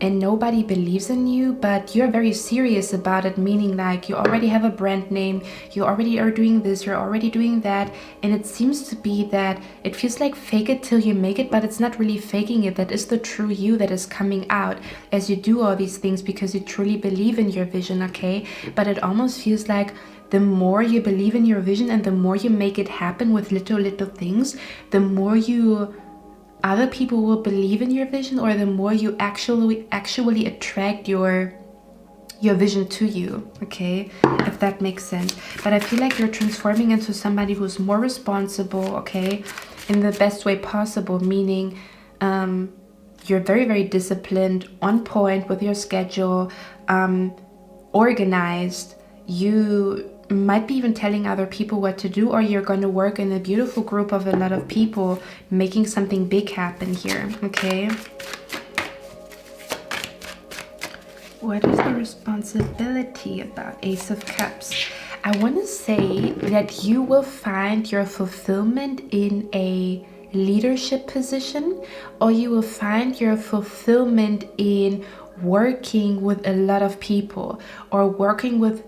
And nobody believes in you, but you're very serious about it, meaning like you already have a brand name, you already are doing this, you're already doing that, and it seems to be that it feels like fake it till you make it, but it's not really faking it. That is the true you that is coming out as you do all these things because you truly believe in your vision, okay? But it almost feels like the more you believe in your vision and the more you make it happen with little things, the more other people will believe in your vision, or the more you actually attract your vision to you, okay, if that makes sense. But I feel like you're transforming into somebody who's more responsible, okay, in the best way possible, meaning you're very disciplined, on point with your schedule, organized. You might be even telling other people what to do, or you're going to work in a beautiful group of a lot of people making something big happen here, okay? What is the responsibility about Ace of Cups? I want to say that you will find your fulfillment in a leadership position, or you will find your fulfillment in working with a lot of people, or working with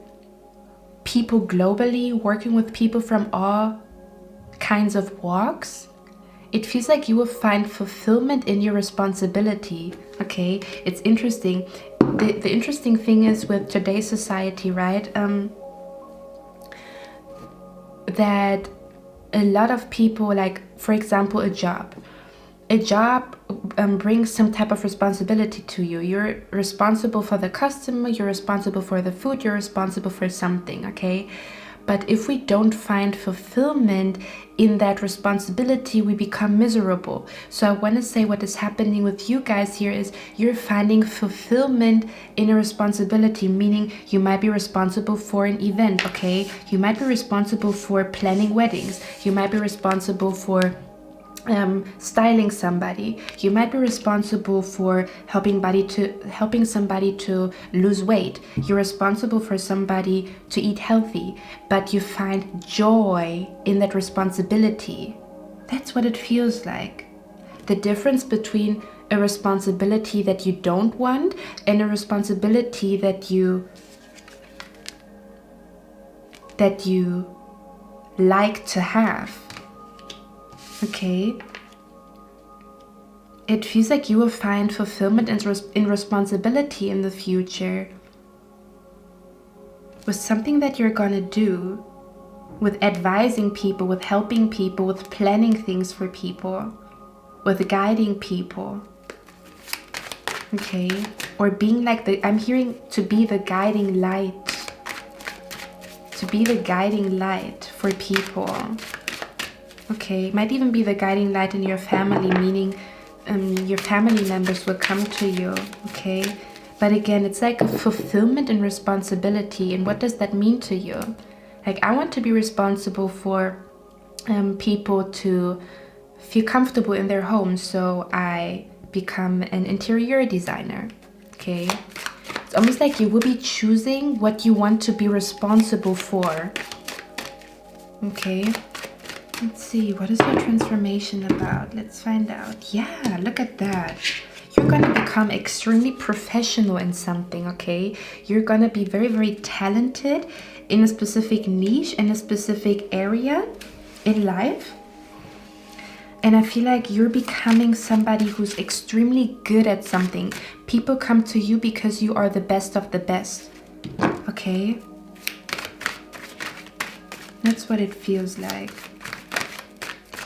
people globally, working with people from all kinds of walks. It feels like you will find fulfillment in your responsibility, okay? It's interesting. The interesting thing is with today's society, right? That a lot of people, like, for example, a job brings some type of responsibility to you. You're responsible for the customer, you're responsible for the food, you're responsible for something, okay? But if we don't find fulfillment in that responsibility, we become miserable. So I want to say what is happening with you guys here is you're finding fulfillment in a responsibility, meaning you might be responsible for an event, okay? You might be responsible for planning weddings. You might be responsible for styling somebody. You might be responsible for helping somebody to lose weight. You're responsible for somebody to eat healthy, but you find joy in that responsibility. That's what it feels like. The difference between a responsibility that you don't want and a responsibility that you like to have. Okay, it feels like you will find fulfillment in responsibility in the future with something that you're gonna do, with advising people, with helping people, with planning things for people, with guiding people. Okay, or being like I'm hearing to be the guiding light. to be the guiding light for people. Okay, might even be the guiding light in your family, meaning your family members will come to you, okay? But again, it's like a fulfillment and responsibility. And what does that mean to you? Like, I want to be responsible for people to feel comfortable in their homes, so I become an interior designer, okay? It's almost like you will be choosing what you want to be responsible for, okay? Let's see, what is your transformation about? Let's find out. Yeah, look at that. You're going to become extremely professional in something, okay? You're going to be very, very talented in a specific niche, in a specific area in life. And I feel like you're becoming somebody who's extremely good at something. People come to you because you are the best of the best, okay? That's what it feels like.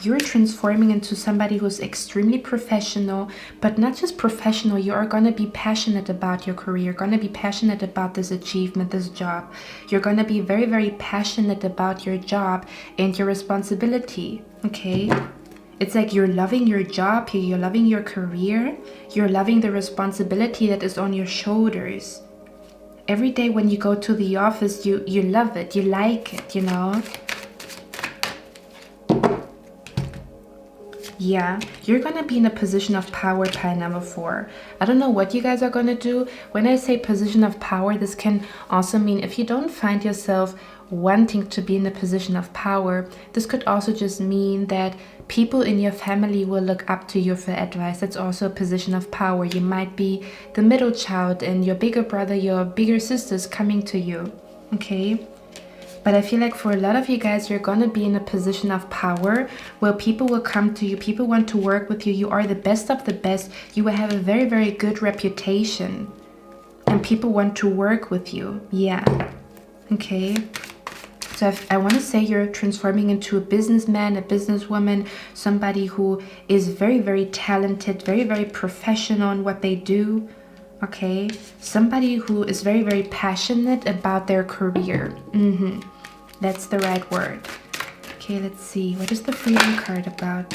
You're transforming into somebody who's extremely professional, but not just professional. You are going to be passionate about your career. You're going to be passionate about this achievement, this job. You're going to be very, very passionate about your job and your responsibility, okay? It's like you're loving your job here. You're loving your career. You're loving the responsibility that is on your shoulders. Every day when you go to the office, you love it. You like it, you know? Yeah, you're gonna be in a position of power, pile number 4. I don't know what you guys are gonna do. When I say position of power, this can also mean if you don't find yourself wanting to be in a position of power, this could also just mean that people in your family will look up to you for advice. That's also a position of power. You might be the middle child and your bigger brother, your bigger sisters coming to you, okay? But I feel like for a lot of you guys, you're going to be in a position of power where people will come to you. People want to work with you. You are the best of the best. You will have a very, very good reputation. And people want to work with you. Yeah. Okay. So I want to say you're transforming into a businessman, a businesswoman, somebody who is very, very talented, very, very professional in what they do. Okay. Somebody who is very, very passionate about their career. That's the right word. Okay, let's see. What is the freedom card about?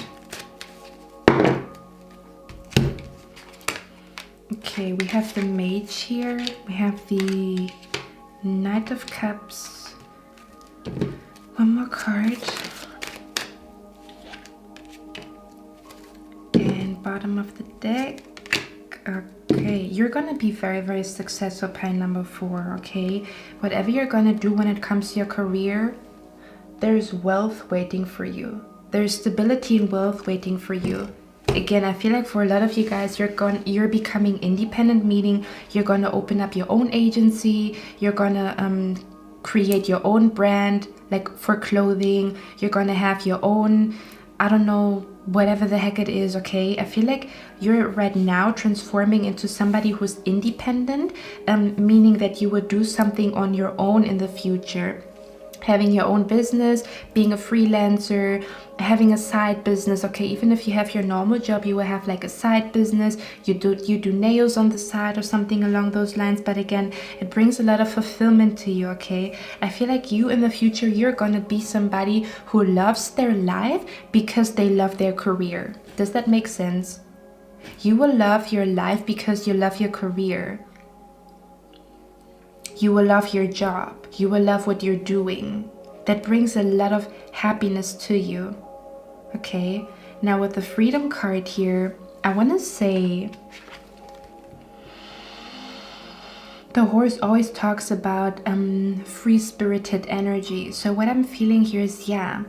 Okay, we have the Mage here. We have the Knight of Cups. One more card. And bottom of the deck. Okay, you're gonna be very, very successful, pile number 4, okay? Whatever you're gonna do when it comes to your career, there's wealth waiting for you. There's stability and wealth waiting for you. Again, I feel like for a lot of you guys, you're becoming independent, meaning you're gonna open up your own agency, you're gonna create your own brand, like for clothing, you're gonna have your own, I don't know, whatever the heck it is, okay? I feel like you're right now transforming into somebody who's independent, meaning that you will do something on your own in the future. Having your own business, being a freelancer, having a side business, okay? Even if you have your normal job, you will have like a side business. You do nails on the side or something along those lines. But again, it brings a lot of fulfillment to you, okay? I feel like you in the future, you're gonna be somebody who loves their life because they love their career. Does that make sense? You will love your life because you love your career. You will love your job. You will love what you're doing. That brings a lot of happiness to you. Okay, now with the Freedom card here, I want to say the horse always talks about free-spirited energy. So what I'm feeling here is, yeah,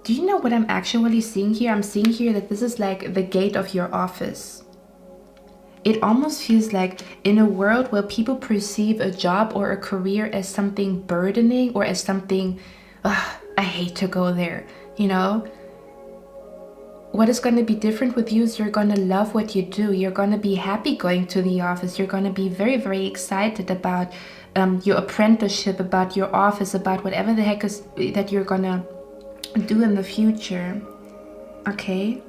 do you know what I'm actually seeing here? I'm seeing here that this is like the gate of your office. It almost feels like in a world where people perceive a job or a career as something burdening or as something, I hate to go there, you know? What is going to be different with you is you're going to love what you do. You're going to be happy going to the office. You're going to be very, very excited about your apprenticeship, about your office, about whatever the heck is that you're going to do in the future. Okay?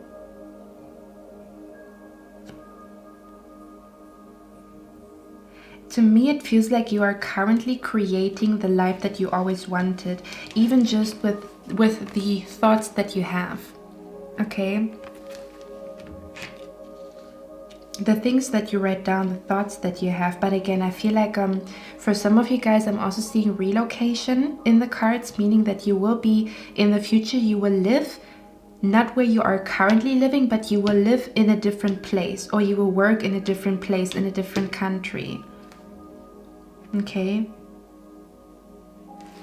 To me, it feels like you are currently creating the life that you always wanted, even just with the thoughts that you have. Okay? The things that you write down, the thoughts that you have. But again, I feel like for some of you guys, I'm also seeing relocation in the cards, meaning that you will be in the future, you will live not where you are currently living, but you will live in a different place, or you will work in a different place, in a different country. Okay.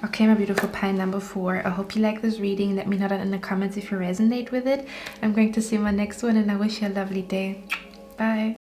Okay, my beautiful pile number 4. I hope you like this reading. Let me know down in the comments if you resonate with it. I'm going to see you in my next one, and I wish you a lovely day. Bye.